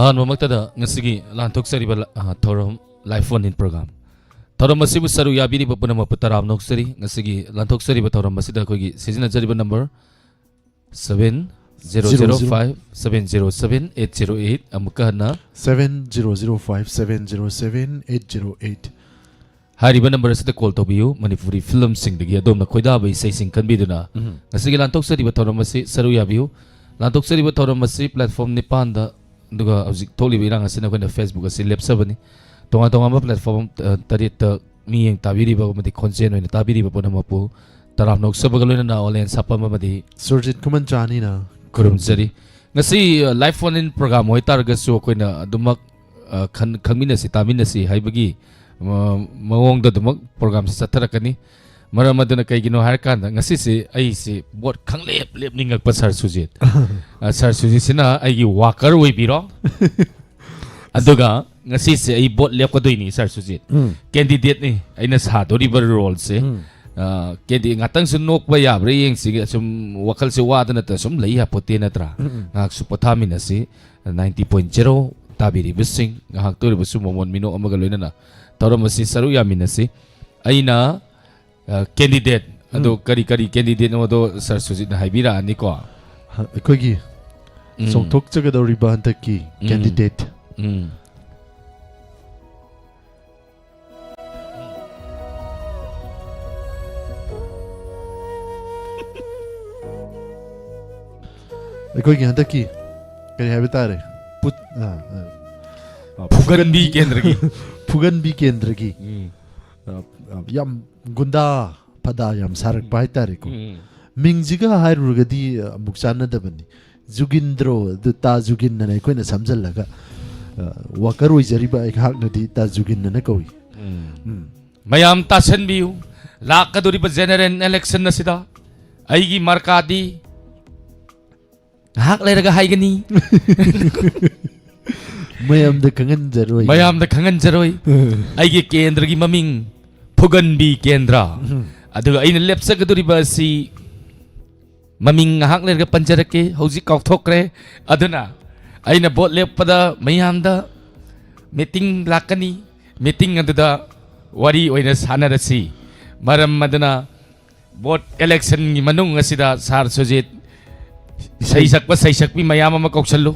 ꯑꯍꯥꯟꯕꯃꯛꯇꯗ ꯉꯁꯤꯒꯤ ꯂꯥꯟꯊꯣꯛꯆꯔꯤꯕ ꯊꯧꯔꯝ life phone in programme ꯊꯧꯔꯝ ꯑꯁꯤꯕꯨ ꯁꯔꯨꯛ ꯌꯥꯕꯤꯔꯤꯕ ꯄꯨꯝꯅꯃꯛꯄꯨ ꯇꯔꯥꯝꯅ ꯅꯣꯛꯆꯔꯤ ꯉꯁꯤꯒꯤ ꯂꯥꯟꯊꯣꯛꯆꯔꯤꯕ ꯊꯧꯔꯝ ꯑꯁꯤꯗ ꯑꯩꯈꯣꯏꯒꯤ ꯁꯤꯖꯤꯟꯅꯖꯔꯤꯕ ꯅꯝꯕꯔ 7005707808 ꯑꯃꯨꯛꯀ ꯍꯟꯅ 7005707808 ꯍꯥꯏꯔꯤꯕ ꯅꯝꯕꯔ ꯑꯁꯤꯗ ꯀꯣꯜ ꯇꯧꯕꯤꯌꯨ ꯃꯅꯤꯄꯨꯔꯤ ꯐꯤꯂꯝꯁꯤꯡꯗꯒꯤ ꯑꯗꯣꯝꯅ ꯈꯣꯏꯗꯥꯕ ꯏꯁꯩꯁꯤꯡ ꯈꯟꯕꯤꯗꯨꯅ ꯉꯁꯤꯒꯤ ꯂꯥꯟꯊꯣꯛꯆꯔꯤꯕ ꯊꯧꯔꯝ ꯑꯁꯤ ꯁꯔꯨꯛ ꯌꯥꯕꯤꯌꯨ ꯂꯥꯟꯊꯣꯛꯆꯔꯤꯕ ꯊꯧꯔꯝ ꯑꯁꯤ ꯄ꯭ꯂꯦꯠꯐꯣꯔꯝ 9ꯗ ꯑꯗꯨꯒ ꯍꯧꯖꯤꯛ ꯊꯣꯛꯂꯤꯕ ꯏꯔꯥꯡ ꯑꯁꯤꯅ ꯑꯩꯈꯣꯏꯅ ꯐꯦꯁꯕꯨꯛ ꯑꯁꯤ ꯂꯦꯞꯆꯕꯅꯤ ꯇꯣꯉꯥꯟ ꯇꯣꯉꯥꯟꯕ ꯄ꯭ꯂꯦꯠꯐꯣꯔꯝ 8ꯇ ꯃꯤꯠꯌꯦꯡ ꯇꯥꯕꯤꯔꯤꯕ ꯑꯃꯗꯤ ꯈꯣꯟꯖꯦꯜ ꯑꯣꯏꯅ ꯇꯥꯕꯤꯔꯤꯕ ꯄꯨꯝꯅꯃꯛꯄꯨ ꯇꯔꯥꯝꯅ ꯅꯣꯛꯆꯕꯒ ꯂꯣꯏꯅꯅ ꯑꯣꯟꯂꯥꯏꯟ ꯁꯥꯄꯝ ꯑꯃꯗꯤ Surjit Kumanchani ꯈꯨꯔꯨꯝꯖꯔꯤ ꯉꯁꯤ ꯂꯥꯏꯐ ꯐꯣꯟ ꯏꯟ ꯄ꯭ꯔꯣꯒ꯭ꯔꯥꯝ ꯑꯣꯏꯇꯥꯔꯒꯁꯨ ꯑꯩꯈꯣꯏꯅ ꯑꯗꯨꯃꯛ ꯈꯪꯃꯤꯟꯅꯁꯤ ꯇꯥꯃꯤꯟꯅꯁꯤ ꯍꯥꯏꯕꯒꯤ ꯃꯑꯣꯡꯗ ꯑꯗꯨꯃꯛ ꯄ꯭ꯔꯣꯒ꯭ꯔꯥꯝꯁꯤ ꯆꯠꯊꯔꯛꯀꯅꯤ ꯃꯔꯝ ꯑꯗꯨꯅ ꯀꯩꯒꯤꯅꯣ ꯍꯥꯏꯔꯀꯥꯟꯗ ꯉꯁꯤꯁꯤ ꯑꯩꯁꯤ ꯕꯣꯠ ꯈꯪꯂꯦꯞ ꯂꯦꯞꯅꯤꯡꯉꯛꯄ ꯁꯥꯔ ꯁꯨꯖꯤꯠꯁꯤꯅ ꯑꯩꯒꯤ ꯋꯥꯀꯔ ꯑꯣꯏꯕꯤꯔꯣ ꯑꯗꯨꯒ ꯉꯁꯤꯁꯦ ꯑꯩ ꯕꯣꯠ ꯂꯦꯞꯀꯗꯣꯏꯅꯤ ꯁꯥꯔ ꯁꯨꯖꯤꯠ ꯀꯦꯟꯗꯤꯗꯦꯠꯅꯤ ꯑꯩꯅ ꯁꯥꯗꯣꯔꯤꯕ ꯔꯣꯜꯁꯦ ꯉꯥꯛꯇꯪꯁꯨ ꯅꯣꯛꯄ ꯌꯥꯕ꯭ꯔꯥ ꯌꯦꯡꯁꯤꯒꯦ ꯁꯨꯝ ꯋꯥꯈꯜꯁꯦ ꯋꯥꯗꯅ ꯁꯨꯝ ꯂꯩ ꯌꯥꯄꯣꯠꯇꯦ ꯅꯠꯇ꯭ꯔꯥ ꯉꯥꯏꯍꯥꯛꯁꯨ ꯄꯣꯊꯥꯃꯤꯟꯅꯁꯤ 90.0 ꯇꯥꯕꯤꯔꯤꯕꯁꯤꯡ ꯉꯥꯏꯍꯥꯛꯇ ꯑꯣꯏꯔꯕꯁꯨ ꯃꯣꯃꯣꯟ ꯃꯤꯅꯣꯛ ꯑꯃꯒ ꯂꯣꯏꯅꯅ ꯊꯧꯔꯝ ꯑꯁꯤ ꯁꯔꯨꯛ ꯌꯥꯃꯤꯟꯅꯁꯤ ꯑꯩꯅ ꯀꯦꯟꯗꯤꯗꯦꯠ ꯑꯗꯣ ꯀꯔꯤ ꯀꯦꯟꯗꯤꯗꯦꯠꯅꯣꯗꯣ ꯁꯥꯔ ꯁꯨꯖꯤꯠꯅ ꯍꯥꯏꯕꯤꯔꯛꯑꯅꯤꯀꯣ ꯑꯩꯈꯣꯏꯒꯤ ꯆꯣꯡꯊꯣꯛꯆꯒꯗꯧꯔꯤꯕ ꯍꯟꯗꯛꯀꯤ ꯀꯦꯟꯗꯤꯗꯦꯠ ꯑꯩꯈꯣꯏꯒꯤ ꯍꯟꯗꯛꯀꯤ ꯀꯔꯤ ꯍꯥꯏꯕ ꯇꯥꯔꯦ ꯐꯨꯒꯟꯕꯤ ꯀꯦꯟꯗ꯭ꯔꯒꯤ ꯐꯨꯒꯟꯕꯤ ꯀꯦꯟꯗ꯭ꯔꯒꯤ ꯌꯥꯝ ꯒꯨꯟꯗꯥ ꯐꯗꯥ ꯌꯥꯝ ꯁꯥꯔꯛꯄ ꯍꯥꯏꯇꯥꯔꯦꯀꯣ ꯃꯤꯡꯁꯤꯒ ꯍꯥꯏꯔꯨꯔꯒꯗꯤ ꯑꯃꯨꯛ ꯆꯥꯟꯅꯗꯕꯅꯤ ꯖꯨꯒꯤꯟꯗ꯭ꯔꯣ ꯑꯗꯨ ꯇꯥ ꯖꯨꯒꯤꯟꯅ ꯑꯩꯈꯣꯏꯅ ꯁꯝꯖꯜꯂꯒ ꯋꯥꯀꯔ ꯑꯣꯏꯖꯔꯤꯕ ꯑꯩꯍꯥꯛꯅꯗꯤ ꯇꯥ ꯖꯨꯒꯤꯟꯅ ꯀꯧꯏ ꯃꯌꯥꯝ ꯇꯥꯁꯟꯕꯤꯌꯨ ꯂꯥꯛꯀꯗꯧꯔꯤꯕ ꯖꯦꯅꯔꯦꯜ ꯏꯂꯦꯛꯁꯟ ꯑꯁꯤꯗ ꯑꯩꯒꯤ ꯃꯥꯔꯀꯥꯗꯤ ꯉꯥꯏꯍꯥꯛ ꯂꯩꯔꯒ ꯍꯥꯏꯒꯅꯤ ꯃꯌꯥꯝꯗ ꯈꯪꯍꯟꯖꯔꯣꯏ ꯑꯩꯒꯤ ꯀꯦꯟꯗ꯭ꯔꯒꯤ ꯃꯃꯤꯡ ꯐꯨꯒꯟꯕꯤ ꯀꯦꯟꯗ꯭ꯔ ꯑꯗꯨꯒ ꯑꯩꯅ ꯂꯦꯞꯆꯒꯗꯧꯔꯤꯕ ꯑꯁꯤ ꯃꯃꯤꯡ ꯉꯥꯏꯍꯥꯛ ꯂꯩꯔꯒ ꯄꯟꯖꯔꯛꯀꯦ ꯍꯧꯖꯤꯛ ꯀꯥꯎꯊꯣꯛꯈ꯭ꯔꯦ ꯑꯗꯨꯅ ꯑꯩꯅ ꯚꯣꯠ ꯂꯦꯞꯄꯗ ꯃꯌꯥꯝꯗ ꯃꯤꯇꯤꯡ ꯂꯥꯛꯀꯅꯤ ꯃꯤꯇꯤꯡ ꯑꯗꯨꯗ ꯋꯥꯔꯤ ꯑꯣꯏꯅ ꯁꯥꯟꯅꯔꯁꯤ ꯃꯔꯝ ꯑꯗꯨꯅ ꯚꯣꯠ ꯏꯂꯦꯛꯁꯟꯒꯤ ꯃꯅꯨꯡ ꯑꯁꯤꯗ ꯁꯥꯔ ꯁꯨꯖꯤꯠ ꯏꯁꯩ ꯁꯛꯄ ꯁꯩꯁꯛꯄꯤ ꯃꯌꯥꯝ ꯑꯃ ꯀꯧꯁꯜꯂꯨ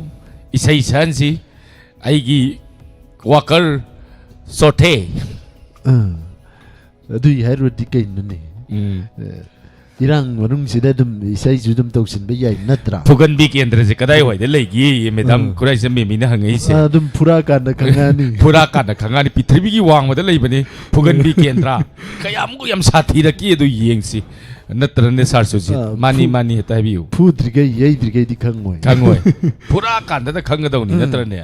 ꯏꯁꯩ ꯁꯛꯍꯟꯁꯤ ꯑꯩꯒꯤ ꯋꯥꯀꯔ ꯆꯣꯊꯦ ꯑꯗꯨꯏ ꯍꯥꯏꯔꯨꯔꯗꯤ ꯀꯩꯅꯣꯅꯦ ꯏꯔꯥꯡ ꯃꯅꯨꯡꯁꯤꯗ ꯑꯗꯨꯝ ꯏꯁꯩꯁꯨ ꯑꯗꯨꯝ ꯇꯧꯁꯤꯟꯕ ꯌꯥꯏ ꯅꯠꯇ꯭ꯔꯥ ꯐꯨꯒꯟꯕꯤ ꯀꯦꯟꯗ꯭ꯔꯁꯦ ꯀꯗꯥꯏꯋꯥꯏꯗ ꯂꯩꯒꯦ ꯃꯦꯗꯥꯝ ꯈꯨꯔꯥꯏꯖꯝ ꯃꯦꯃꯤꯅ ꯍꯪꯉꯛꯏꯁꯦ ꯑꯗꯨꯝ ꯐꯨꯔꯥꯀꯥꯟꯗ ꯈꯪꯉꯅꯤ ꯄ꯭ꯔꯤꯊꯤꯕꯤꯒꯤ ꯋꯥꯡꯃꯗ ꯂꯩꯕꯅꯤ ꯐꯨꯒꯟꯕꯤ ꯀꯦꯟꯗ꯭ꯔ ꯀꯌꯥꯃꯨꯛ ꯌꯥꯝ ꯁꯥꯊꯤꯔꯛꯀꯤ ꯑꯗꯨ ꯌꯦꯡꯁꯤ ꯅꯠꯇ꯭ꯔꯅꯦ ꯁꯥꯔ ꯁꯨꯖꯤꯠ ꯃꯥꯅꯤ ꯍꯦꯛꯇ ꯍꯥꯏꯕꯤꯌꯨ ꯐꯨꯗ꯭ꯔꯤꯒꯩ ꯌꯩꯗ꯭ꯔꯤꯒꯩꯗꯤ ꯈꯪꯉꯣꯏ ꯐꯨꯔꯥꯀꯥꯟꯗ ꯈꯪꯒꯗꯧꯅꯤ ꯅꯠꯇ꯭ꯔꯅꯦ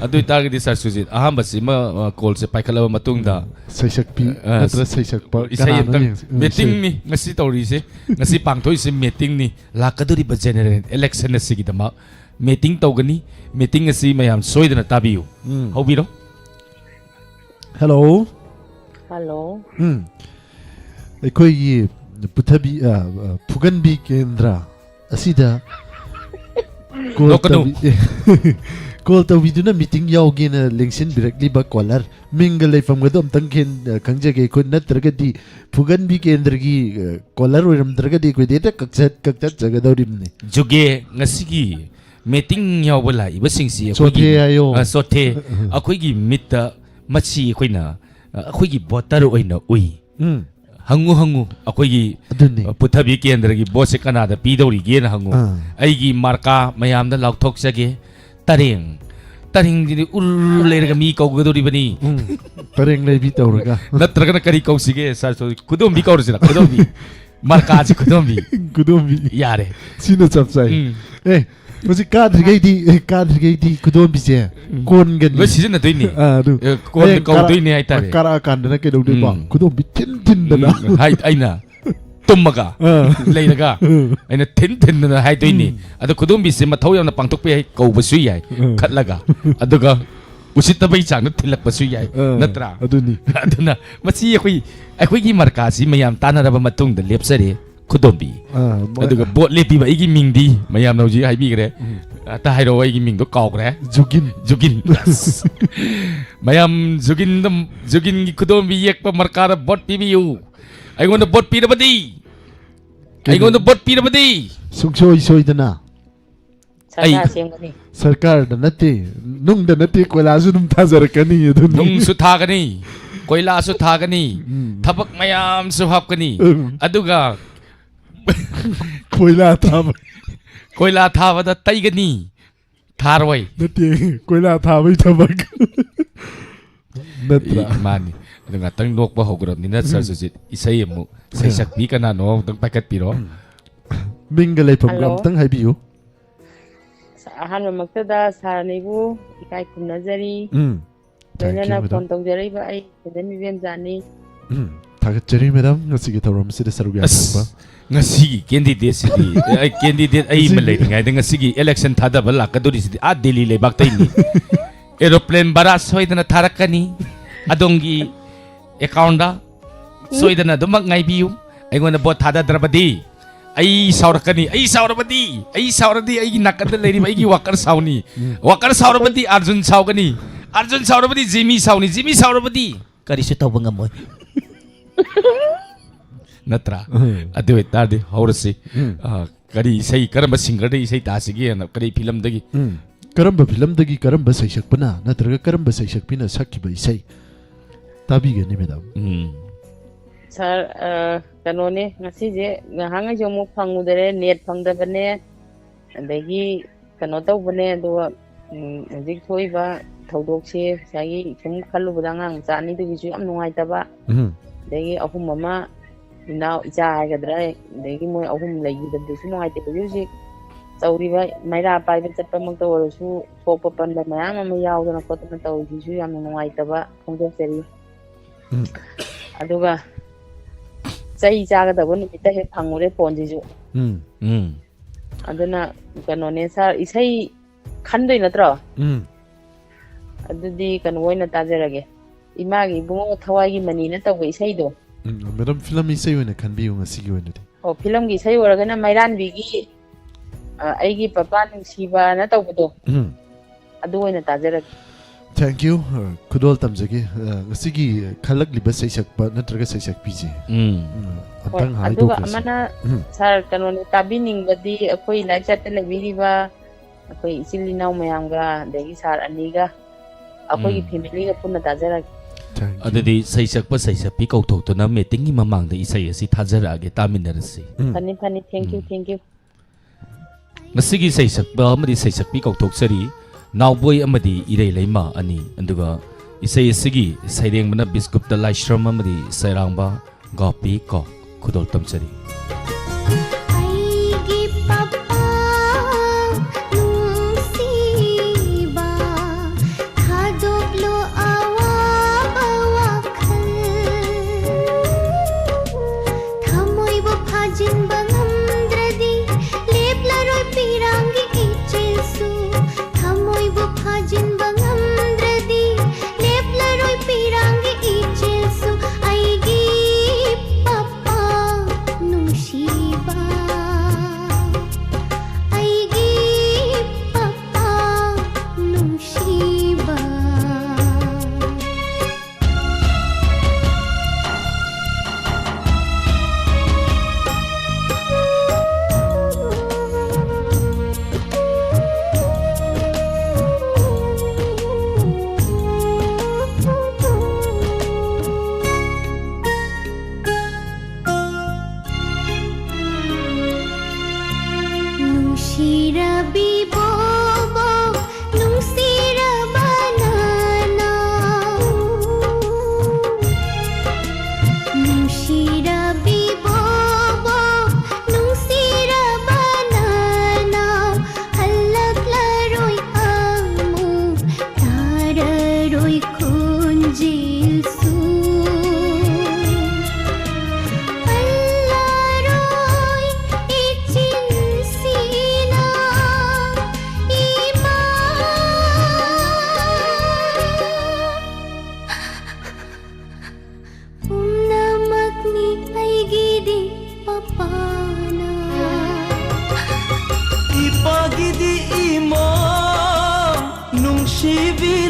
ꯑꯗꯨ ꯑꯣꯏꯇꯥꯔꯒꯗꯤ ꯁꯥꯔ ꯁꯨꯖꯤꯠ ꯑꯍꯥꯟꯕꯁꯤꯃ ꯀꯣꯜꯁꯦ ꯄꯥꯏꯈꯠꯂꯕ ꯃꯇꯨꯡꯗ ꯁꯩꯁꯛꯄꯤ ꯅꯠꯇ꯭ꯔ ꯁꯩꯁꯛꯄ ꯏꯁꯩ ꯑꯃꯇꯪ ꯃꯤꯇꯤꯡꯅꯤ ꯉꯁꯤ ꯇꯧꯔꯤꯁꯦ ꯉꯁꯤ ꯄꯥꯡꯊꯣꯛꯏꯁꯦ ꯃꯤꯇꯤꯡꯅꯤ ꯂꯥꯛꯀꯗꯧꯔꯤꯕ ꯖꯦꯅꯔꯦꯜ ꯏꯂꯦꯛꯁꯟ ꯑꯁꯤꯒꯤꯗꯃꯛ ꯃꯤꯇꯤꯡ ꯇꯧꯒꯅꯤ ꯃꯤꯇꯤꯡ ꯑꯁꯤ ꯃꯌꯥꯝ ꯁꯣꯏꯗꯅ ꯇꯥꯕꯤꯌꯨ ꯍꯧꯕꯤꯔꯣ ꯍꯜꯂꯣ ꯑꯩꯈꯣꯏꯒꯤ ꯄꯨꯊꯕꯤ ꯐꯨꯒꯟꯕꯤ ꯀꯦꯟꯗ꯭ꯔ ꯑꯁꯤꯗ ꯀꯣꯜ ꯇꯧꯕꯤꯗꯨꯅ ꯃꯤꯇꯤꯡ ꯌꯥꯎꯒꯦꯅ ꯂꯦꯡꯁꯤꯟꯕꯤꯔꯛꯂꯤꯕ ꯀꯣꯂꯔ ꯃꯤꯡꯒ ꯂꯩꯐꯝꯒꯗꯣ ꯑꯝꯇꯪ ꯈꯪꯖꯒꯦ ꯑꯩꯈꯣꯏ ꯅꯠꯇ꯭ꯔꯒꯗꯤ ꯐꯨꯒꯟꯕꯤ ꯀꯦꯟꯗ꯭ꯔꯒꯤ ꯀꯣꯂꯔ ꯑꯣꯏꯔꯝꯗ꯭ꯔꯒꯗꯤ ꯑꯩꯈꯣꯏꯗꯤ ꯍꯦꯛꯇ ꯀꯛꯊꯠꯆꯒꯗꯧꯔꯤꯕꯅꯤ ꯖꯨꯒꯦ ꯉꯁꯤꯒꯤ ꯃꯤꯇꯤꯡ ꯌꯥꯎꯕ ꯂꯥꯛꯏꯕꯁꯤꯡꯁꯤ ꯆꯣꯊꯦ ꯍꯥꯏꯌꯣ ꯆꯣꯊꯦ ꯑꯩꯈꯣꯏꯒꯤ ꯃꯤꯠꯇ ꯃꯁꯤ ꯑꯩꯈꯣꯏꯒꯤ ꯚꯣꯇꯔ ꯑꯣꯏꯅ ꯎꯏ ꯍꯪꯉꯨ ꯑꯩꯈꯣꯏꯒꯤ ꯄꯨꯊꯕꯤ ꯀꯦꯟꯗ꯭ꯔꯒꯤ ꯚꯣꯠꯁꯦ ꯀꯅꯥꯗ ꯄꯤꯗꯧꯔꯤꯒꯦꯅ ꯍꯪꯉꯨ ꯑꯩꯒꯤ ꯃꯥꯔꯀꯥ ꯃꯌꯥꯝꯗ ꯂꯥꯎꯊꯣꯛꯆꯒꯦ ꯇꯔꯦꯡꯁꯤꯗꯤ ꯂꯩꯔꯒ ꯃꯤ ꯀꯧꯒꯗꯧꯔꯤꯕꯅꯤ ꯇꯔꯦꯡ ꯂꯩꯕꯤ ꯇꯧꯔꯒ ꯅꯠꯇ꯭ꯔꯒꯅ ꯀꯔꯤ ꯀꯧꯁꯤꯒꯦ ꯁꯥꯔ ꯈꯨꯗꯣꯝꯕꯤ ꯀꯧꯔꯁꯤꯔ ꯈꯨꯗꯣꯝꯕꯤ ꯃꯥꯔꯀꯥꯁꯤ ꯈꯨꯗꯣꯝꯕꯤ ꯌꯥꯔꯦ ꯁꯤꯅ ꯆꯞ ꯆꯥꯏ ꯍꯧꯖꯤꯛ ꯀꯥꯗ꯭ꯔꯤꯉꯩꯗꯤ ꯈꯨꯗꯣꯝꯕꯤꯁꯦ ꯀꯣꯟꯒꯅꯤ ꯂꯣꯏ ꯁꯤꯖꯤꯟꯅꯗꯣꯏꯅꯤ ꯀꯣꯟ ꯀꯧꯗꯣꯏꯅꯤ ꯍꯥꯏꯇꯥꯔꯦ ꯀꯥꯔꯛꯑꯀꯥꯟꯗꯅ ꯀꯩꯗꯧꯗꯣꯏꯕ ꯈꯨꯗꯣꯝꯕꯤ ꯊꯤꯟꯗꯅ ꯑꯩꯅ ꯇꯨꯝꯃꯒ ꯂꯩꯔꯒ ꯑꯩꯅ ꯊꯤꯟꯗꯅ ꯍꯥꯏꯗꯣꯏꯅꯤ ꯑꯗꯣ ꯈꯨꯗꯣꯝꯕꯤꯁꯦ ꯃꯊꯧ ꯌꯥꯝꯅ ꯄꯥꯡꯊꯣꯛꯄ ꯌꯥꯏ ꯀꯧꯕꯁꯨ ꯌꯥꯏ ꯈꯠꯂꯒ ꯑꯗꯨꯒ ꯎꯁꯤꯠꯇꯕꯩ ꯆꯥꯡꯗ ꯊꯤꯜꯂꯛꯄꯁꯨ ꯌꯥꯏ ꯅꯠꯇ꯭ꯔꯥ ꯑꯗꯨꯅ ꯃꯁꯤ ꯑꯩꯈꯣꯏꯒꯤ ꯃꯥꯔꯀꯥꯁꯤ ꯃꯌꯥꯝ ꯇꯥꯟꯅꯔꯕ ꯃꯇꯨꯡꯗ ꯂꯦꯞꯆꯔꯦ ꯈꯨꯗꯣꯝꯕꯤ ꯑꯗꯨꯒ ꯕꯣꯠ ꯂꯦꯞꯄꯤꯕ ꯑꯩꯒꯤ ꯃꯤꯡꯗꯤ ꯃꯌꯥꯝꯅ ꯍꯧꯖꯤꯛ ꯍꯥꯏꯕꯤꯈ꯭ꯔꯦ ata hairo ai ming do kaugre Jugin. Jugin mayam Jugin gi kudom bi yek pa markara bot pibiu ai ngon bot pirabadi ai ngon bot pirabadi Suksoi soidana. Sarkar semgani. Sarkar da nate nung da nate koila su num thajarakani adun. nung su thagani koila su thagani thabak mayam su hapkani aduga Koila thab. koila thabada taigani tharwai Nate koila thabai thabak. Natra. mani nga tang nok ba hogram ni na sir sujit isai mu sai sakpi kana no tang paket piro Minga leifam Hello. gram tang haibiu. Sa ahanbamagtada saranibu ikai khumnajari. Thank Loinana you, phone madam. tawjariba ai Madam Vivenzani. Thagachari madam ngasi gi tawram sida sarug ya ba. ngasi candidate sidi ai candidate ai malai ngai da ngasi gi election thada bala kaduri sidi a delhi le bak tai ni aeroplane bara soidana tharakani adongi account da soidana dumak ngai biu ai ngona bot thada drabadi ai saurakani ai saurabadi ai sauradi ai gi nakada leiri ai gi wakar sauni wakar saurabadi arjun saugani arjun saurabadi jimmy saurabadi ꯀꯔꯤꯁꯨ ꯇꯧꯕ ꯉꯝꯃꯣꯏ natra adu tardi haurasi kari sei karamba singer dai sei tasigi na kari film dagi Karamba film dagi karamba saisakpana natraga karamba saisakpina sakkiba isai. Tabigani madam. Sar kanone ngasi je ngahanga jomu phangudare net phangdabane adagi kano tawbane do hojik thoiba thodokse sagi sum khalubada ngang chani dugi ju am nungai taba adagi ahum mama now icha hagadra adagi moi ahum lagi dabdu su nungai te music tawriba maira pai be chappa mang tawru su thokpa panda mayam ama yaudana kotna tawji su yam nungai taba khongdokseri aduga chai chagadaba numita he phangure phone ji ju aduna kanone sar isai khandoi natro adudi kan woina tajerage imagi bungo thawai gi mani na tawai isai do Madam film isai wena khanbiu ngasi gi wena. o film gi isai oragana mairan bi gi aigi papa nungsiba na tawdo adu woina tajerage Thank you. Kudol tamjagi ngasi gi khalak liba saisakpa natraga saisak piji. Antang hai do aduga amana sar kanone tabining badi akoi live chat le biriba akoi isilinaw mayamga degi sar aniga akoi gi family ga punna tajerage adadi sei sakpa sei sapi kau thok to na meeting gi mamang da isai asi thajara age taminarasi Funny, thank you. ngasigi sei sakpa amadi sei sakpi kau thok sari nawboi amadi irei leima ani anduga isai asigi saireng mana bisgupta laishram amadi sairangba gopi ko khudol tamsari Aigi papa nungsiba hadoklo awa bawakhal thamoy bo phajin bangamdradi leplaroi pirangi ichesu thamoy bo phajin bangamdradi leplaroi pirangi ichesu aigi papa nungsi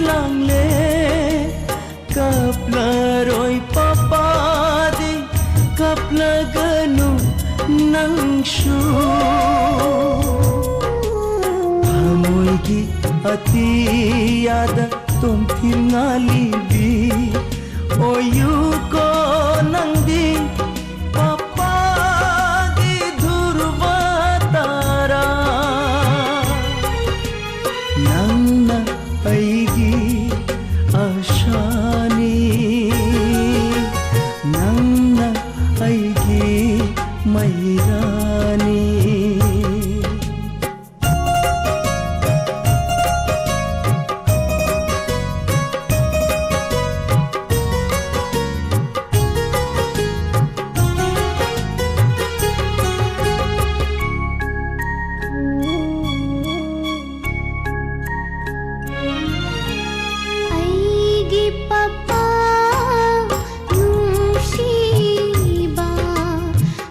langle kaplaroi papadi kaplaganu nangshu hamoigi atiyada tomthirnalibi oyu ko nangdi papadi dhurvatara nangna aigi ashani nangna aigi mairani aigi papa nungsiba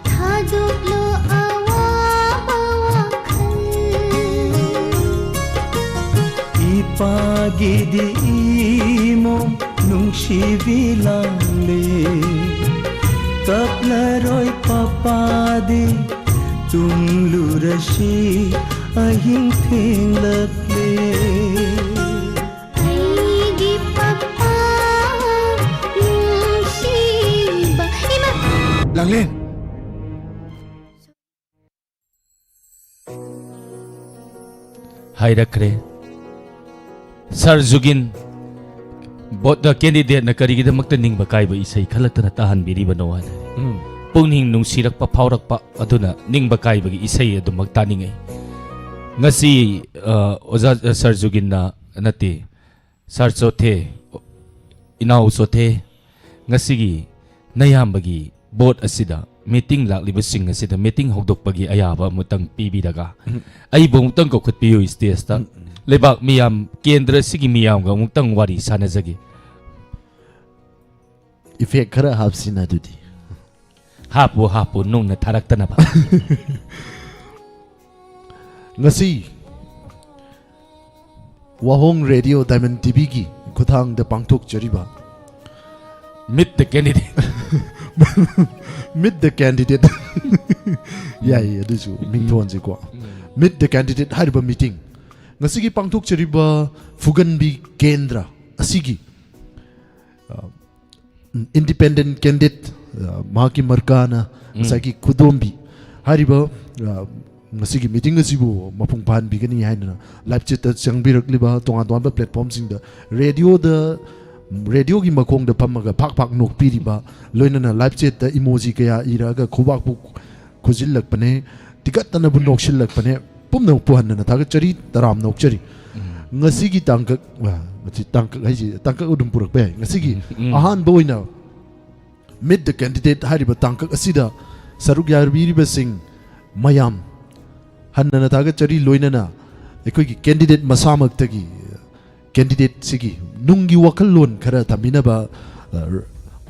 thaduklo awa khal ipagidi imom nungsibilangle kaplaroi papadi tumlurashi ahing thenglakle aigi papa nungsiba ima Langlen. Hairakre Sir Zugin Bot the candidate na karigidamagta ningba kaiba isay kalaktana tahan biriba no ana pungning nung sirakpa phaurakpa aduna ningba kaibagi isay adu magtaningay ngasi oza Sir Zugin na nati Sir Chothe Inau Chothe ngasigi nayambagi bot asida meeting laklibasing asida meeting hogdokpagi ayaba mutang pibiraga ay bungtang ko khutpiyo stage ta lebak miyam kendra sigi miyam ga mutang wari sanajagi Effect khara hapsina dudi. hapu nung na tharakta ba Ngasi Wahong Radio Diamond TV gi kuthang da pangthok chariba meet the candidate meet the candidate yeah this mingthon je ko meet the candidate hariba meeting ngasi gi pangthok chariba Phuganbi Kendra asigi independent candidate mahaki markana sagi kudombi hariba ngasi meeting asibu mapung pan bigani haina live chat changbirakliba tonga tonga platform sing da radio gi makong da pamaga phak nok piriba loinana live chat da emoji kaya iraga khubak bu khujillak pane tikat tana bu nokshillak pane pumna puhanna na thaga chari taram nok chari ngasi gi tangka ngasi tangka haji tangka udum purak pe ngasi gi ahan boina mid the candidate hariba tangka asida saruk yarbiriba sing mayam hanna na thaga chari loinana ekoi gi candidate masamak tagi candidate sigi nungi wakal lon khara thamina ba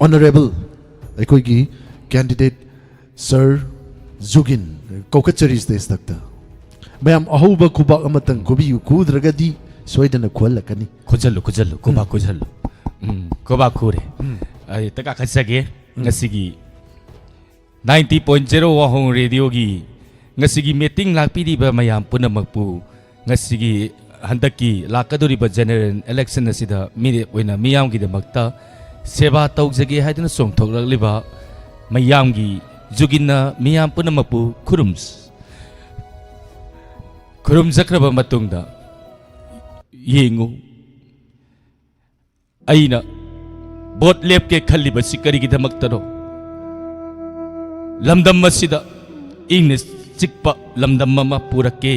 honorable ekoi gi candidate Sir Zugin kokachari stage takta mayam ahuba kubak amatang kubi kudragadi soidana khwalakani kujallu kuba kure ay taka khasage ngasigi 90.0 Wahong Radio gi ngasigi meeting lakpiri ba mayam punamakpu ngasigi handaki lakaduri ba general election asida mire oina miyam gi damakta seba tawjage haidana somthoklakliba mayam gi Zugina miyam punamakpu kurum zakraba matungda yengu aina bot lepke khalliba sikarigi damaktaro lamdam masida ingnes chikpa lamdam mama purake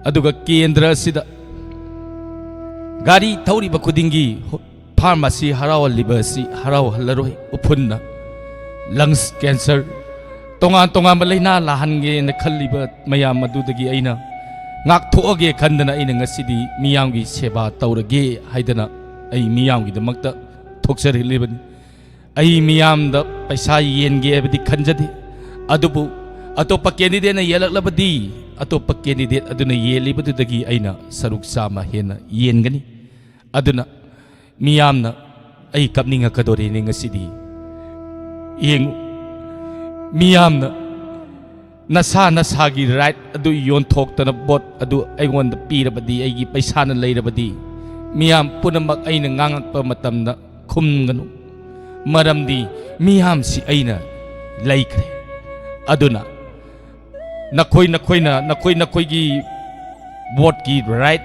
aduga kendra sida gari thauriba kudingi pharmacy harawaliba si haraw halaroi uphunna lungs cancer tonga malaina lahange na khalliba mayam adudagi aina ngak thoage khandana aina ngasidi miyamgi seba taurage haidana ai miyamgi damakta thoksari lebani ai miyamda paisa yenge abdi khanjade adubu atopa candidate na yelaklabadi atopa candidate aduna yelibadudagi aina saruk sama hena yengani aduna miyamna ay kapninga kadore ni ngasidi yeng miyamna nasa nasagi right adu yon thok tana bot adu ay wanda pirabadi ay gi paisa na layrabadi miyam punamak ay nangangak pa matamna kumganu maramdi miyam si ay na laikre aduna nakoy gi bot gi right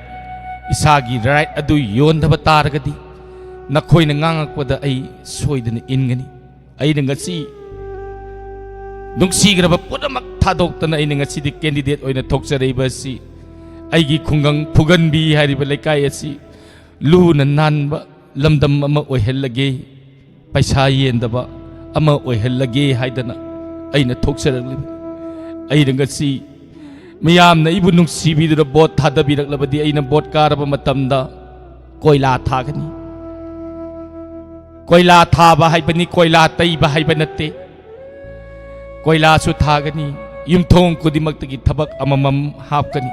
isagi right adu yon daba taragadi nakoy nangangak pa da ay soydana ingani ay ngasi nung sigraba punamak thadok tana ay ngasi di candidate oy na thoksareiba si ay gi khungang phuganbi hariba laikai asi lu na nanba lamdam ama oihellage paisa yendaba ama oihellage haidana aina thoksaragli aina ngasi miyamna ibu nungsibidu bot thadabilaklabadi aina bot karaba matamda koila thagani koila thaba haibani koila taiba haiba natte koila su thagani yumthong kudimaktagi thabak amamam hapkani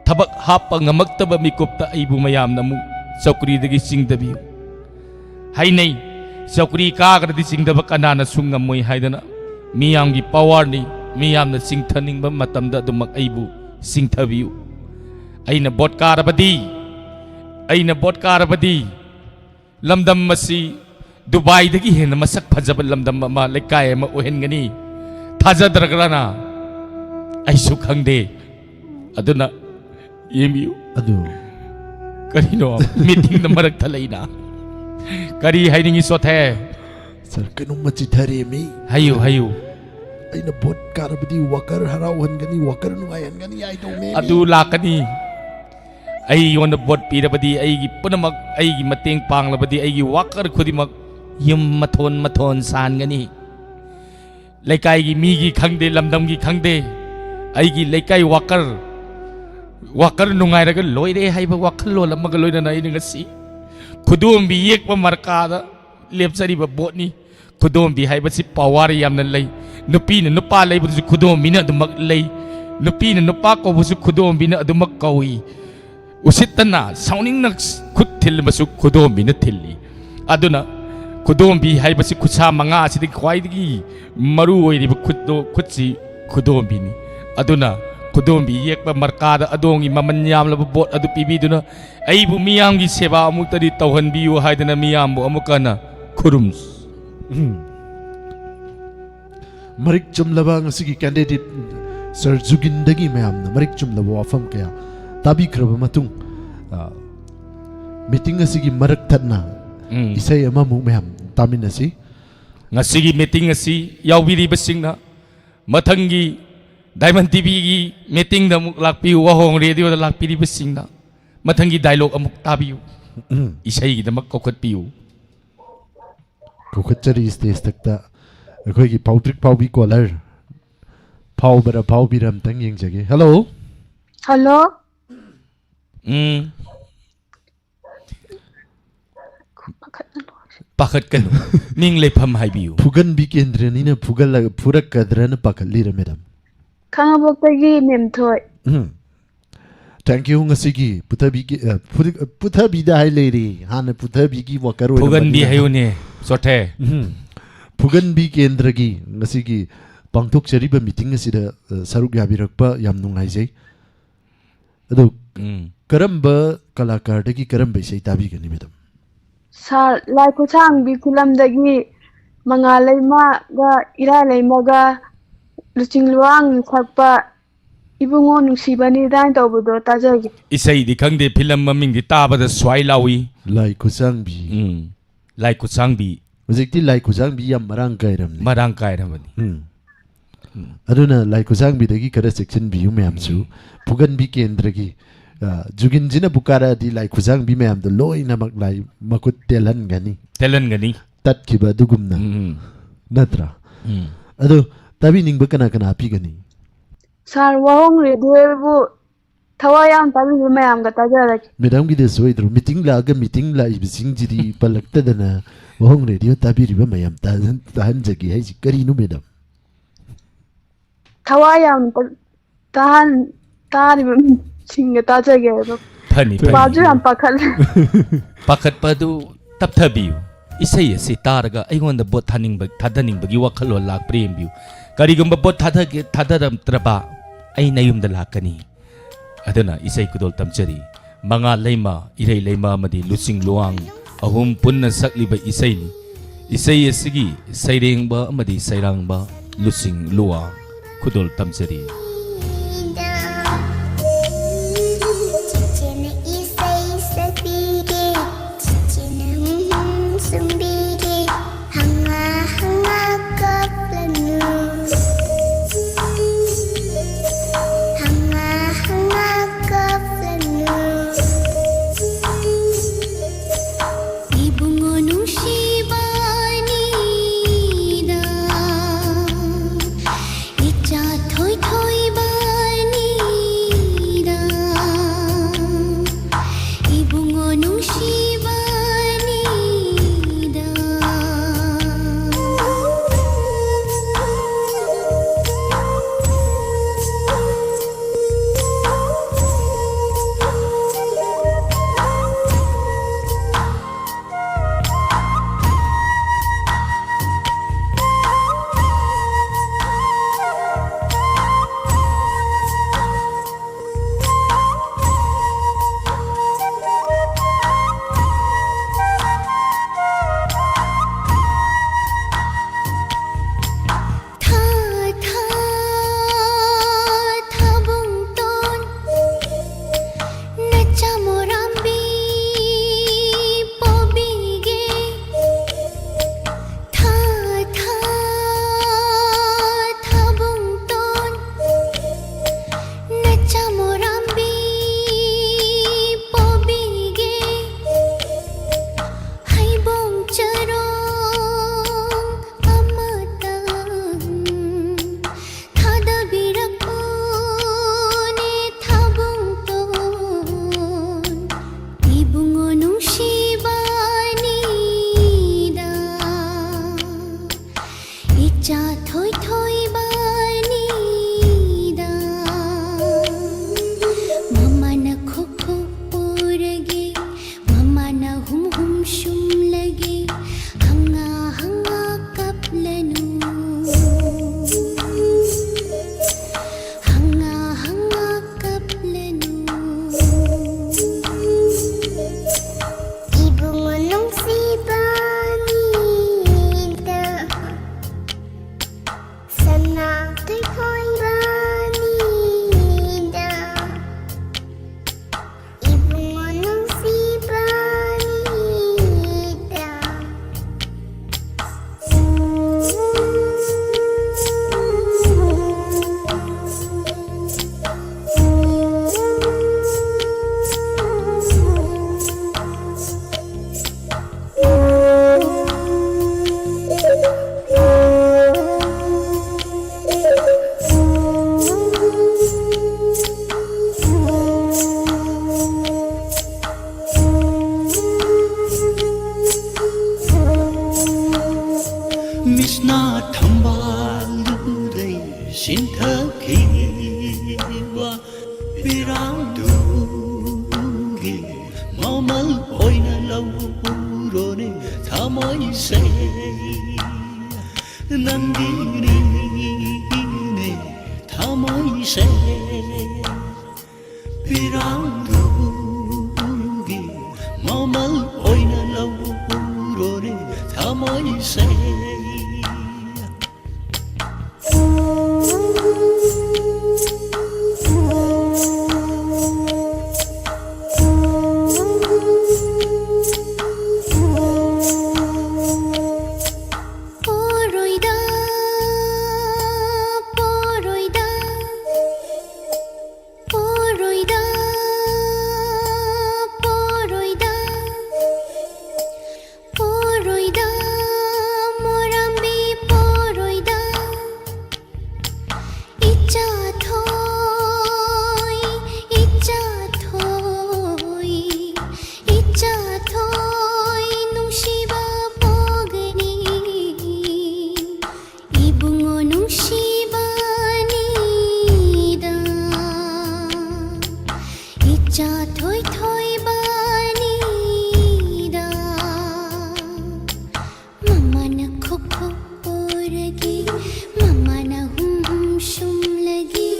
thabak happa ngamaktaba mikupta aibu mayamna mu Saukri dagi singdabi hainai saukri kagradi singdaba kanana sungamoy haidana miyam gi power ni miyam na singthaning ba matamda dumak aibu singthabiu aina bot karabadi lamdam masi Dubai dagi hen masak phajaba lamdam ma lekai ma ohen gani thajadragrana ai su khangde aduna yemiu adu Karino meeting na marak talay na kari haining isot he sir kanong machithare mi hayo ay na bot karabadi wakar harawan gani wakar nuayan gani ay do me adu lakani ay yon na bot pirabadi ay gi punamak ay gi mateng panglabadi ay gi wakar khudimak yum mathon san gani laikai gi mi gi khangde lamdam gi khangde ay gi laikai wakar nungai raga loire haiba wakal lo lamaga loina na ini ngasi kudum bi yek pa markada lepsari ba botni kudum bi haiba si power yamna lay nupi na nupa lay bu kudum bi na dumak lay nupi na nupa ko bu kudum bi na dumak kawi usitana sounding na khut thil masu kudum bi na thilli aduna kudum bi haiba si khusa manga si di khwai di maru oi ri khutsi kudum bi ni aduna kudumbi yekpa markada adongi mamanyam laba bot adu pibiduna aibu miyamgi seba amutadi tawhanbiyu haidana miyambu amukana kurums marik chumlaba ngasigi candidate sir jugindagi mayamna marik chumlaba wafam kaya tabi kraba matung meeting ngasigi marak thatna isai ama mu mayam taminasi ngasigi meeting asi yawbiri basingna mathangi Diamond TV gi meeting da muk lakpiu wahong radio da lakpiri basingna mathangi dialogue amuk tabiu isai gi da mak kokhat piu kokhatchari stage takta akhoi gi powtrick powbi caller powbara powbiram tang yengjage hello pakhat kanu ning lepham haibiu phugan bi kendra ni na phugal phurak kadra na pakhalli ra madam Khangabokagi memthoi thank you ngasigi puthabi da hai leri hana puthabi gi wakar phugan bi hayune sothe phugan bi kendra gi ngasigi pangthok chariba meeting asida saruk yabirakpa yam nungai jai adu karamba kalakar dagi karamba isai tabi gani madam sa lai ko chang bi kulam dagi mangalai ma ga ira lai ma ga luching luang thakpa ibungo nungsibani dain tawbudo tajagi isai di khangde film maming di tabada swai lawi lai kusang bi lai kusang bi hojikti lai kusang bi yam marang kairamani aduna lai kusang bi dagi kara section bi yum su phugan bi kendra gi jugin jina bukara di lai kusang bi mayam do loi namak lai makut telan gani tat kiba dugumna natra adu tabi ning bakana kana api gani sar wahong redu thawayam tabi mayam ga tajagi madam gi de soidru meeting la ibising jiri palakta dana wahong radio tabi riba mayam tahan jagi hai kari nu madam thawayam tahan tari singa tajagi funny बाजू हम पाखल पाखत्पदु तप्थबियु इसई असि तारगा अइगोंद boat थादनिंबगी वखलो लाक प्रेमबियु करिगुंबा boat थादरमत्रबा अइ नयुमदा लाकनी अदना इसई कुदोल तमचरी मंगा lemma Irai lemma मदि लुसिंग Luong अहुम पुन्ना सकलिबा इसईनी इसई असिगी सैरेंगबा मदि सैरांगबा लुसिंग Luong कुदोल तमचरी थोई थोई बानीदा मम्मा न खो खो ओरगी मम्मा न हुम शुम लगी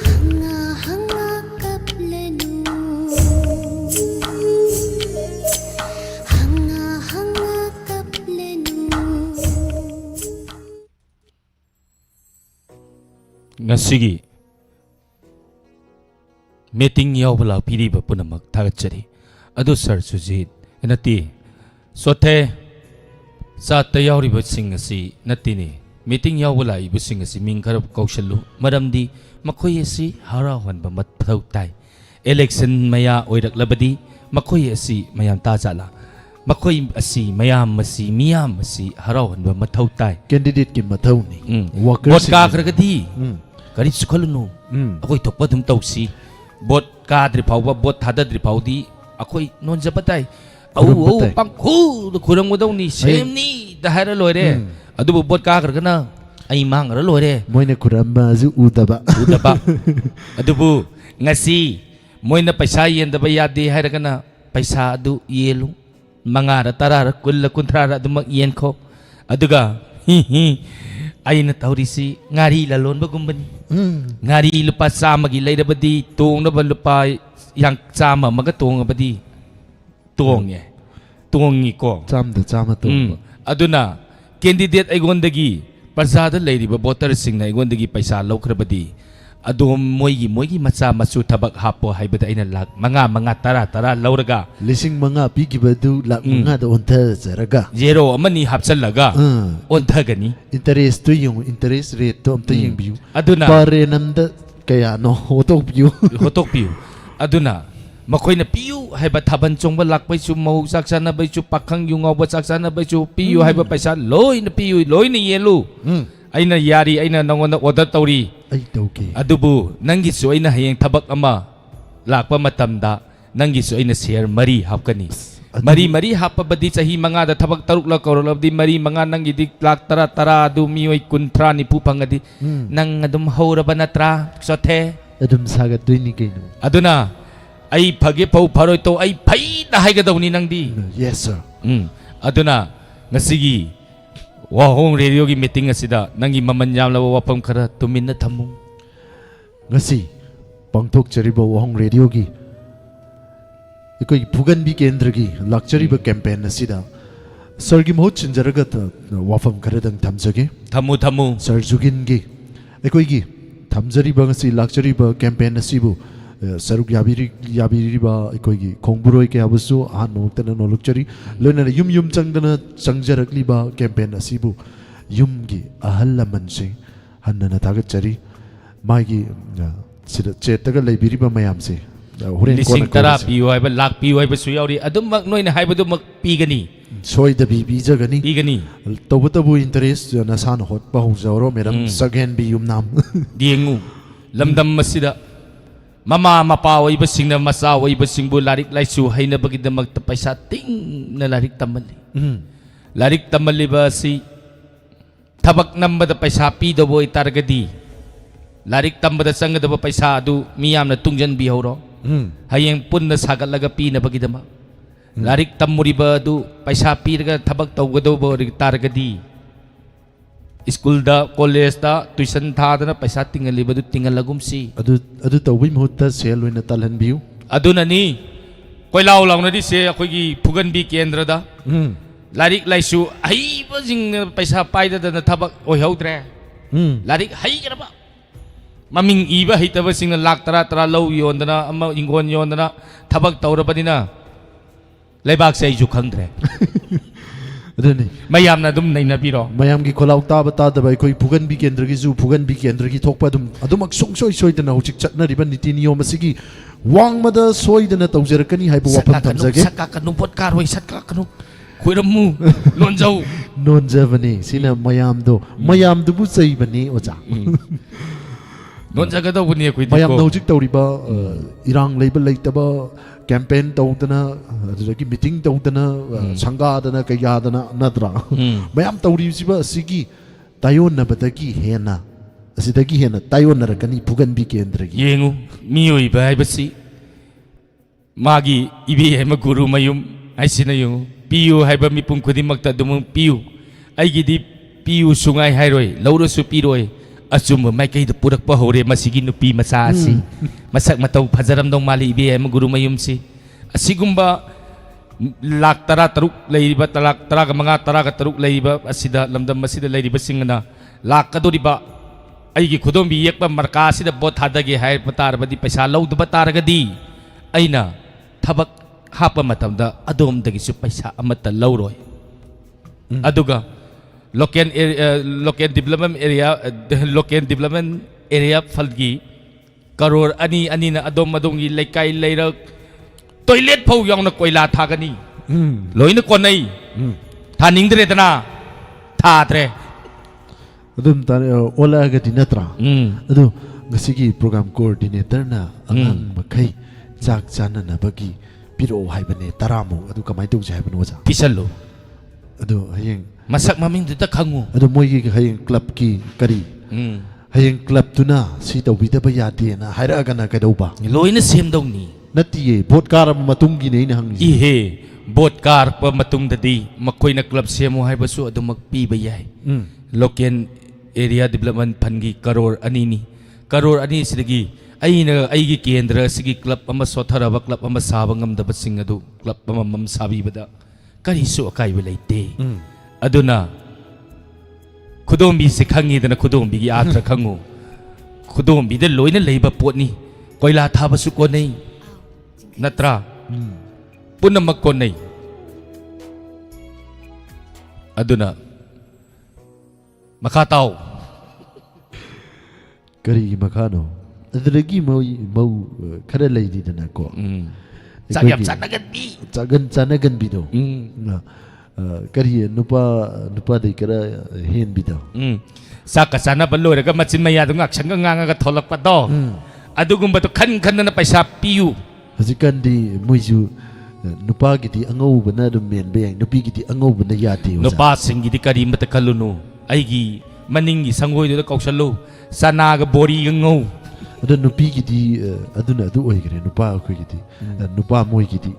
हंगा हंगा कपलनु हंगा हंगा कपलनु ngasigi meeting yaubala piriba punamak thagachari adu sir sujit enati sothe sa tayawri ba sing asi natini meeting yaubala ibu sing asi ming kharab kaushallu maramdi makhoi asi harawan ba mat phau tai election maya oirak labadi makhoi asi mayam ta jala makhoi asi mayam asi miyam asi harawan ba mathau tai candidate ki mathau ni workers bot ka khragadi kari sukhalnu mm akoi thokpa dum tausi bot kadri phawba bot thadadri phawdi akoi non jabatai au Khurumbatai. pangkhu khurang modawni semni da hara loire adubu bot ka khragana ai mang ra loire moina kuramba zu udaba udaba adubu ngasi moina paisa yendaba yadi hairagana paisa adu yelu mangara tarara kulla kuntrara adumak yen kho aduga hi aina taurisi ngari lalon bagumbani ngari lupa samagi leirabadi tongna lupa yang sama maga tongabadi tongye tongi ko chama to aduna candidate aigondagi prajada leiriba voter singna aigondagi paisa laukrabadi adom moigi macha machu thabak hapo haibada aina lak manga tara lauraga lising manga pi gibadu lak manga da ontha zaraga zero amani hapchallaga onthagani interest to yung interest rate to amta yung view aduna pare namda kaya no hotok view hotok piu aduna makoina piu haiba thaban chongba lakpai chu mau saksana bai chu pakhang yu ngau ba saksana bai chu piu haiba paisa loina piu loina yelu aina yari aina nangona order tauri ai tauke adubu nangi su aina hayeng thabak ama lakpa matamda nangi su aina share mari hapkani mari hapabadi chahi manga da thabak taruk la korolabdi mari manga nangi dik lak tara adu mioi kuntra ni pu phangadi nang adum hauraba natra sothe adum saga tuini kaino aduna ai phage pau pharoi to ai phai da haigadawni nangdi yes sir aduna ngasigi wahong radio gi meeting asida nangi maman yam la wapam khara tuminna thamu ngasi pangthok chariba wahong radio gi ikoi phugan bi kendra gi lakchari ba campaign asida sir gi mohut chinjaraga wafam kharadang thamjage thamu sir jugin gi ikoi gi thamjari ba ngasi lakchari ba campaign asibu saruk yabiri ba ikoi gi khongburoi ke abusu han noktana nolukchari loina yum changdana changjarakli ba campaign asibu yum gi ahalla manse hanna tagachari magi sida chetaga leibiri ba mayam se horen lising tara piu haiba lak piu haiba su yauri adum mak noina haibadu mak pigani soy da bi jagani pigani tobu interest na san hot ba hojawro meram sagen bi yum nam diengu lamdam masida mama mapa oiba singna masa oiba singbu larik laisu haina bagidamak ta paisa ting na larik tamali larik tamali ba si thabak nambada paisa pi do boy targadi larik tambada sangada ba paisa adu miyam na tungjan bi horo hayeng punna sagalaga pi na bagidama larik tamuriba adu paisa pirga thabak tawgado bo targadi school da college da tuition thadana paisa tingalibadu tingalagum si adu tawbi mohutta sel loina talhan biu aduna ni koilaw lawna di se akoi gi phugan bi kendra da larik laisu ai ba jing paisa paida da thabak oi haudre larik hai graba maming iba hitaba sing lak tara low yondana ama ingon yondana thabak tawrabadina leibak sei ju khangdre adani mayamna dum naina biro mayam gi kholau ta bata da bai koi phugan bi kendra gi zu phugan bi kendra gi thokpa adum ak song soi dana hojik chatna riba niti niyom asigi wang mada soi dana tawjarakani haiba wapam tamjage sakka kanu pot kar hoi sakka kanu khoiramu lonjau non javani sina mayam du bu sei bani oja non jaga do buni khoi mayam no hojik tawriba irang leiba leitaba campaign tawdana adagi meeting tawdana sangha dana kaya dana nadra mayam tawri siba asigi tayon na badagi hena asidagi hena tayon na rakani phugan bi kendra gi yengu mioi bai basi मागी इबे है गुरु मयुम ऐसिना यु PU हाइबा मिपुम खुदिमक्ता दुम PU आइगिदि PU सुंगाई हाइरोय लौरसु पिरोय अचुम माइकैद पुरक्पा हौरे मसिगी नुपी मचा असि मसक मतौ फजरमदौ माली इबे है गुरु मयुमसि असिगुम्बा लाख तरा तरुक लेरिबा लाख तरा मंगा तरा तरुक लेरिबा असिदा लमदम मसिदा लेरिबा सिंगना लाख कदोरिबा अइगी खुदोंबी येकपा मरका असिदा बोट थादगे हाय पतारबदी पैसा लौदबा तारगदी अइना थबक हापा मतमदा अदोमदगिसु पैसा अमता लौरोय अदुगा लोकल डेवलपमेंट एरिया फलगी करोड़ अनि अनि ना अदोम अदोंगी लेकाई लेरक टॉयलेट फाउ यावना कोयला थागनी लोइना कोनै थानिंद्रेदना थाद्रे adum tan ola ga dinatra adu ngasigi program coordinator na angang makai chak chana na bagi piro haibane taramo adu kamai tu jai bano ja पिसलो adu hayeng masak maming duta khangu adu moi gi hayeng club ki kari hayeng club tuna si to bida ba ya de na haira ga na ka do ba लोइना सेमदौनी natiye bot kar matung gi nei na hang इ हे boat car प मतुंग ददी मकोइना club सेमो हाइबसु अदुमक पीबा याय local area development fund crore अनी करोड़ अनी सिदगी अइना अइगी केंद्र सिगी club अमा सोथरबा club अमा साबा ngamdaba sing adu क्लब अमा मम साबीबदा करिसु अकाइबा लेते अदुना खुदोंबी से खंगीदना खुदोंबी गी आत्रा खंगु खुदोंबी दे लोइना लेबा पोटनी कोइला थाबसु कोनै नत्रा पुनमक कोनै अदुना मखाताओ kari makano adregi mau khara leidi dana ko Sayap sanagan bi chanagan bido kari nupa dei kara hen bido saka sana baloi ga machin maya du ngak sang nga nga tholak pa do adugumba to khan khan na paisa piu hajikan di muiju nupa gidi angau bana dum men beng nupi gidi angau bana yati no pa singi di kari mata kalunu aigi maningi sangoi do kausalo sana ga bori ngau adu nupi gidi aduna adu oi gre nupa ko gidi nupa moi gidi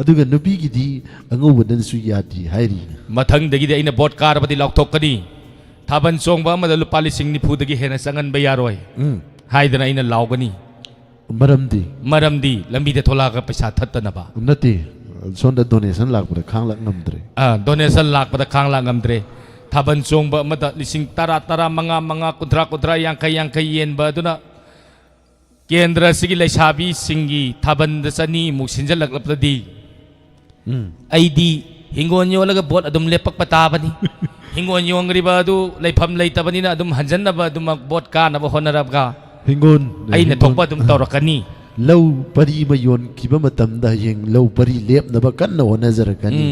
aduga nupi gidi angau bana su yati hairi mathang dagi de ina bot kar badi lok thok kani thaban chong ba ma lu pali sing ni phu dagi hena sangan ba yaroi haidana ina laugani maramdi lambi de thola ga paisa thatna ba nati sonda donation lak bra khang lak ngamdre donation lak ba khang la ngamdre thaban chong ba ma da lising tara manga kudra yang yen ba duna kendra sigi leisabi singi thaban da sani mu sinjalak lapdi aidi hingon yolaga bot adum lepak patabani hingon yongri ba du leifam leitabani na adum hanjanna ba adum bot ka na ba honarab ga hingon aina thokpa dum tawrakani lau pari mayon kiba matam da yeng lau pari lep na ba kan na wona zarakani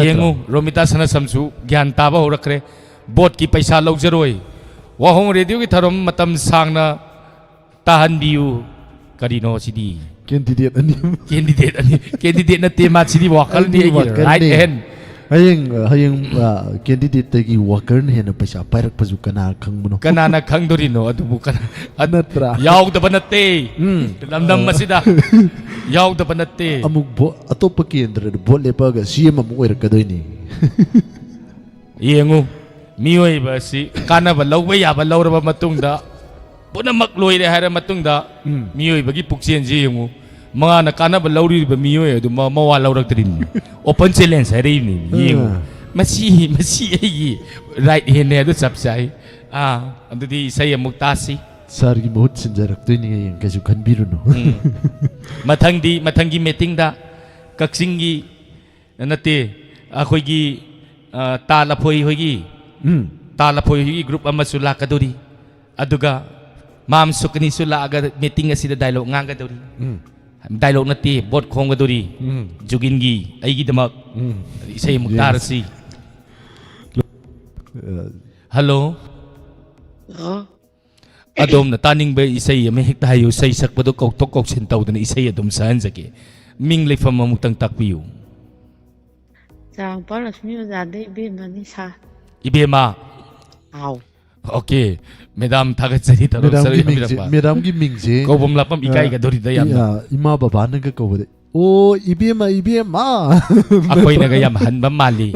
yengu romita sana samsu gyan taba horakre bot ki paisa lawjaroi wahong radio ki tharom matam sangna tahan biu karino sidi candidate candidate na tema sidi wakal ni right hand hayeng candidate tagi worker ne na paisa pairak pazu kana khangbuno kanana khangdorino adubu kana anatra yaw da banate lamdam masida yaw da banate amuk bo atopa kendra bo lepa ga cm amu oir kadoini yengu mioi ba si kana ba lawba ya ba lawra ba matungda punamak loire hara matungda mioi bagi pukchen ji yengu mga na kana ba lawri ba mioi adu mawa lawrak trin open challenge hari ni yengu masi ai right hand ne adu sapsai adu di saya muktasi sar gi mohut sinjarak tu ni yang kaju khanbiruno mathang gi meeting da kaksingi nate akhoi gi tala phoi hoigi group ama sula kaduri aduga mam sukni sula aga meeting asida dialogue nganga duri dialogue nate bot khonga duri jugin gi aigi damak isai muktar si hello adom na taning ba isai me hekta hayo sai sakpado kok sin tawdana isai adom saan jake ming leifam mamutang takpiu Chàng Paul Lasmi Zade Bin Manisa. Ibema. Au. Okay, Madam Tagatsari Taro Madam gi mingje Kobom lapam ikai ka dori dayam. ima baba nang ka kawde o ibema Ako'y nagayam hanba mali.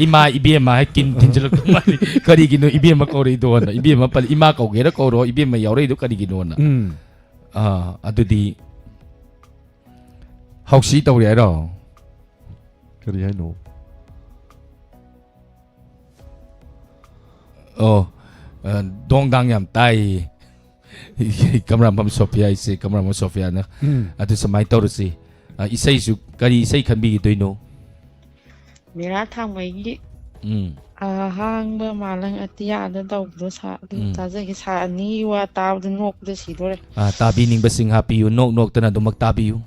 Ima ibema kin tinjalok mali. Kari gino ibema ko rin doon. Ibema pala ima ko gira ko ro ibema yaw rin do kari gino na. Ado di hawsi tawri ay ro. kari hay no Dongdang yam tay. Kamera Ma'am Sophia isi kamera Ma'am Sophia na. Ato sa may tawro si. Isay su kari isay kan bigi to no. Mira thang mai gi hang ba malang atia da dau do sa ta je ki sa ni wa ta da nok da si do re Tabi ning basing happy you nok ta na dumag tabi you.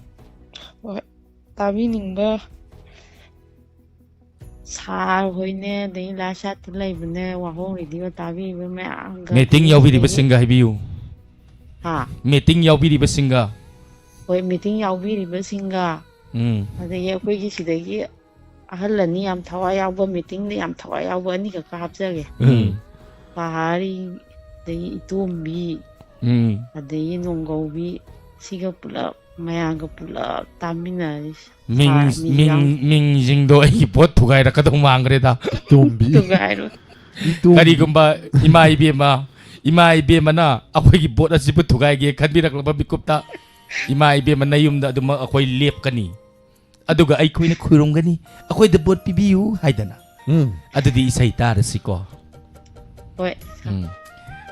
ta bi ning ba sa hoi ne de la sha tu lai bne wa ho ri di wa ta bi ba me ang ga Meeting yaw biri basing ga habi you. ha Meeting yaw biri basing ga. hoi meeting yaw bi ri ba singa ada ye koi gi si de gi ahal la ni am thawa yaw ba meeting ni am thawa yaw ba ni ka ka hap ja ge pahari de itum bi ada ye nong go bi siga pula maya ga pula tamina Ming jing do ay bot thugay ra kadong mangre da. tumbi tu ga ro Kari gumba ima ibema na ako'y gi bot as bot thugay gi kadbi ra klaba bikupta. Ima ibema na yum da duma ako'y lep kani. Aduga ay ko'y na khurong gani. Ako'y da bot pibiyu haydana. Ado di isay tara si ko. hoi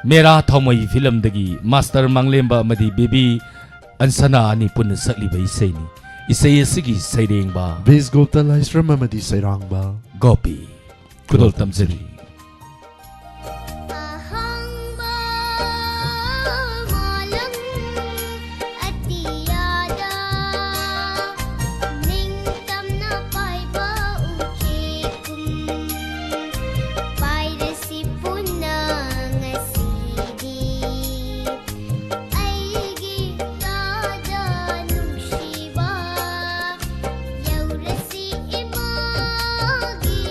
Mera thawmay film dagi master manglemba amadi baby ansana ani pun sakliba isay ni. Isay asigi sayreng ba base gopta laisram amadi sairang ba Gopi Kudol Tamzari. ahang ba malang atiyada ningtam na pai ba uki kum piracy puna ngasidi aigi kada nung shiba yaurasi imagi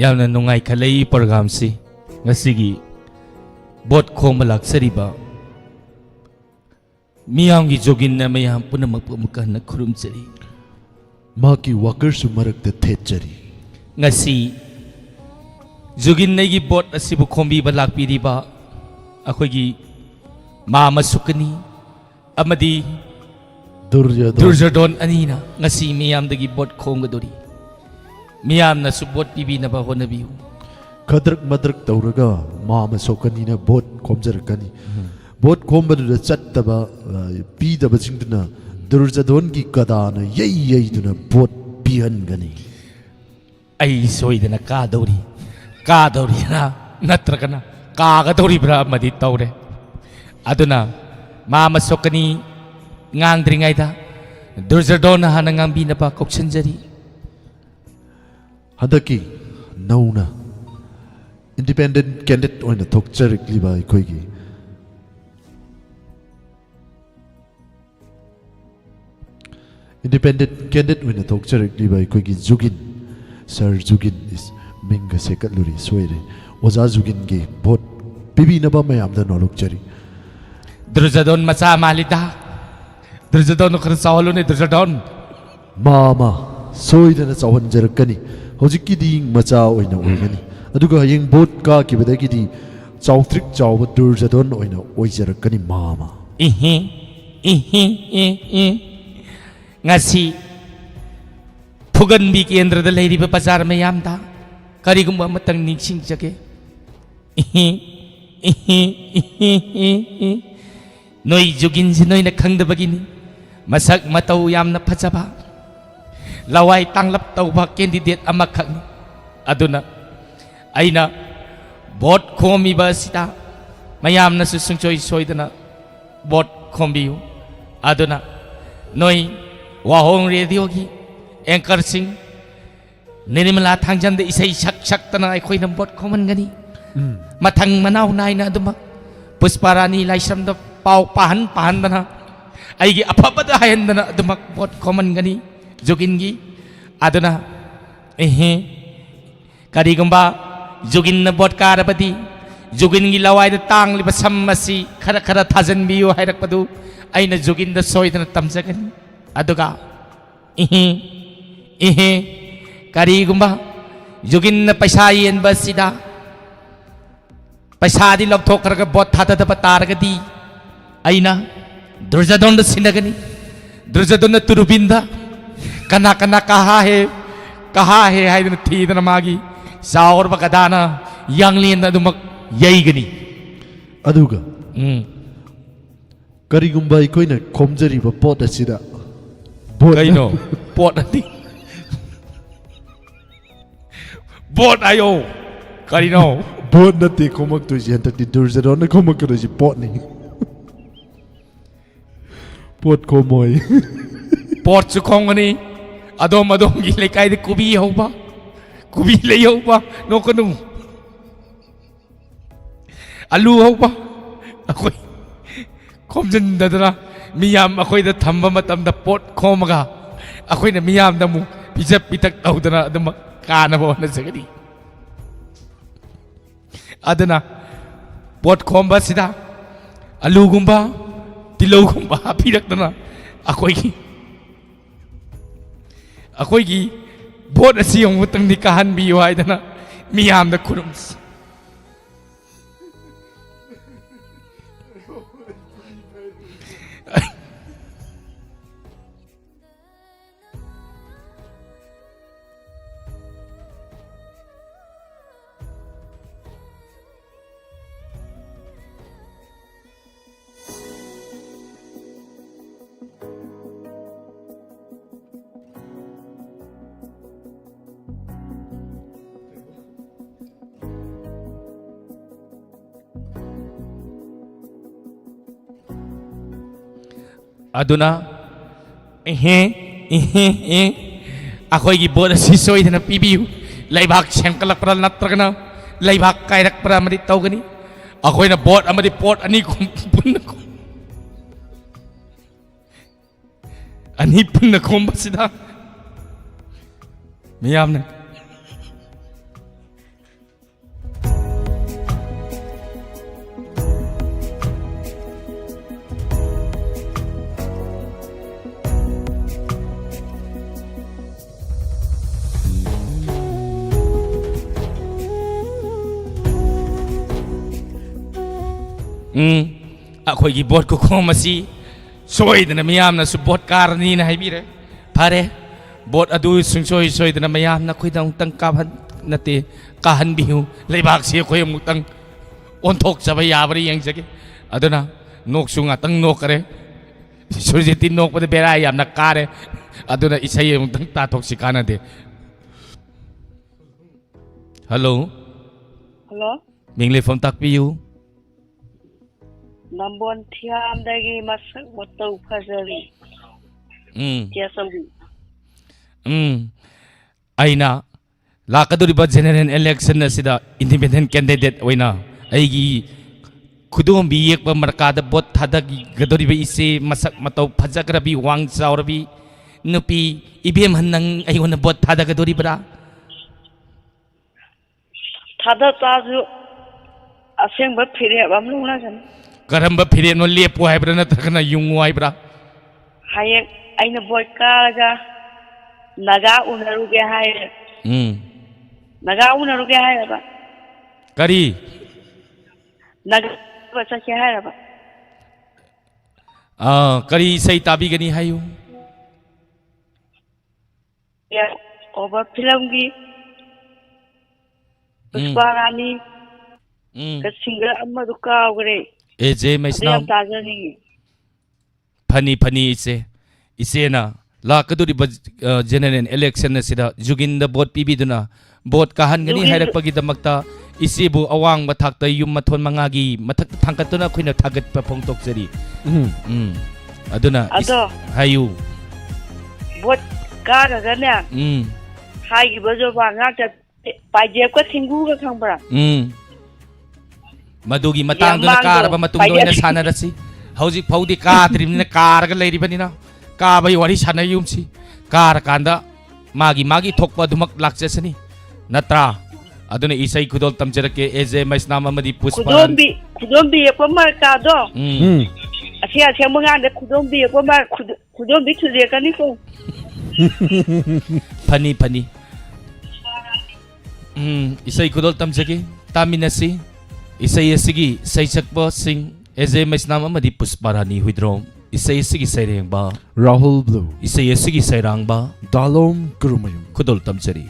ꯌꯥꯝꯅ ꯅꯨꯡꯉꯥꯏ ꯈꯜꯂꯛꯏ ꯄ꯭ꯔꯣꯒ꯭ꯔꯥꯝꯁꯤ ꯉꯁꯤꯒꯤ boat ꯈꯣꯝꯕ ꯂꯥꯛꯆꯔꯤꯕ ꯃꯤꯌꯥꯝꯒꯤ ꯖꯣꯒꯤꯟꯅ ꯃꯌꯥꯝ ꯄꯨꯝꯅꯃꯛꯄꯨ ꯑꯃꯨꯛ ꯍꯟꯅ ꯈꯨꯔꯨꯝꯖꯔꯤ ꯃꯥꯒꯤ ꯋꯥꯀꯔꯁꯨ ꯃꯔꯛꯇ ꯊꯦꯠꯆꯔꯤ ngasi jugin nagi bot asibu khombi ba lakpiriba akhoi mama sukani amadi Duryodhon anina ngasi miyam dagi bot khomgadori miyam na su bot pibi na ba honabiu khadrak madrak tauraga mama sokani na bot khomjarakani bot khombadu chattaba pidaba jingduna Duryodhon gi kadana yei duna bot pihangani ai soidana kadori na natragana kagadori bra madi taure aduna mama sokani ngangdringai da Duryodhon hana ngambi na ba kokchanjari hadaki nauna independent candidate oina thokcharik libaikoigi independent candidate oina thokcharik liba ikoigi jugin Sir Jugin is minga sekatluri soire oza Jugin ge bot bibi na ba mayam da nolok chari Duryodhon macha malida Duryodhon khar sawalo ne Duryodhon mama soida na chawan jarakani hojiki ding macha oina oigani aduga hayeng bot ka ki badagi di chawtrik chawa Duryodhon oina oijarakani mama ngasi Pugan bi kendra da leiri ba bazar mayam da karigumba matang niksing jage noi jugin si noi na khangda bagini masak matau yam na phajaba lawai tanglap tau ba candidate amakhak aduna aina bot khomi ba sita mayam na susungchoi soidana bot khombiu aduna noi wahong radio gi anchor sing Nirmala Thangjam de isai sak tana akhoi na bot khoman gani mathang manau nai na aduma Pusparani laisam da pau pahan dana aigi apabada hayan dana aduma bot khoman gani jogin gi aduna karigumba jogin na bot karabadi jogin gi lawai da tang liba sammasi khara thajan biyo hairak padu aina jogin da soidana tamjagani aduga karigumba jugin na paisa yen basida paisa di lopthok karaga bot thata da pataraga di aina Duryodhon da sinagani Duryodhon na turubinda kana kaha he hai na thi na magi saur ba kadana yanglin na dumak yai gani aduga karigumba ikoina khomjari ba pot asida kaino pot ati bot ayo karino bot nate khomak tu jen tak di Duryodhon na khomak karo ji pot ni pot khomoy pot chu khongani adom gi lekai de kubi le hoba no kanu alu hoba akoi khomjin dadra miyam akoi da thamba matam da pot khomaga akoi na miyam da mu pijap pitak tawdana adama kana bo na sagadi adana pot khomba sida alu gumba tilo gumba pirak dana akoi gi bot asi yung mutang ni kahan biyo ay dana miyam da kurum aduna akoi gi bot asi soidana pibiu laibak sengkalak pra natragana laibak kairak pra madi tawgani akoi na bot amadi pot ani punna ko ani punna kombasida ꯃꯤꯌꯥꯝꯅ ꯑꯩꯈꯣꯏꯒꯤ boat ꯈꯨꯈꯣꯝ ꯑꯁꯤ ꯁꯣꯏꯗꯅ ꯃꯤꯌꯥꯝꯅꯁꯨ boat ꯀꯥꯔꯅꯤꯅ ꯍꯥꯏꯕꯤꯔꯦ ꯐꯔꯦ boat ꯑꯗꯨ ꯁꯨꯡꯁꯣꯏ ꯁꯣꯏꯗꯅ ꯃꯌꯥꯝꯅ ꯑꯩꯈꯣꯏꯗ ꯑꯃꯨꯛꯇꯪ ꯀꯥꯍꯟꯕꯤꯌꯨ ꯂꯩꯕꯥꯛꯁꯤ ꯑꯩꯈꯣꯏ ꯑꯃꯨꯛꯇꯪ ꯑꯣꯟꯊꯣꯛꯆꯕ ꯌꯥꯕ꯭ꯔꯥ ꯌꯦꯡꯖꯒꯦ ꯑꯗꯨꯅ ꯅꯣꯛꯁꯨ ꯉꯥꯛꯇꯪ ꯅꯣꯛꯈꯔꯦ ꯁꯨꯔꯖꯤꯠꯇꯤ ꯅꯣꯛꯄꯗ ꯕꯦꯔꯥ ꯌꯥꯝꯅ ꯀꯥꯔꯦ ꯑꯗꯨꯅ ꯏꯁꯩ ꯑꯃꯨꯛꯇꯪ ꯇꯥꯊꯣꯛꯁꯤ ꯀꯥꯟꯅꯗꯦ ꯍꯜꯂꯣ ꯍꯜꯂꯣ ꯃꯤꯡ ꯂꯩꯐꯝ ꯇꯥꯛꯄꯤꯌꯨ ꯅꯝꯕꯣꯟ ꯊꯤꯌꯥꯝꯗꯒꯤ ꯃꯁꯛ ꯃꯇꯧ ꯐꯖꯔꯤ ꯆꯦꯆꯧꯕꯤ ꯑꯩꯅ ꯂꯥꯛꯀꯗꯧꯔꯤꯕ ꯖꯦꯅꯔꯦꯜ ꯏꯂꯦꯛꯁꯟ ꯑꯁꯤꯗ ꯏꯟꯗꯤꯄꯦꯟꯗꯦꯟꯠ ꯀꯦꯟꯗꯤꯗꯦꯠ ꯑꯣꯏꯅ ꯑꯩꯒꯤ ꯈꯨꯗꯣꯝꯕꯤ ꯌꯦꯛꯄ ꯃꯔꯀꯥꯗ ꯕꯣꯠ ꯊꯥꯗꯒꯗꯧꯔꯤꯕ ꯏꯆꯦ ꯃꯁꯛ ꯃꯇꯧ ꯐꯖꯈ꯭ꯔꯕꯤ ꯋꯥꯡ ꯆꯥꯎꯔꯕꯤ ꯅꯨꯄꯤ ꯏꯕꯦꯝꯍꯟ ꯅꯪ ꯑꯩꯉꯣꯟꯗ ꯕꯣꯠ ꯊꯥꯗꯒꯗꯧꯔꯤꯕ꯭ꯔꯥ ꯊꯥꯗ ꯆꯥꯁꯨ ꯑꯁꯦꯡꯕ ꯐꯤꯔꯦꯞ ꯑꯃ ꯂꯧꯅꯒꯅꯤ ꯀꯔꯝꯕ ꯐꯤꯔꯦꯞꯅꯣ ꯂꯦꯞꯄꯨ ꯍꯥꯏꯕ꯭ꯔꯥ ꯅꯠꯇ꯭ꯔꯒꯅ ꯌꯨꯡꯉꯨ ꯍꯥꯏꯕ꯭ꯔꯥ ꯍꯌꯦꯡ ꯑꯩꯅ ꯕꯣꯠ ꯀꯥꯔꯒ ꯅꯥꯒꯥ ꯎꯅꯔꯨꯒꯦ ꯍꯥꯏꯔꯦ ꯅꯥꯒꯥ ꯎꯅꯔꯨꯒꯦ ꯍꯥꯏꯔꯕ ꯀꯔꯤ ꯅꯥꯒꯥ ꯆꯠꯀꯦ ꯍꯥꯏꯔꯕ ꯀꯔꯤ ꯏꯁꯩ ꯇꯥꯕꯤꯒꯅꯤ ꯍꯥꯏꯌꯨ ꯑꯣꯕ ꯐꯤꯂꯝꯒꯤ ꯄꯨꯁꯄꯥ ꯔꯥꯅꯤ ꯁꯤꯡꯒꯔ ꯑꯃꯗꯨ ꯀꯥꯎꯈ꯭ꯔꯦ ꯑꯦꯖꯦ ꯃꯩꯁꯅꯥꯝ ꯌꯥꯝ ꯇꯥꯖꯅꯤꯡꯉꯤ ꯐꯅꯤ ꯏꯆꯦꯅ ꯂꯥꯛꯀꯗꯧꯔꯤꯕ ꯖꯦꯅꯔꯦꯜ ꯏꯂꯦꯛꯁꯟ ꯑꯁꯤꯗ ꯖꯨꯒꯤꯟꯗ ꯚꯣꯠ ꯄꯤꯕꯤꯗꯨꯅ ꯚꯣꯠ ꯀꯥꯍꯟꯒꯅꯤ ꯍꯥꯏꯔꯛꯄꯒꯤꯗꯃꯛꯇ ꯏꯆꯦꯕꯨ ꯑꯋꯥꯡꯕ ꯊꯥꯛꯇ ꯌꯨꯝ ꯃꯊꯣꯟ ꯃꯉꯥꯒꯤ ꯃꯊꯛꯇ ꯊꯥꯡꯒꯠꯇꯨꯅ ꯑꯩꯈꯣꯏꯅ ꯊꯥꯒꯠꯄ ꯐꯣꯡꯗꯣꯛꯆꯔꯤ ꯑꯗꯨꯅ ꯑꯗꯣ ꯍꯥꯏꯌꯨ ꯚꯣꯠ ꯀꯥꯔꯒꯅꯦ ꯍꯥꯏꯈꯤꯕ ꯖꯣꯕꯥ ꯉꯥꯛꯇ ꯄꯥꯏꯖꯦꯞꯀ ꯊꯤꯡꯒꯨꯒ ꯈꯪꯕ꯭ꯔꯥ ꯃꯗꯨꯒꯤ ꯃꯇꯥꯡꯗꯨꯅ ꯀꯥꯔꯕ ꯃꯇꯨꯡꯗ ꯑꯣꯏꯅ ꯁꯥꯟꯅꯔꯁꯤ ꯍꯧꯖꯤꯛ ꯐꯥꯎꯗꯤ ꯀꯥꯗ꯭ꯔꯤꯕꯅꯤꯅ ꯀꯥꯔꯒ ꯂꯩꯔꯤꯕꯅꯤꯅ ꯀꯥꯕꯒꯤ ꯋꯥꯔꯤ ꯁꯥꯟꯅꯌꯨꯝꯁꯤ ꯀꯥꯔꯀꯥꯟꯗ ꯃꯥꯒꯤ ꯊꯣꯛꯄ ꯑꯗꯨꯃꯛ ꯂꯥꯛꯆꯁꯅꯤ ꯅꯠꯇ꯭ꯔꯥ ꯑꯗꯨꯅ ꯏꯁꯩ ꯈꯨꯗꯣꯜ ꯇꯝꯖꯔꯛꯀꯦ ꯑꯦꯖꯦ ꯃꯩꯁꯅꯥꯝ ꯑꯃꯗꯤ ꯄꯨꯁꯄꯥ ꯈꯨꯗꯣꯝꯕꯤ ꯌꯦꯛꯄ ꯃꯔꯀꯥꯗꯣ ꯑꯁꯦꯡꯕ ꯉꯥꯟꯗ ꯈꯨꯗꯣꯝꯕꯤ ꯌꯦꯛꯄ ꯈꯨꯗꯣꯝꯕꯤ ꯊꯨꯗꯦꯛꯀꯅꯤꯀꯣ ꯐꯅꯤ ꯏꯁꯩ ꯈꯨꯗꯣꯜ ꯇꯝꯖꯒꯦ ꯇꯥꯃꯤꯟꯅꯁꯤ ꯏꯁꯩ ꯑꯁꯤꯒꯤ ꯁꯩꯁꯛꯄꯁꯤꯡ ꯑꯦꯖꯦ ꯃꯩꯁꯅꯥꯝ ꯑꯃꯗꯤ ꯄꯨꯁꯄꯥ ꯔꯥꯅꯤ ꯍꯨꯏꯗ꯭ꯔꯣꯝ ꯏꯁꯩ ꯑꯁꯤꯒꯤ ꯁꯩꯔꯦꯡꯕ ꯔꯥꯍꯨꯜ ꯕ꯭ꯂꯨ ꯏꯁꯩ ꯑꯁꯤꯒꯤ ꯁꯩꯔꯥꯡꯕ ꯗꯥꯂꯣꯝ ꯀꯨꯔꯨꯃꯌꯨꯝ ꯈꯨꯗꯣꯜ ꯇꯝꯖꯔꯤ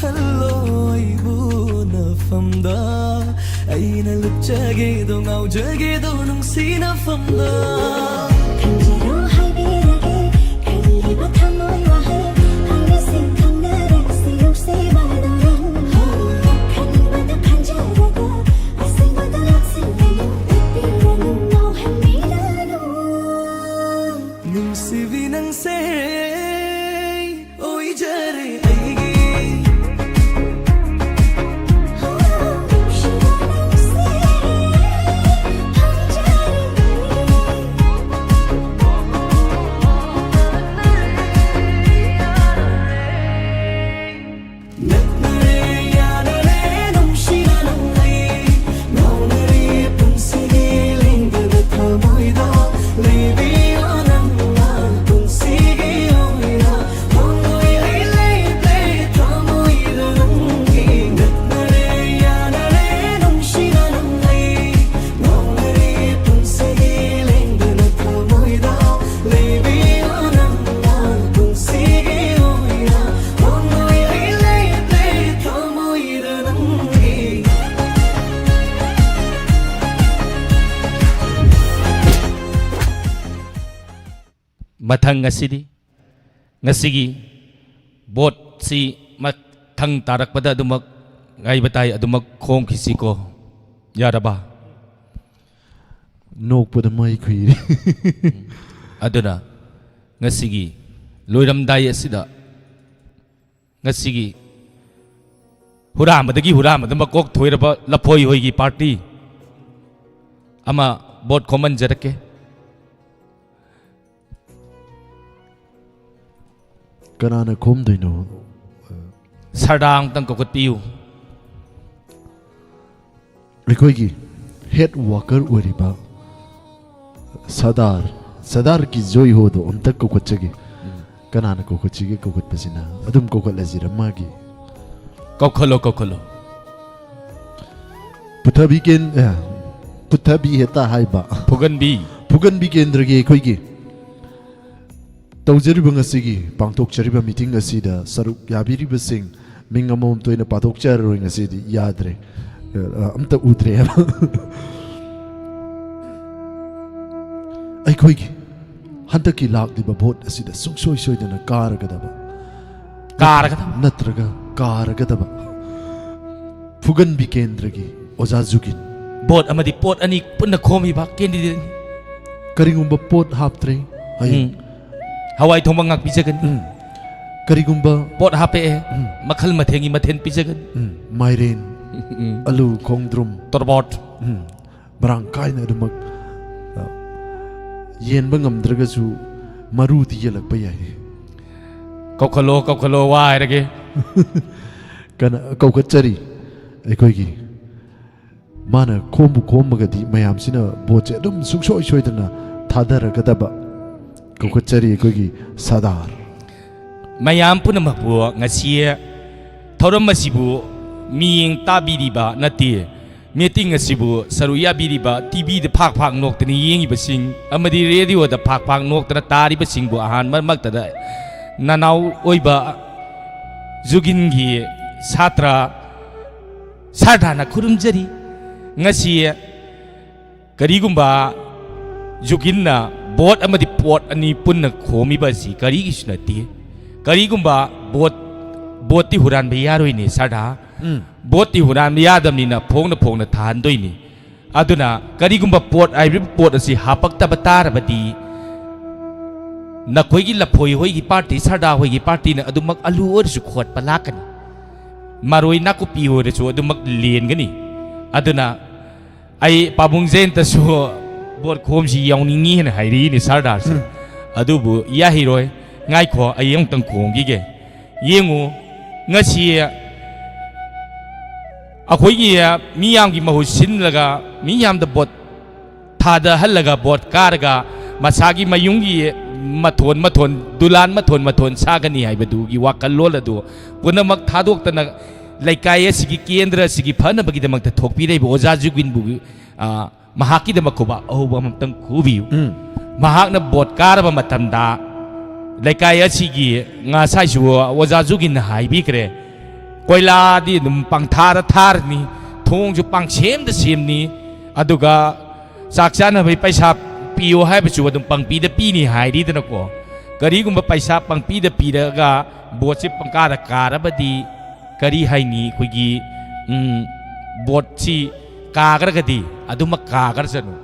ꯈꯜꯂꯣ ꯑꯩꯕꯨ ꯅꯐꯝꯗ ꯑꯩꯅ ꯂꯨꯞꯆꯒꯦꯗꯣ ꯉꯥꯎꯖꯒꯦꯗꯣ ꯅꯨꯡꯁꯤꯅꯐꯝꯗ ꯈꯟꯖꯔꯣ ꯍꯥꯏꯕꯤꯔꯒꯦ ꯈꯜꯂꯤꯕ ꯊꯃꯣꯏ ꯋꯥꯍꯩ ꯍꯪꯉꯤꯁꯤꯡ ꯈꯪꯅꯔꯛꯁꯤ ꯅꯨꯡꯁꯤꯕꯗꯣ ꯈꯟꯕꯗ ꯈꯟꯖꯔꯒ ꯑꯁꯦꯡꯕꯗ ꯂꯥꯛꯁꯤꯜꯂꯅꯨ ꯎꯠꯄꯤꯔꯅꯨ ꯉꯥꯎꯍꯟꯕꯤꯔꯅꯨ ꯅꯨꯡꯁꯤꯕꯤ ꯅꯪꯁꯦ ꯑꯣꯏꯖꯔꯦ ꯑꯩꯒꯤ mathang ngasigi bot si mathang tarak pada adumak ngai batai adumak khong khisi ko yaraba nokpada mai khuiri aduna ngasigi loiramdai asida ngasigi huramdagi huramda kok thoiraba lapoi hoigi party ama bot common jarake kanana khomdoino sardang tang kokot piu ꯑꯩꯈꯣꯏꯒꯤ head worker ꯑꯣꯏꯔꯤꯕ ꯁꯔꯗꯥꯔ ꯀꯤ ꯖꯣꯏ ꯍꯣꯗꯣ ꯑꯝꯇ ꯀꯧꯈꯠꯆꯒꯦ ꯀꯅꯥꯅ ꯀꯧꯈꯠꯁꯤꯒꯦ ꯀꯧꯈꯠꯄꯁꯤꯅ ꯑꯗꯨꯝ ꯀꯧꯈꯠꯂꯁꯤꯔ ꯃꯥꯒꯤ ꯀꯧꯈꯠꯂꯣ ꯄꯨꯊꯕꯤ ꯍꯦꯇꯥ ꯍꯥꯏꯕ ꯐꯨꯒꯟꯕꯤ ꯀꯦꯟꯗ꯭ꯔꯒꯤ ꯑꯩꯈꯣꯏꯒꯤ ꯇꯧꯖꯔꯤꯕ ꯉꯁꯤꯒꯤ ꯄꯥꯡꯊꯣꯛꯆꯔꯤꯕ ꯃꯤꯇꯤꯡ ꯑꯁꯤꯗ ꯁꯔꯨꯛ ꯌꯥꯕꯤꯔꯤꯕꯁꯤꯡ ꯃꯤꯡ ꯑꯃꯃꯝ ꯇꯣꯏꯅ ꯄꯥꯊꯣꯛꯆꯔꯔꯣꯏ ꯉꯁꯤꯗꯤ ꯌꯥꯗ꯭ꯔꯦ ꯑꯝꯇ ꯎꯗ꯭ꯔꯦ ꯍꯥꯏꯕ ꯑꯩꯈꯣꯏꯒꯤ ꯍꯟꯗꯛꯀꯤ ꯂꯥꯛꯂꯤꯕ ꯚꯣꯠ ꯑꯁꯤꯗ ꯁꯨꯡꯁꯣꯏ ꯁꯣꯏꯗꯅ ꯀꯥꯔꯒꯗꯕ ꯅꯠꯇ꯭ꯔꯒ ꯀꯥꯔꯒꯗꯕ ꯐꯨꯒꯟꯕꯤ ꯀꯦꯟꯗ꯭ꯔꯒꯤ ꯑꯣꯖꯥ ꯖꯨꯒꯤꯟ ꯚꯣꯠ ꯑꯃꯗꯤ ꯄꯣꯠ ꯑꯅꯤ ꯄꯨꯟꯅ ꯈꯣꯝꯃꯤꯕ ꯀꯦꯟꯗꯤꯗꯦꯠ ꯀꯔꯤꯒꯨꯝꯕ ꯄꯣꯠ ꯍꯥꯞꯇ꯭ꯔꯦ ꯍꯌꯦꯡ hawai thongba ngak pijagan ꯀꯔꯤꯒꯨꯝꯕ pot hape makhal mathengi mathen pijagan ꯃꯥꯏꯔꯦꯟ ꯑꯂꯨ ꯈꯣꯡꯗ꯭ꯔꯨꯝ torbot ꯃꯔꯥꯡ ꯀꯥꯏꯅ ꯑꯗꯨꯃꯛ ꯌꯦꯟꯕ ꯉꯝꯗ꯭ꯔꯒꯁꯨ ꯃꯔꯨꯗꯤ ꯌꯦꯜꯂꯛꯄ ꯌꯥꯏ kaukhalo wa hairage ꯀꯅ ꯀꯧꯈꯠꯆꯔꯤ ꯑꯩꯈꯣꯏꯒꯤ ꯃꯥꯅ ꯈꯣꯝꯃꯒꯗꯤ ꯃꯌꯥꯝꯁꯤꯅ ꯚꯣꯠꯁꯦ ꯑꯗꯨꯝ ꯁꯨꯡꯁꯣꯏ ꯁꯣꯏꯗꯅ ꯊꯥꯗꯔꯒꯗꯕ ꯀꯧꯈꯠꯆꯔꯤ ꯑꯩꯈꯣꯏꯒꯤ Sardar mayam punamapu ngasi thoram asibu miyeng tabiriba nati meeting asibu saru yabiriba tv de phak noktani yengi basing amadi radio da phak noktana tari basing bu ahan marmakta da nanau oiba jugin gi satra sardana khurumjari ngasi karigumba juginna bot amadi pot ani punna khomi basi kari isnati karigumba bot ti huran be yaroi ni sarda bot ti huran be yadamni na phongna thandoi ni aduna karigumba pot ai pot asi hapakta batar badi na khoigi laphoi hoigi party sarda hoigi party na adumak alu or su khot palakani maroi nakupi hore su adumak len gani aduna ai pabung zen ta su bot khom si yaungningi na hairi ni sardar se adubu ya hiroi ngai kho ayeng tang khong gi ge yengu ngasi akhoi gi miyam gi mahu sin laga miyam da bot thada halaga bot karga masagi mayung gi mathon dulan mathon sagani haibadu gi wakal lol adu punamak thadok tana laikai asigi kendra asigi phana bagi damak ta thokpi rei bo oja jugin bu mahaki da makuba oba mamtang kubi mahakna bot karaba matamda laikai asigi nga sai su oja jugin haibi kre koiladi dum pangthara tharni thongju pangchem da semni aduga sakchana bai paisa piyo haibachu adum pangpi da pi ni hairi dana ko karigumba paisa pangpi da pi daga botse pangkara karabadi kari haini koigi botsi kagaragadi aduma kagarjanu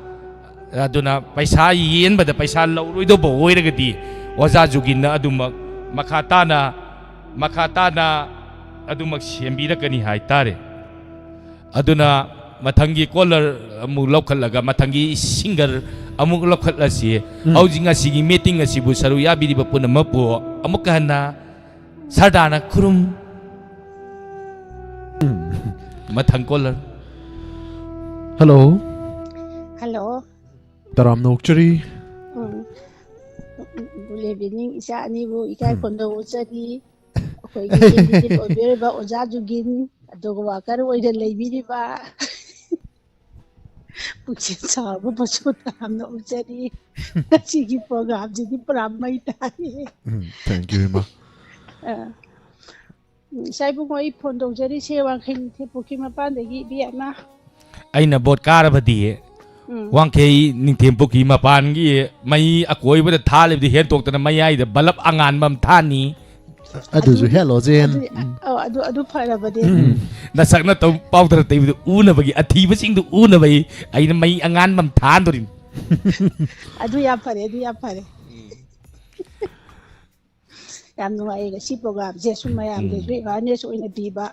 aduna paisa yenbada paisa lauroido bo oiragadi oza jugina aduma makhatana adumak sembiragani haitare aduna mathangi collar amu lokhallaga mathangi singer amuk lokhalasi haujinga sigi meeting asibu saru yabiri bapuna mapu amuk hana sardana kurum mathang collar hello Hello. taram nokchari Good evening. Isa ani bu ikai kondo uchari. Koi gidi obere ba oja jugin. Adogo wakar oida leibiri ba. Puchin sabu pasu taram no uchari. Sigi program jadi pramai tani. thank you ma Sai bu koi kondo uchari sewang khin te puki mapan degi biana. aina bot karabadi wangkei ningthempu ki mapan gi mai akoi bada thale di hen tok tana mai ai da balap angan mam thani adu ju hello jen Adu fara bade. na sakna to powder te du una bagi athi basing du una bai aina mai angan mam than dorin Adu ya fare. Yam nuai ga si program je sumayam de re ga ne so ina biba.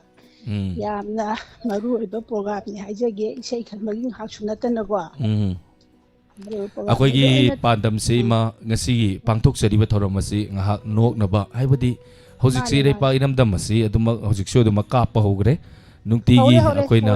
Yamna maru iba program ni haijage isai khalmagin haksunatana ko akoi gi pandam se ma ngasi gi pangthok sari ba thoram asi ngahak nok na ba haibadi hojik se re pa inam dam asi aduma hojik so duma ka pa hogre nungti gi akoi na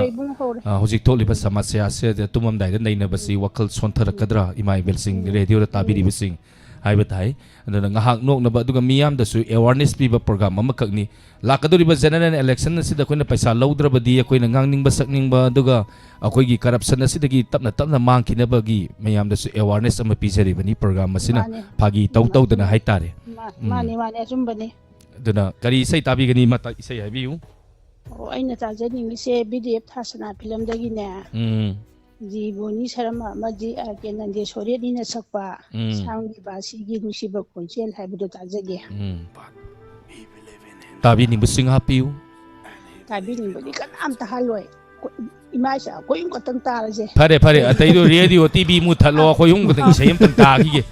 hojik tholi ba samasya se tumam dai da nei na basi wakal sonthara kadra imai bel sing radio da tabiri bising haiba thai aduna ngahak nok na ba duga miyam da su awareness pi ba program amakakni lakaduri ba general election na sida koina paisa laudra badi koina ngangning ba sakning ba duga akoi gi corruption na sida gi tapna mangkina ba gi mayam da su awareness ama pijari bani program masina phagi tau dana haitare mani ajumbani aduna kari sai tabi gani mata isai habiu aina tajani se bdf thasana film dagi ne Jiboni sarama maji kenande sore dina sakpa sangi basi gi nusiba konchel haibudo tajage tabi ni busing hapiu tabi ni bodi kan am tahaloi imasha ko yung katang taraje pare atai do radio tv mu thalo ko yung ko isai am tan ta gi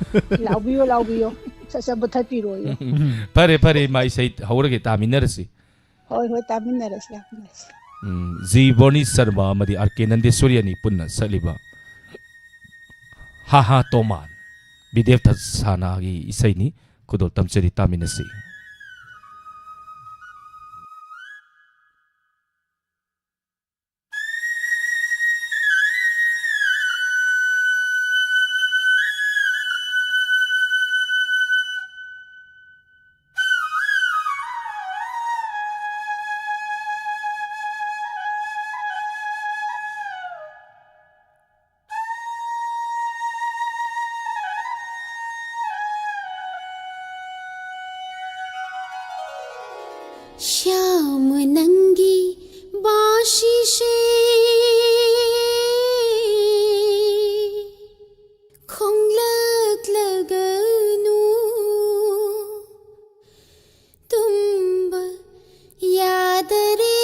laubiyo sa butapiro yo pare mai sai haurage taminarsi hoi taminaras la Jiboni Sarma amadi Arkenandeswari ni punna saliba ha toman bidev thasana gi isai ni kudol tamchari taminasi Shyam नंगी बाशी से खोंगलक लगनु तुम याद रे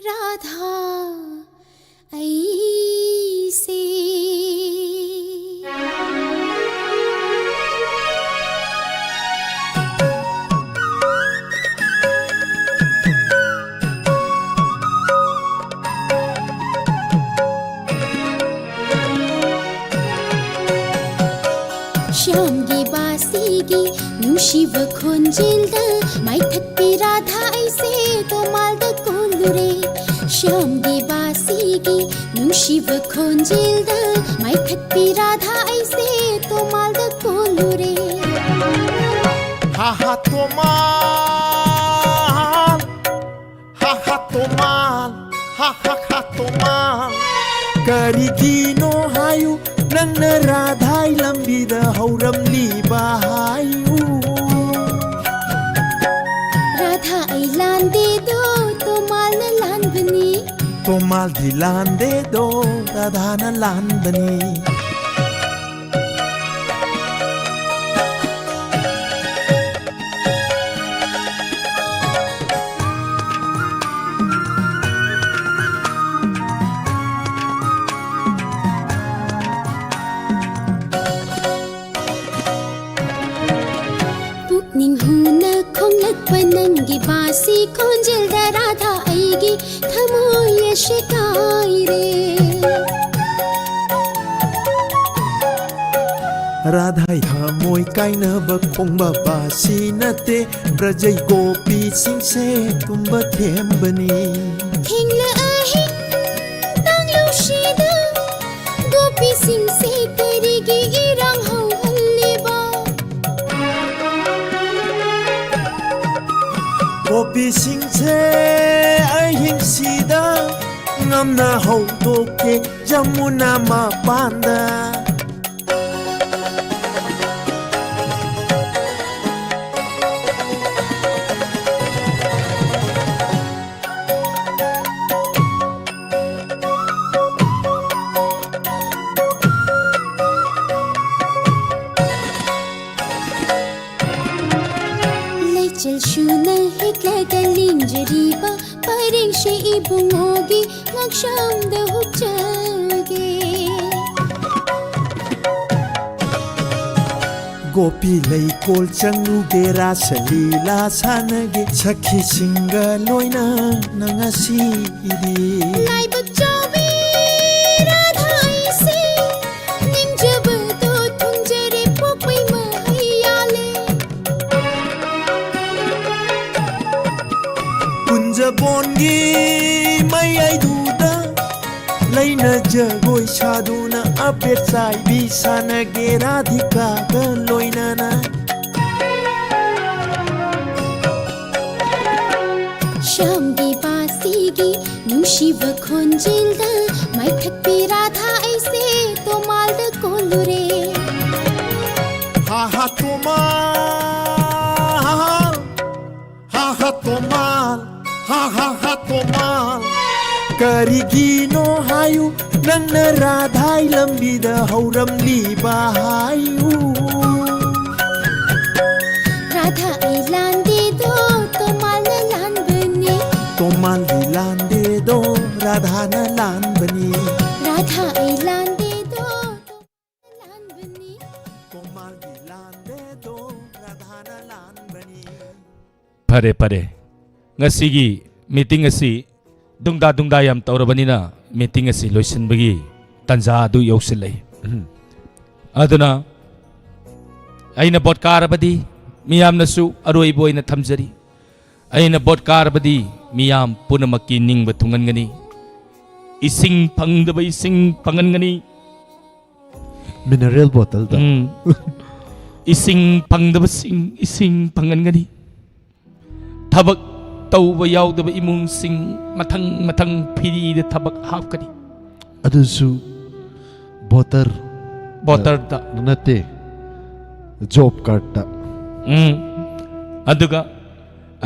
राधा ऐसे श्यामगी बासीगी नुशिव खोंजिल्द माइथक्पी राधा ऐसे तो माल्द कोलुरे श्यामगी बासीगी नुशिव खोंजिल्द माइथक्पी राधा ऐसे तो माल्द कोलुरे ha tomal karigino hayu nang naradhay lambida hauram liba hayu Tomal di lande do Radhana landani Pukning huna khong lakpa nangi basi khonjel da radha aigi thamoy shikai re Radhai thamoy kaina bakong babasi nate Brajay gopi sing se tumba thembani thingla ahi tang lo shida gopi sing se karigi irang ho halleba Gopi sing se ahing sida Ngamna ho toke jamuna mapanda Chal shuna hitla galing jariba paring she ibungogi ngaksham da hukchage Gopi lay kol changu gera salila sanage Sakhi singa loina nangasi idi lai bak chawi radha aise ning jab to thunjare pokoi mahiyale Punja bongi mai ai duda Laina jagoi saduna apet sai bisana gera dhika ga loina na sham di basi gi nushiba khonjil da mai thakpi radha aise to mal da kolure Ha ha tomal Ha ha tomal Ha ha ha tomal Karigino hayu Nangna radhai lambida hauram liba hayu radha ailande do to mal lan bane Tomal di lande do radhana lan bani radha ailande do to lan bane Tomal di lande do radhana lan bani Pare pare ngasigi meeting asi dungda yam tawrabanina meeting asi loisinbagi tanja adu yausilai aduna aina bot karabadi miyam nasu aroi boina thamjari aina bot karabadi miyam punamaki ningba thungangani ising phangdaba ising phangangani mineral bottle da ising phangdaba ising phangangani thabak tauba yaudaba imung sing mathang phiri de thabak hapkani adusu botar da nate job card da aduga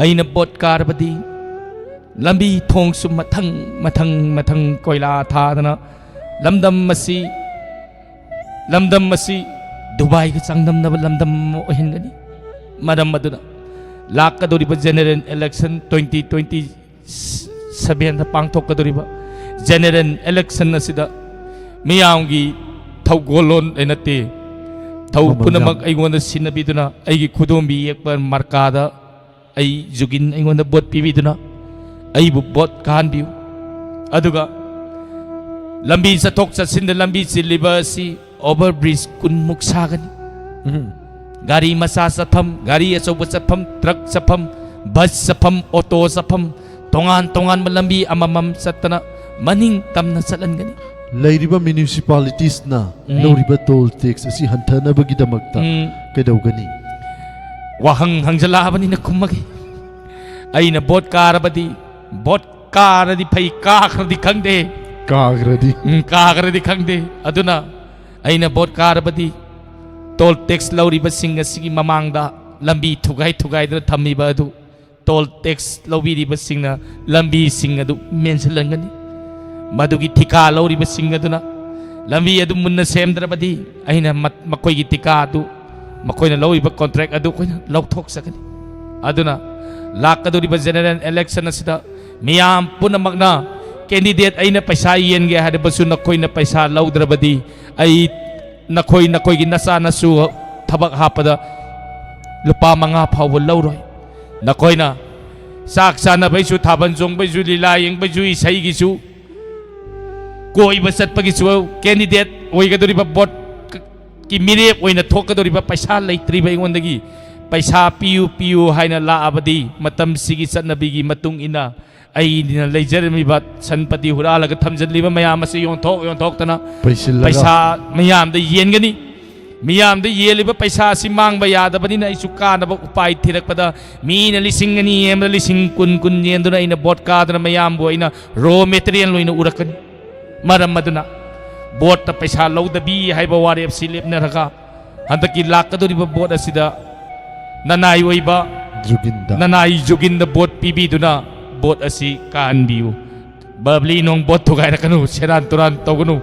aina bot karbadi lambi thong su mathang koila thadana lamdam masi Dubai ka changdam na lamdam ohengani madam maduna lakadoriba general election 2027 da pangthokadoriba general election asida miyamgi thawgolon enate thau punamak aigona sinabiduna aigi khudombi yekpa markada ai jugin aigona bot pibiduna aibu bot kanbiu aduga lambi sathok chasin da lambi chiliba si overbridge kunmuk sagani gari masa sapham gari achoba sapham truck sapham bus sapham auto sapham tongan malambi amamam satana maning tamna salangani lairiba municipalities na lauriba toll tax asi hanthana bagi damakta kedawgani wahang hangjala bani na kumagi aina bot karabadi bot karadi phai kakradi khangde kagradi khangde aduna aina bot karabadi toll tax lauriba sing asigi mamangda lambi thugai da thamiba adu toll tax laubiriba singna lambi sing adu mensalangani मदुगी ठिका लौरिबसिंग अदुना लंबी अदु मुन्ना सेमद्रबदी अहिना मकोइगी ठिका अदु मकोइना लौरिबा contract अदु कोइना लौथोक सकनी अदुना लाकदोरिबा general election असिदा मियाम पुनमकना candidate अइना पैसा येनगे हादबसु नकोइना पैसा लौद्रबदी अइ नकोइगी नसा नसु थबक हापदा लुपा मंगा फाव लौरोय नकोइना साक साना बैसु थाबन जोंग बैसु लीला यंग बैसु इसई गिसु कोई बसत पगिसु कैंडिडेट ओइगदोरिबा बोट की मिरेप ओइना थोकदोरिबा पैसा लेत्रिबा इंगोंदगी पैसा पियु पियु हाइना लाअबदी मतम सिगी सन्नबिगी मतुंग इना अइना लेजरमिबा सनपति हुरालगा थमजलिबा मयाम असे योंथोकतना पैसा मयाम द येनगनी मियाम द येलिबा पैसा सि मांगबा यादबनिना इसु कानबा उपाय थिरकपदा मीना लिसिंग अनि एमदा लिसिंग कुन येंदुना इना बोट कादना मयाम बो इना रो मटेरियल लोइना उरकनी मरम मदुना बोट त पैसा लौदबी हाइबा वारेप सिलेपनरगा हंदकी लाकदोरिबा बोट असिदा ननाई ओइबा ननाई जुगिंदा बोट पीबीदुना बोट असी कानबियु बबली नोंग बोट थुगाइरकनु सेरान तुरान तौगनु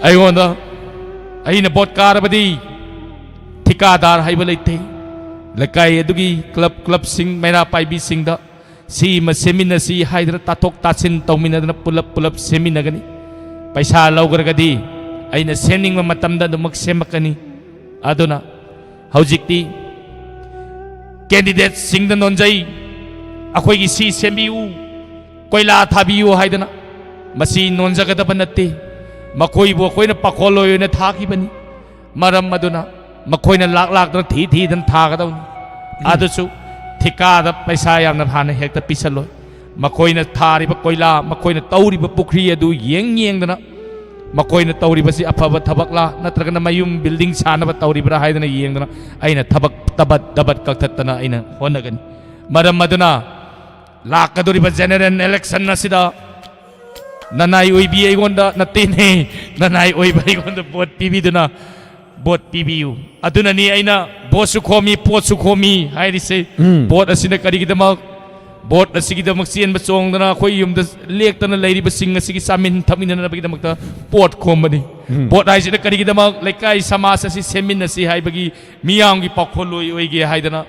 अइगोंदा अइना बोट कारबदी ठिकादार हाइबा लेते लकाई अदुगी क्लब सिंग मेरा पाइबी सिंगदा सी मसेमिना सी हाइदरा ताथोक तासिन तौमिनदना पुलप सेमिनगनी पैसा लौगरगदी अइना सेनिंग मतमदा दुमक सेमकनी अदुना हौजिक्ति कैंडिडेट सिंग नोंजई अखोइगी सी सेमियु कोइला थाबियु हाइदना मसी नोंजगदब नत्ते मखोइबो अखोइना पाखोलोयना थाखिबनी मरम मदुना मखोइना लाख थी थागदौनी आदुसु ठिकादा पैसा यामना हाना हेक्ता पिसलो मखोइना थारिबा कोइला मखोइना तौरिबा पुखरी अदु येंगदना मखोइना तौरिबसी अफबा थबकला नत्रगना मयुम बिल्डिंग सानबा तौरिबरा हाइदना येंगदना अइना थबक दबत कथतना अइना होनगनी मरम मदुना लाकदोरिबा जनरल इलेक्शन नसिदा ननाई ओइबी अइगोंदा नतेने ननाई ओइबा अइगोंदा बोट पीबीदुना बोट पीबीयु अदुननी अइना बोसु खोमी पोसु खोमी हाइरिसे बोट असिना करिगिदमक बोट असिगिदमक चेनबा चोंगदना खोइ युमदा लेक्तना लैरिबा सिंग असिगी सामिन थमिननबगिदमकता पोट खोमबनी बोट हाइसिना करिगिदमक लेकाई समाज असि सेमिनसि हाइबगी मियामगी पाखोलोय ओइगे हाइदना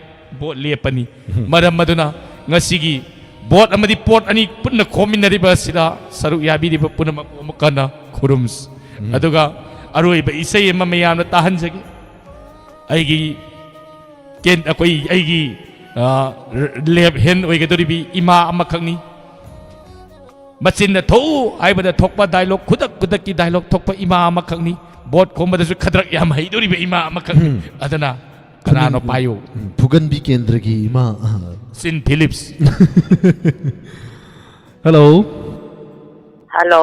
बोट लेपनी मरम मदुना ngasiगी बोट अमदी पोट अनि पुन्ना खोमिनरिबा सिदा सरु याबिरिबा पुन्ना मकना खुरुम्स अदुगा अरोइबा इसै एमा मयामना ताहनजगे अइगी केन अकोइ अइगी लेब हेन ओइगदोरिबी इमा अमखंगनी मचिन थौ हाइबदा थोकपा डायलॉग खुदक की डायलॉग थोकपा इमा अमखंगनी बोट खोमदसु खद्रक याम हैदोरिबा इमा अमखंगनी अदना कनानो पायो फुगनबी केंद्र की इमा सिन फिलिप्स हेलो हेलो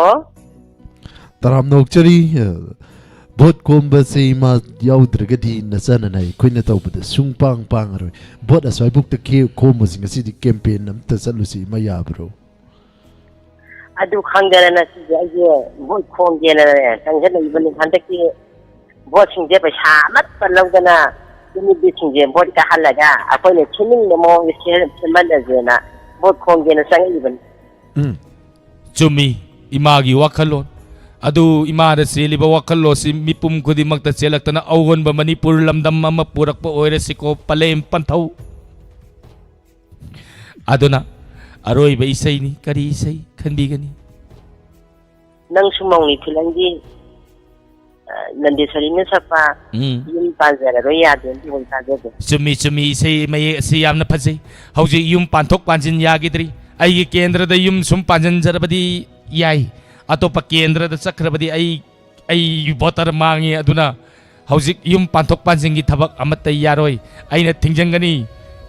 तराम नोकचरी बोट कोंबा से इमा याउद्रगदी नसननाय खोइना तौबद सुंगपांग पांगरोय बोट असवाय बुक के खोमसिंग असि कैंपेन अमता चलुसी मा याब्रो अदु खंगदना सिजे आइजे बोट खोंगेना संगन इबन हंदकी बोट सिंजे पैसा मत पलौदना ini bisingje bot ka halaga akoy ne chining ne mo semanda jena bot khongge na sang iban chumi imagi wakalon adu imada seliba wakallo si mipum kudi makta selaktana awgon ba manipur lamdam ama purakpa oire siko palem panthau aduna aroi ba isai ni kari isai khanbi gani nang sumong ni thilangi नंदीश्वरी ने Sapa yum Panjhra रो यादे बोल तादे चुमी से मये से यामना फजे हौजे yum पांथोक पांजिन यागिद्री आई केंद्र the yum सुम पांजन जरबदी याई अतोप केंद्र द चक्रबदी आई बोटर मांगे अदुना हौजे युम पांथोक पांजिंगी थबक अमत यारोय आइना थिंजंगनी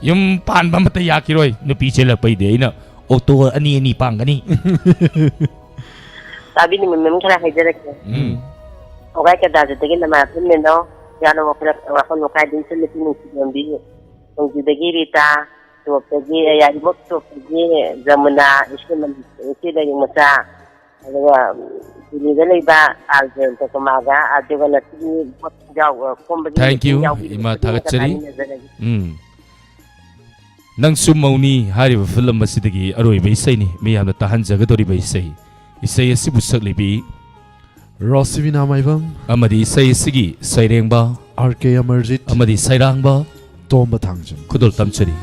युम पानबा मत याकिरोय नुपी चेलपै देना ऑटो अनि पांगनी ताबी नि मेम खरा हाइजरके ओगाय के दाजतगी नमा फिननो यानो वखरा वखन वखाय दिन से लेकिन नंदी नंदी रिता तोपगी यारी बक तोपगी जमुना इसके मन इसे दे मचा अदवा दिनी लेबा आलजेन तकमागा अदवा नती जाव कोम्बनी थैंक यू इमा थागचरी नंग सुमौनी हारिबा फिल्म मसिदगी अरोइबा इसैनी मियामना ताहन जगदोरिबा इसै isay asibu saklibi Rosivina Maibam, amadi isay asigi sairengba RK Amarjit, amadi sairangba Tomba Thangjam. khudol tamchari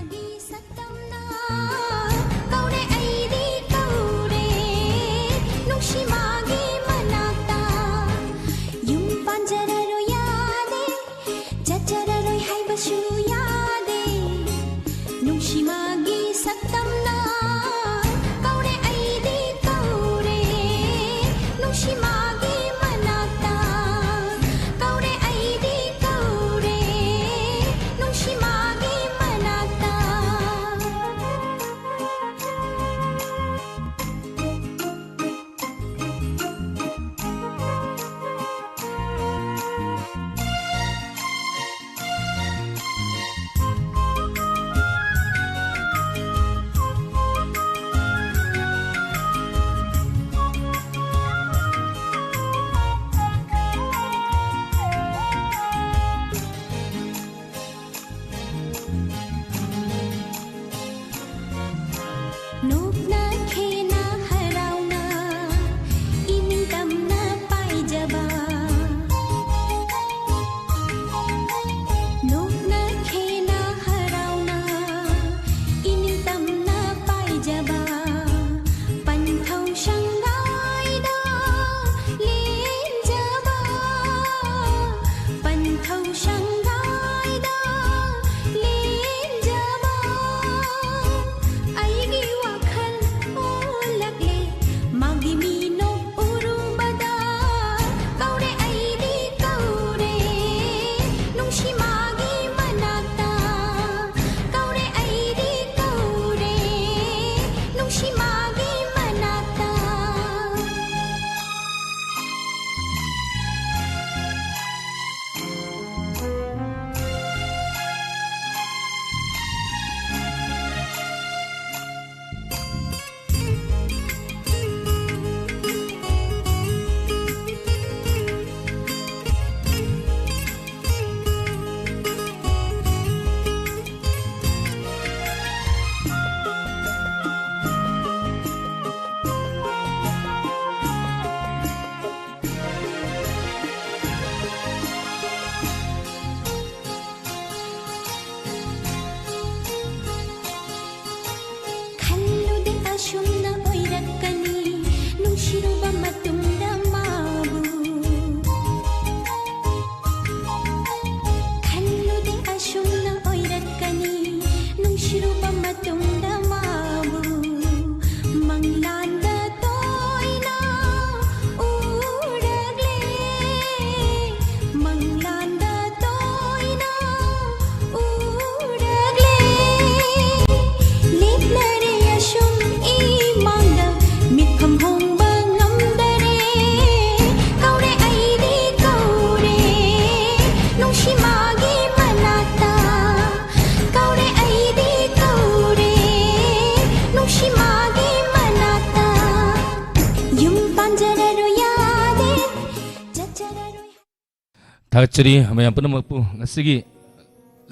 thachari hamaya punamakpu ngasigi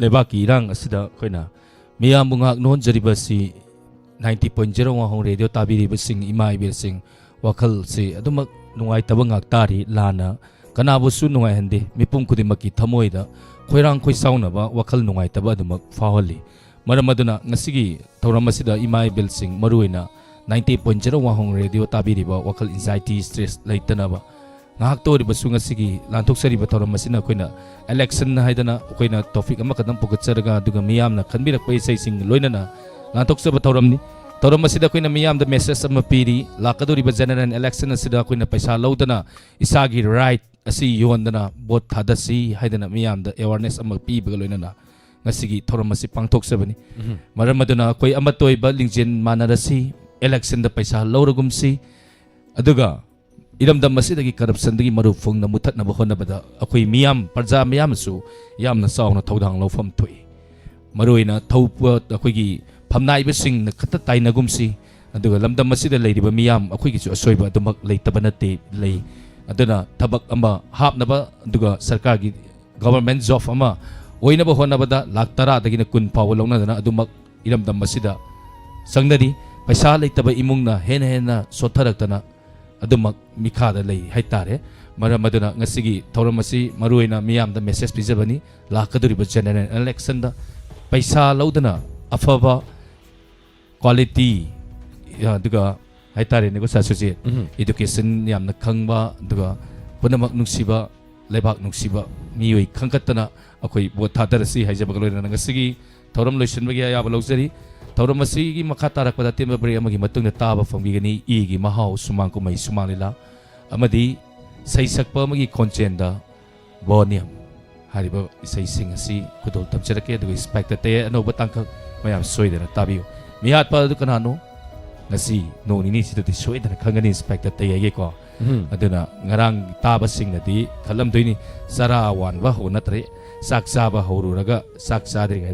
lebaki irang asida khoina miyam bungak non jariba si 90.0 wa hong radio tabiri basing ima ibir sing wakal si adumak nungai tabangak tari lana kanabu su nungai hande mipum kudimaki thamoida khoirang khoi sauna ba wakal nungai taba adumak faholi maramaduna ngasigi thauramasida ima ibir sing maruina 90.0 wa hong radio tabiri ba wakal anxiety stress laitana ba ngahak to riba sunga sigi lantok sari ba thoram masina koina election na haidana koina topic ama kadam pugatsarga duga miyam na khanbirak pai sai sing loina na lantok sa ba thoram ni thoram masida koina miyam da message ama piri lakadori ba general election asida koina paisa laudana isagi right asi yondana bot thadasi haidana miyam da awareness ama pi ba loina na ngasigi thoram masi pangthok sabani maramaduna koi ama toy ba lingjen manarasi election da paisa lauragumsi aduga iramdam masidagi corruption dagi maru phung na muthat na bahona bada akoi miyam parja miyam su yamna sauna thodang lofam thoi maruina thaupa akoi gi phamnai be sing na khata taina gumsi aduga lamdam masida leiriba miyam akoi gi chu asoiba adumak leitaba nate lei aduna thabak ama hapnaba aduga sarkar gi government job ama oina ba hona bada lakh tara dagi na kun paw longna dana adumak iramdam masida sangnari paisa leitaba imungna hena hena sotharak tana अदुमक मिखादा लई हाइतारे मरम अदुना ngasiगी थौरमसी मरुइना मियामदा message पिजबनी लाकदुरिबा general election दा पैसा लौदना अफबा quality दुगा हाइतारे नेगो सासुजी education यामना खंगबा दुगा पुनमक नुसिबा लेबाक नुसिबा मियोई खंगकतना अखोई boat थादरसी हाइजबा लोइना ngasiगी थौरम लोइसनबगी याबा लौजरी थौरम असिगी मखा तारकपदा तेम ब्रे अमगी मतुंगना ताबा फंगबिगनी इगी महाव सुमांग कुमै सुमांगलिला अमदी सैसक्पा अमगी खोंचेंदा बोनियम हारिबा सैसिंग असि खुदोल तमचरके दुगा स्पेक्ट ते अनोबा तांखक मयाम सोइदना ताबियो मिहात पा दु कनानो ngasi noni sidati soidana khangani स्पेक्ट ते yege ko aduna ngarang taba singnadi khalam doini sara wan ba ho natre sak sa ba horuraga sak sa dri ga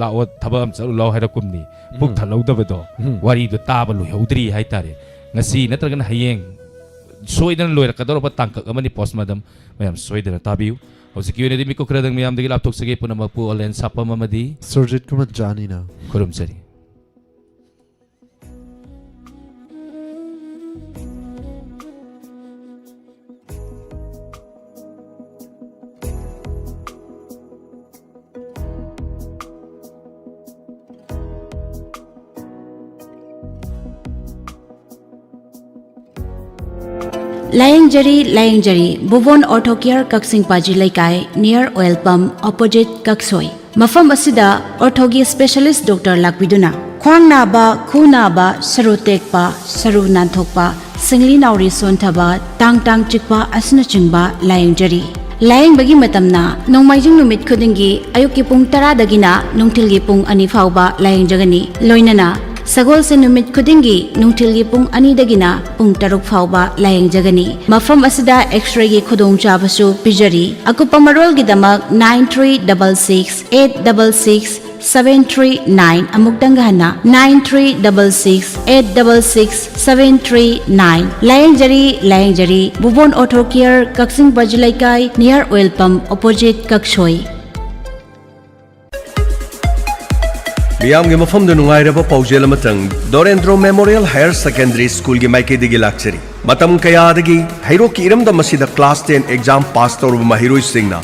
lao thabam chalu lao haira kumni buk thalau da bedo wari do taba lu hodri hai tare ngasi natragan hayeng soidana loira kador ba tangka amani post madam mayam soidana tabiu hosiki ne dimi ko kradang mayam digi laptok sage punama pu olen sapam amadi Surjit Kumar Janina kurum sari Layang-jari Bhuvan Auto Care Kaksing Paji Laikai near oil pump opposite Kaksoi. Mafam asida orthogi specialist doctor lakbiduna. Khwang naba, khu naba, saru tekpa, saru nanthokpa, singli nauri sontaba, tang chikpa asna chingba layang-jari. Layang bagi matamna nongmaijing numit khudingi ayuki pung 10 dagina nungthilgi pung 2 fauba layang jagani loinana Sagol se numit khudingi nungthilgi pung 2 dagina pung 6 fauba layang jagani mafam asida x-ray gi khudong chabasu pijari akupa marol gi damak 9366866739 amukdangana 9366866739 layang jari Bhuvan Auto Care Kaksing Bajilaikai near oil pump opposite Kaksoi मियाम के मफम दो नुंगाइरबा पाउजेल मतंग Dorendro memorial higher secondary school की माइके दिगी लाक्चरी मतम कयादगी हैरो की इरम द मसीदा क्लास 10 एग्जाम पास तौरब महिरोई सिंगना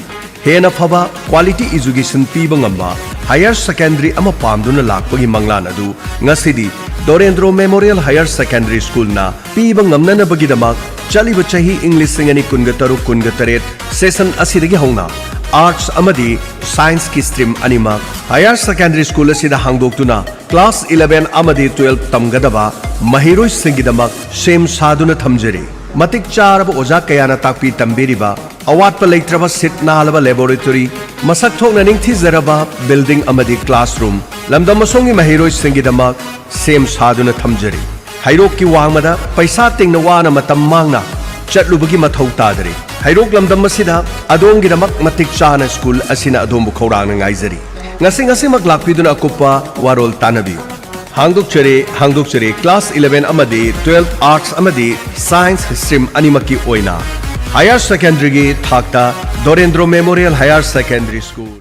हेना फबा क्वालिटी एजुकेशन पीबा ngamba हायर सेकेंडरी अमा पामदुना लाकपगी मंगलान अदु ngasiदी Dorendro memorial higher secondary school ना पीबा ngamnana bagi damak chaliba chahi english singani kunga taret session असिदगी हौना आर्ट्स अमदी साइंस की स्ट्रीम अनिमा हायर सेकेंडरी स्कूल असिदा हांगदोक्तुना क्लास 11 अमदी 12 तमगदबा महिरोई सिंगिदमक सेम सादुना थमजरी मतिक चारब ओजा कयाना ताकपी तंबीरिबा अवात पर लेत्रबा सिट नालबा लेबोरेटरी मसक थोकना निंगथिजरबा बिल्डिंग अमदी क्लासरूम लमदमसोंगी महिरोई सिंगिदमक सेम सादुना थमजरी हाइरोक की वांगमदा पैसा तिंगना वाना मतम मांगना चटलुबगी मथौ तादरी हाइरोक लमदम मसिदा अदोंगिदमक मतिक चाना स्कूल असिना अदोंबु खौरांगना गाइजरी ngasi mak lakpiduna akupa warol tanabi hangdokchare class 11 amadi 12 arts amadi science stream animaki oina higher secondary gi thakta Dorendro Memorial Higher Secondary School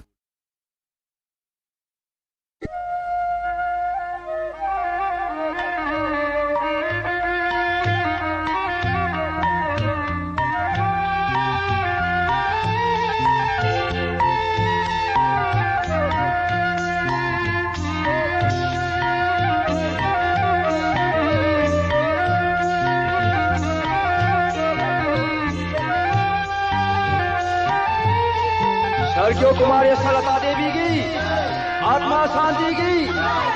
सरक्यों कुमारी सलता देवी की आत्मा शांति की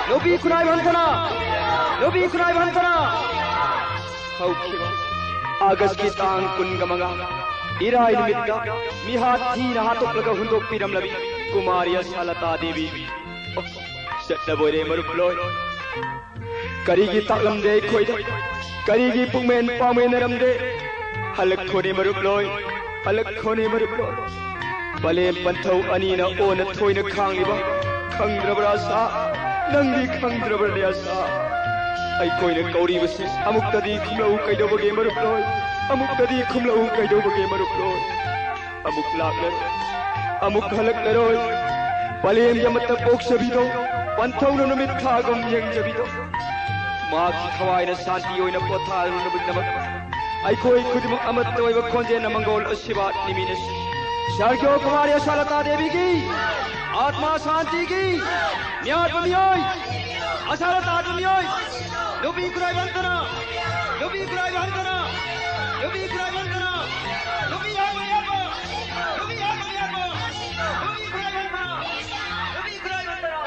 लोभी कुनाई भंतना अगस्त की तांग कुनगमंगा इराई निमित्त मिहात थी नहातों लगा हुंदों पीरम लबी कुमारी सलता देवी सत्तबोरे मरुपलोय करीगी ताकलम दे खोइद करीगी पुंगमेन पामेन नरमदे हलक खोने मरुपलोय Balen pantau anina ona thoina khangiba khangrabra sa nangdi khangrabra sa ai koina kauri basi amuktadi khumlau kaidobage maruploi amuktadi khumlau kaidobage maruploi amuk lakler amuk halak leroi balen yamata pok sabido pantau no mit thagam yang jabido ꯃꯍꯥꯛꯀꯤ ꯊꯋꯥꯏꯅ ꯁꯥꯟꯇꯤ ꯑꯣꯏꯅ ꯄꯣꯊꯥꯔꯨꯅꯕꯒꯤꯗꯃꯛ ꯑꯩꯈꯣꯏ ꯈꯨꯗꯤꯡꯃꯛ ꯑꯃꯠꯇ ꯑꯣꯏꯕ ꯈꯣꯟꯖꯦꯜꯅ ꯃꯪꯒꯣꯜ ꯑꯁꯤꯕ ꯅꯤꯃꯤꯅꯁꯤ ꯁꯔꯒ꯭ꯌꯣ ꯀꯨꯃꯥꯔꯤ ꯑꯁꯥꯂता देवीꯒꯤ आत्मा शांतिꯒꯤ न्यायꯄ ꯃꯤꯑꯣꯏ ꯑꯁꯥꯂता ꯃꯤꯑꯣꯏ ꯅꯨꯄꯤ ꯈꯨꯔꯥꯏꯕꯟꯇꯅ ꯅꯨꯄꯤ ꯈꯨꯔꯥꯏꯕꯟꯇꯅ ꯅꯨꯄꯤ ꯈꯨꯔꯥꯏꯕꯟꯇꯅ ꯅꯨꯄꯤ ꯌꯥꯕ ꯌꯥꯕ ꯅꯨꯄꯤ ꯌꯥꯕ ꯌꯥꯕ ꯅꯨꯄꯤ ꯈꯨꯔꯥꯏꯕꯟꯇꯅ ꯅꯨꯄꯤ ꯈꯨꯔꯥꯏꯕꯟꯇꯅ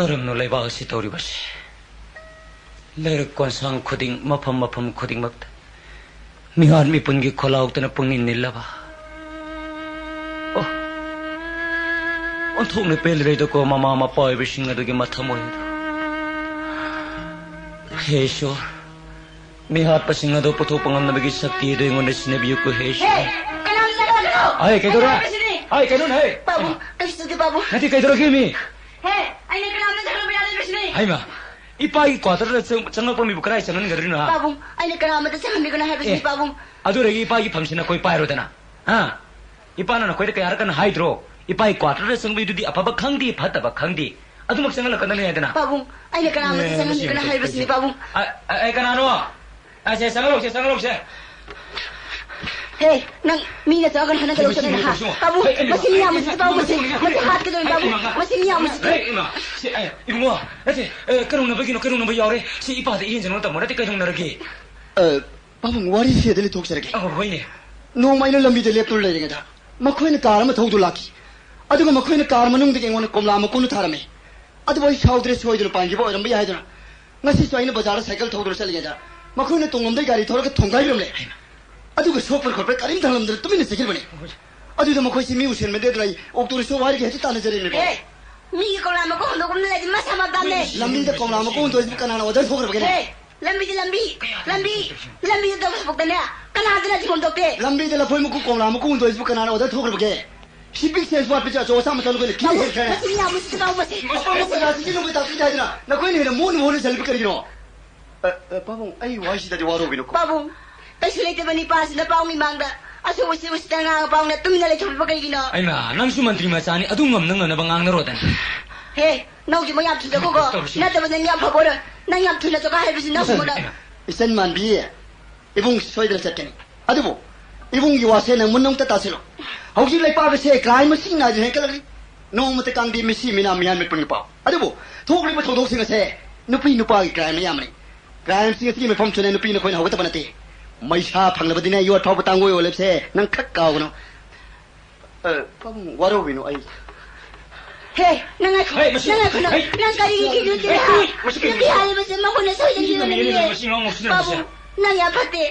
करुणा लेबाग से तौरीबसे लेरक कोनसांग खुदिंग मफम मफम खुदिंग मक्त मिहार मिपुन की खोलाउतना पुंगिन निलबा ओ ओंथोंने पेल रेदो को मामा मपाय बिसिंग अदुगी मथमोय हे ईश्वर मिहार पसिंग अदो पुथो पंगमनबगी शक्ति दो इंगोने सिनेबियु को हे ईश्वर आय केदोरा आय केदोन हे बाबू कइसुगे बाबू नति केदोरा गेमी हे आइने कनामने झगड़ा बिराले बिसने हाइमा इपाई क्वार्टर चंगक पमी बुकराई चंगन गरिना बाबू आइने कनामते चंगन है बिसने बाबू अदुरेगी इपाई फंक्शन कोई पायरोदना हां इपाना कोई कयार कन हाइड्रो इपाई क्वार्टर चंगबिदुदी अफब खंगदी फतब खंगदी अदुमक चंगल कदने हेदना बाबू आइने कनामते चंगन है बिसने बाबू आई कनानो आसे चंगलोसे हे नंग मीना चागन हना करो चने हा बाबू मसिनिया मुझे बाबू मत हाथ के दो बाबू मसिनिया मुझे से इमो अते करुना बगिनो बयारे से इपादे इन जनो तमो नते कजों नरगे बाबू वारी से दले थोक सरगे होइने नो माइनो लंबी दे लेपतुल लेगे दा मखोइन कार म थौदु लाकी अदुगा मखोइन कार मनुंग दे ngone कोमला म कोनु थारमे अदु बोई साउद्रे सोइदु पांगी बो रंबी हाइदना ngasi सोइने बाजार साइकिल थौदु चलगे दा मखोइन तोंगमदे गाड़ी थोरके थोंगाइरमले अदुगा सोपर खरपे करिम थालमदर तुमिने सेकिल बने अदुदा मखोइसि मी उसेन मेदे द्राई ओक्तोरि सो वारी हेति ताने जरे ने मी कोला म को हंदो कोन लेदि मसा मदाले लंबी द कोला म को हंदो इस कनाना ओदर फोकर बगे लंबी द फोकने कना दना जिकोन दोके लंबी द लफोइ म को कोला म को हंदो इस कनाना ओदर फोकर बगे शिपिंग सेंस वाट पिचा जो सा मतल को की है मसिया मुझे बाबू मसे राजी नो बिता पिचा दिना न कोइ ने मोन मोन सेल्फी करिनो बाबू आई वाइसी द वारो बिनो बाबू कैसे लेते बनी पास न पाउमी मांगदा असो उस तना पाउना तुमने ले छोड़ बकैगिनो आइमा नंसु मंत्री मचानी अदु ngam nang na bangang na rodan हे नौजी मयाम थुदा को न त बन न्याम फबोर न न्याम थुना जका है बिस न सुमदा इसन मान बि इबुंग सोइदल सकेनी अदुबो इबुंग युवासे न मुनंग त तासेलो हौजी लै पाबे से क्राइम मसिंग ना जे कलगि नोम त कांग दि मिसि मिना मियान मे पुनि पाव अदुबो थोगलि म थोदोक सिंग से नुपी नुपा की क्राइम यामनी क्राइम सिंग सिंग मे फम चुने नुपी न खोइन हवत बनते मैसा फंगलबदिने योट फाव तांगोय ओलेसे नंग खक कावनो पम वारो बिनो आई हे नंग नंग करी की दुते हा नबी हाले बसे मकोने सोइदन की ने बाबू नंग या फते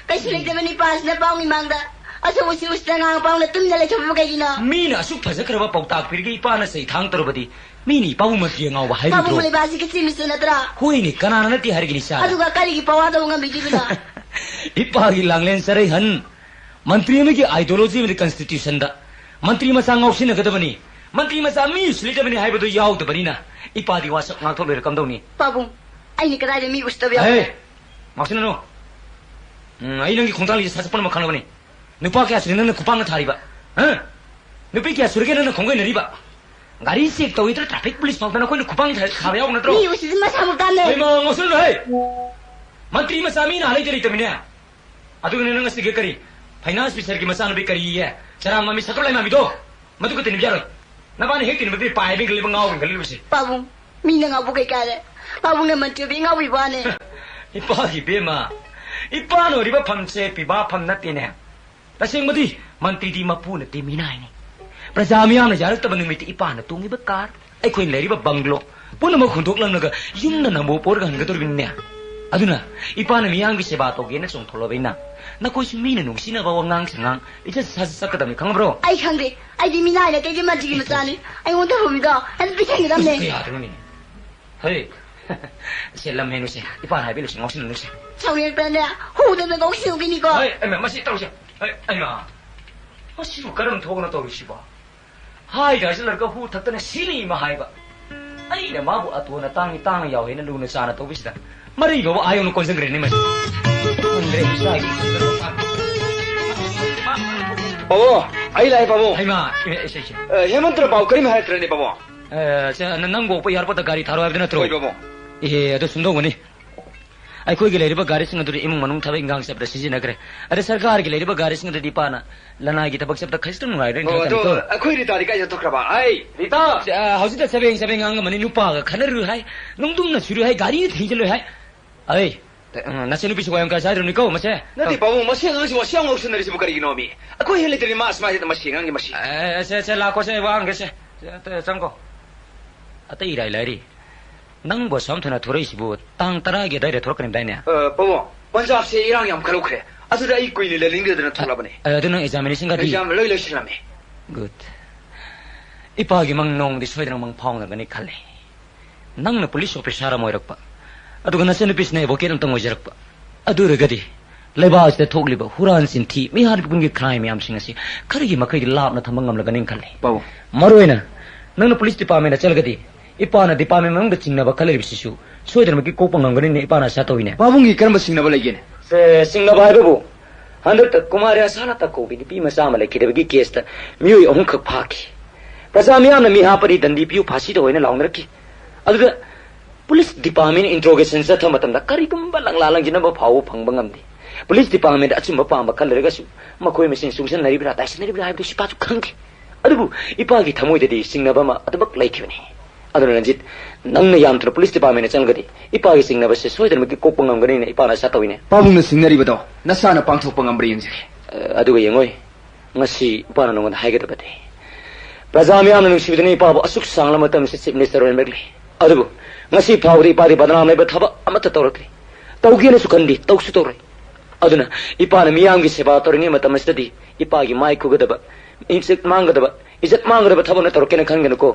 कैसे लेते बनी पास न पाउमी मांगदा असो उस तना पाउना तुमने ले छोब बगैगिना मीना असु फजकरबा पौताक फिरगी पाना सही थांग तरबदी मीनी पाउ मति ngau हाइ बाबू मले बासी के चिमिस नत्रा होइनी कनाना नति हरगिनी सा अदुगा करिगी पवा दो ngam बिदिबिना इपागी लांगलेन सरै हन मंत्री में की आइडियोलॉजी में कॉन्स्टिट्यूशन दा मंत्री मसा ngausin गदबनी मंत्री मसा मी सुलिदबनी हाइबदो याव दबनीना इपादी वास नाथो बेर कम दौनी पाबुंग आइनि कदाय मी उस्तब या ए मासिनो आई नंगी खोंताली सासपन मखान बनी नुपा क्या सुन न कुपांग थारीबा ह नुपी क्या सुरगे न खोंगे नरीबा गाड़ी से तो इधर ट्रैफिक पुलिस माउंटन कोई कुपांग खावे न त्रो मी उसी मसा मुताने ए मा मसुल है मंत्री मसामी ना हाले जरी तमिने अदुगने नंग सिगे करी फाइनेंस ऑफिसर की मसान भी करी है चरा मम्मी सतोले मामी दो मधु को तिन बियारो नबाने हेक तिन बदि पाए भी गले बंगाव गले बसे पाबुंग मी न ngabu kai kare पाबुंग ने मंत्री भी ngawi बाने इपा ही बेमा इपा नो रिबा फमसे पिबा फम नतेने तसेंगमदि मंत्री दी मपु न तेमिनाइनी प्रजा मियाम जारक नुमित इपा न तुंगिबा कार अखोइन लेरिबा बंगलो पुनम खुंदोकलंगनगा युमना नमो पोरगा हंगतोरबिन्ने अदुना इपा न मियांगी सेवा तोगेना चोंथोलबैना नकोइसु मीना नुंगसिना बा वांगांग संगांग इजा सकदमि खंगब्रो आई खंगदे आई दि मिनाइ ने तेदि मंत्री मचानी आई ओंदा होमिदा एन बिथेंगदमने यादरनि हे सेलम मेनुसे इपा हाइबे लुसिं ngausin नुसे साउरियन पेने हुदन ngausin गिनिको हे एमे मसि तौसे हे आइमा मसिबु करम थोगना तौरिसिबा हाय गाइस लड़का हु थक्तने सिनी मा हाइबा अइने माबु अतोना तांग यावेना लुना चाना तौबिसिदा मरै बाबु आयो न कोजंग्रे ने मस अंग्रे साइ बाबू आई लाइ बाबू हाइमा एसे हेमंत बाबू करिम हायत्रने बाबू नंगो पे एयरपोर्ट गाड़ी थारो हाबदना त्रो बाबू ए अदो सुंदोगनी अखोई लेरिबा गाड़ी सिंग अदु इमुंग मनुंग थाबे इंगांग सब सिजिनगरे अरे सरकार के लेरिबा गाड़ी सिंग अदु दीपाना लनाई की तबक सब खैस्त नुगाइ रे तो अखोई रिता दिका जतोखरबा आई रिता हौसिदा सेबेंग अंग मनि नुपा ग खनरु हाय नुंगदुम न सुरु हाय गाड़ी थैजलो हाय अय नसेनु पिसु वयं का साइरु निको मसे नदी बाबू मसे अंगसि वसियां औसनरि सिबु करिगिनो मी अखोई हेलेतरि मास माजे त मसी अंगि मसी से लाको से वांग से चंगको अतै इराइ लाइरि नंग बो समथना थोरैसिबु तांग तरा गे दाइरे थोरकनि दाइने बाबू पंजाब से इरांग याम खलौखरे अदुदा ई कोइनि लेलिंगदना थोलाबने अदुना एग्जामिनेशन गा एग्जाम लoi लसिलामे गुड इपागी मंग नोंग दि सोइदन मंग फाउंगगनि खले नंगना पुलिस ऑफिसर मोइरकपा अदुगा नसेन पिसने बोकेन तंग ओइजरकपा अदुरगदि लेबासते थोगलिबा हुरान सिंथी मिहार पुंगी क्राइम याम सिंगसि खरगी मखै लापना थमंगम लगनि खले बाबू मरोइना नंगना पुलिस डिपार्टमेंट चलगदि इपाना डिपार्टमेंट मंग चिंगनबा खलेबिसिसु सोइदनमकि कोपंगंगनि ने इपाना सातोइने बाबूंगी कर्म सिंगनबा लैगेने से सिंगनबा हाइबबु हंदत कुमारिया साला तको बि पी मसा मा लेखिदबगी केस त मियोइ अहुं खक फाखि प्रजा मियामना मिहापरि दंदी पियु फासी तो होइना लाउंगरकि अदुदा पुलिस डिपार्टमेंट इंट्रोगेशन सा थमतमदा करिगुंबा लंगला लंगिनबा फाउ फंगबा ngamdi पुलिस डिपार्टमेंट अचुम पाम खलरगसु मखोय मसिन सुंसन नरिब्रा ताइसनरिब्रा हाइबदु सिपाचु खंगि अदुबु इपागी थमोइददि सिंगनबा मा अदबक लैखिबनि अदुना रंजित नंगना यामत्र पुलिस डिपार्टमेंट चंगदि इपागी सिंगनबसे सोइदनमकि कोपंगमगनि ने इपाना सातोइने बाबूंगना सिंगनरिबदो नसाना पांगथोकपा ngambri yengje अदुगा यंगोय ngasi इपाना नंगना हाइगदबते प्रजा मियामना नुसिबदनि इपाबु असुक सांगला मतमसे चीफ मिनिस्टर ओइनबगलि अदुबु ngasi फावदि इपादी बदनाम लेबा थबा अमत तौरक्रि तौगेने सुखंदी तौसु तौरै अदुना इपाना मियामगी सेवा तौरिने मतमसदि इपागी माइ खुगदबा इज्जत मांगदबा थबा न तौरकेने खंगनको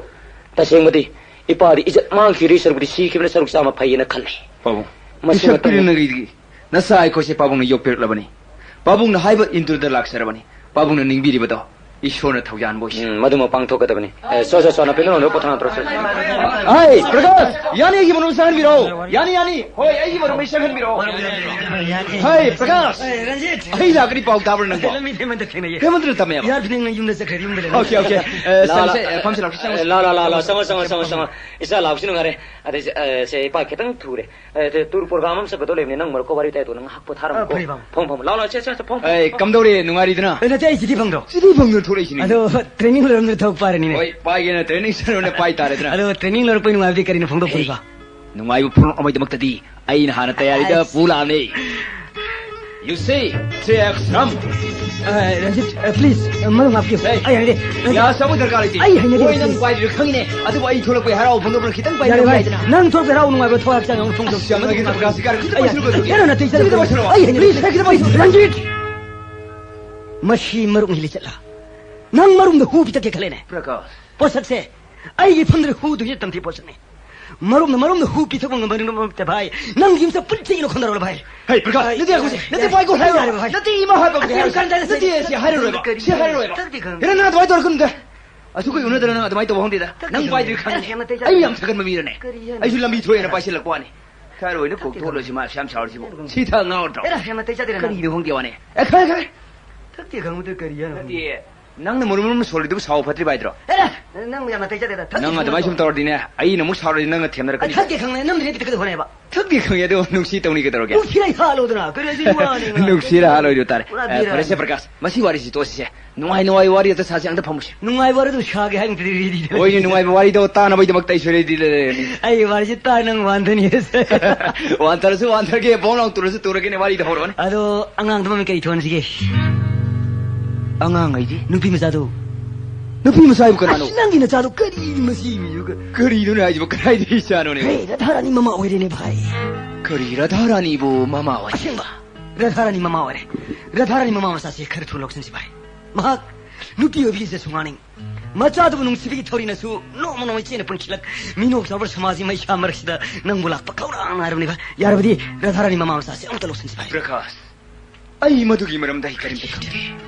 तसेंगमदि इपादी इज्जत मांगखिरि सरबुदि सीखिबने सरुक सामा फैयेना खल्ले बाबू मसे मतरिनगी नसा आइखोसे बाबूंगना योपेरलबनि बाबूंगना हाइबा इंदुरदा लाक्सरबनि बाबूंगना निंबिरिबदो ईश्वरना थौजान बोइस मदुमा पांगथोकदबनि सो न पेनो न पथना त्रोस आई प्रकाश यानी की मनु सहन बिरो यानी होय एगी मनु में सहन बिरो हाय प्रकाश रंजीत आई लागरी पाउ ताबर नंगो लमी हेमंत खेने हेमंत तमे यार फिनिंग युम से खरी युम ले ओके से पंच ला संग इसा लाउसिन गरे अरे से पा खेतंग थुरे टूर प्रोग्राम हम सब तो लेने नंग मरको बारी ताइ तो नंग हक पथारम को फम ला से फम ए कमदौरे नुंगारिदना एला ताइ सिटी फंगदो थोरैसिनि अदो ट्रेनिंग लरम थोक पारे नि ओय पाइगेना ट्रेनिंग सरने पाइ तारेदना अदो ट्रेनिंग लर पइनु आबि करिन फंगदो पुरिबा नुंगाइबु फुल अमैदमक्तदि आइन हाना तयारीदा पुलाने यू से एक्सम रंजित प्लीज मनु आपके आई हने या सब दरकार थी आई हने ओय नंग पाइ खंगिने अदु आई थोलक हराउ फंगदो खितंग पाइ नंग थोक हराउ नुंगाइबु थोक चांग फंगदो श्यामगी प्रकाश कर यार न तै आई हने प्लीज रंजित मशी मरुंग हिली चला नंग मरुंग हु पितके खलेने प्रकाश पोसक से आई फंद्र हु दुजे तंथि पोसने मरुंग हु पितको ngam te भाई नंग जिम से पुल्ची नो खंदर भाई हे प्रकाश नदी आको से नदी पाइ को है नदी इमा है बक से हारे रो से हेरे ना दवाई तोर कुन दे ꯑꯁꯨꯛ ꯎꯅꯗꯅ ꯅꯪ ꯑꯗꯨꯃꯥꯏꯅ ꯇꯧꯕ ꯍꯧꯅꯗꯦꯗ ꯅꯪ ꯄꯥꯏꯗ꯭ꯔꯤ ꯈꯪꯉꯦ ꯑꯩ ꯌꯥꯝ ꯊꯒꯠꯕ ꯃꯤꯔꯅꯦ ꯑꯩꯁꯨ ꯂꯝꯕꯤ ꯊꯣꯛꯑꯦꯅ ꯄꯥꯏꯁꯤꯜꯂꯛꯄ ꯋꯥꯅꯤ ꯈꯔ ꯑꯣꯏꯅ ꯀꯣꯛꯊꯣꯛꯂꯣꯏꯁꯤ ꯃꯥ ꯌꯥꯝ ꯁꯥꯎꯔꯁꯤꯕꯣ ꯁꯤꯊ ꯉꯥꯎꯔꯗ꯭ꯔꯣ ꯀꯔꯤꯅꯣ ꯈꯪꯗꯦ ꯋꯥꯅꯦ ꯈꯔ ꯊꯛꯇꯦ ꯈꯪꯕꯗ ꯀꯔꯤ ꯍꯥꯏꯅꯣ ꯅꯪꯅ ꯃꯔꯨꯝ ꯁꯣꯜꯂꯤꯗꯨꯕꯨ ꯁꯥꯎ ꯐꯠꯇ꯭ꯔꯤ ꯕꯥꯏꯗ꯭ꯔꯣ ꯅꯪ ꯌꯥꯝꯅ ꯇꯩꯖꯗꯦꯗ ꯅꯪ ꯑꯗꯨꯃꯥꯏꯅ ꯁꯨꯝ ꯇꯧꯔꯗꯤꯅꯦ ꯑꯩꯅ ꯑꯃꯨꯛ ꯁꯥꯎꯔꯗꯤ ꯅꯪꯅ ꯊꯦꯝꯅꯔꯛꯀꯅꯤ ꯊꯛꯇꯦ ꯈꯪꯅꯦ ꯅꯝꯗ꯭ꯔꯦ ꯈꯤꯇ ꯍꯣꯠꯅꯩꯕ ꯊꯛꯇꯦ ꯈꯪꯉꯦ ꯑꯗꯣ ꯅꯨꯡꯁꯤ ꯇꯧꯅꯤ ꯀꯩꯗꯧꯔꯒꯦ ꯅꯨꯡꯁꯤꯔꯩ ꯍꯥꯜꯂꯣꯗꯅ ꯀꯔꯤ ꯑꯁꯤ ꯋꯥꯅꯤ ꯅꯨꯡꯁꯤꯔ ꯍꯥꯜꯂꯣꯏꯗꯣ ꯇꯥꯔꯦ ꯐꯔꯦꯁꯦ ꯄ꯭ꯔꯀꯥꯁ ꯃꯁꯤ ꯋꯥꯔꯤꯁꯤ ꯇꯣꯛꯁꯤꯁꯦ ꯅꯨꯡꯉꯥꯏ ꯋꯥꯔꯤ ꯑꯝꯇ ꯁꯥꯁꯤ ꯑꯝꯇ ꯐꯝꯃꯨꯁꯤ ꯅꯨꯡꯉꯥꯏꯕ ꯑꯗꯨ ꯁꯥꯒꯦ ꯍꯥꯏꯕꯗꯤ ꯔꯦꯗꯤ ꯍꯣꯏꯅꯦ ꯅꯨꯡꯉꯥꯏꯕ ꯋꯥꯔꯤꯗꯣ ꯇꯥꯅꯕꯒꯤꯗꯃꯛꯇ ꯑꯩꯁꯨ ꯔꯦꯗꯤ ꯂꯩꯔꯦ ꯑꯩ ꯋꯥꯔꯤꯁꯤ ꯇꯥ ꯅꯪ ꯋꯥꯟꯊꯅꯤ ꯋꯥꯟꯊꯔꯁꯨ ꯋꯥꯟꯊꯔꯒꯦ ꯕꯣꯡ ꯇꯨꯔꯁꯨ ꯇꯨꯔꯒꯦꯅꯦ ꯋꯥꯔꯤꯗꯣ ꯍꯧꯔꯛꯑꯣꯅꯦ ꯑꯗꯣ ꯑꯉꯥꯡꯗꯣ ꯃꯃꯤꯡ ꯀꯔꯤ ꯊꯣꯟꯁꯤꯒꯦ ꯑꯉꯥꯡ ꯍꯥꯏꯗꯤ ꯅꯨꯄꯤ ꯃꯆꯥꯗꯣ ꯅꯨꯄꯤ ꯃꯆꯥ ꯍꯥꯏꯕꯨ ꯀꯅꯥꯅꯣ ꯅꯪꯒꯤ ꯅꯆꯥꯗꯣ ꯀꯔꯤꯅꯤ ꯃꯁꯤ ꯃꯤꯗꯨꯒ ꯀꯔꯤꯅꯣꯅꯦ ꯍꯥꯏꯁꯤꯕꯨ ꯀꯗꯥꯏꯗꯒꯤ ꯏꯆꯥꯅꯣꯅꯦ ꯔꯙꯥꯔꯥꯅꯤ ꯃꯃꯥ ꯑꯣꯏꯔꯦꯅꯦ ꯚꯥꯏ ꯀꯔꯤ ꯔꯙꯥꯔꯥꯅꯤꯕꯨ ꯃꯃꯥ ꯑꯣꯏ ꯑꯁꯦꯡꯕ ꯔꯙꯥꯔꯥꯅꯤ ꯃꯃꯥ ꯑꯣꯏꯔꯦ ꯔꯙꯥꯔꯥꯅꯤ ꯃꯃꯥ ꯃꯆꯥꯁꯦ ꯈꯔ ꯊꯨꯅ ꯂꯧꯁꯤꯟꯁꯤ ꯚꯥꯏ ꯃꯍꯥꯛ ꯅꯨꯄꯤ ꯑꯣꯏꯕꯤꯁꯦ ꯁꯨꯉꯥꯅꯤꯡ ꯃꯆꯥꯗꯨꯕꯨ ꯅꯨꯡꯁꯤꯕꯒꯤ ꯊꯧꯔꯤꯅꯁꯨ ꯅꯣꯡꯃ ꯆꯦꯅ ꯄꯨꯟꯈꯤꯂꯛ ꯃꯤꯅꯣꯛ ꯆꯥꯎꯕ ꯁꯃꯥꯖꯒꯤ ꯃꯩꯁꯥ ꯃꯔꯛꯁꯤꯗ ꯅꯪꯕꯨ ꯂꯥꯛꯄ ꯀꯧꯔꯥꯡ ꯍꯥꯏꯔꯕꯅꯤ ꯚꯥꯏ ꯌꯥꯔꯕꯗꯤ ꯔꯙꯥꯔꯥꯅꯤ ꯃꯃꯥ ꯃꯆꯥꯁꯦ ꯑꯃꯨꯛꯇ ꯂꯧꯁꯤꯟꯁꯤ ꯚꯥꯏ ꯄ꯭ꯔꯀꯥꯁ ꯑꯩ ꯃꯗꯨꯒꯤ ꯃꯔꯝꯗ ꯑꯩ ꯀꯔꯤꯝꯇ ꯈꯪꯗꯦ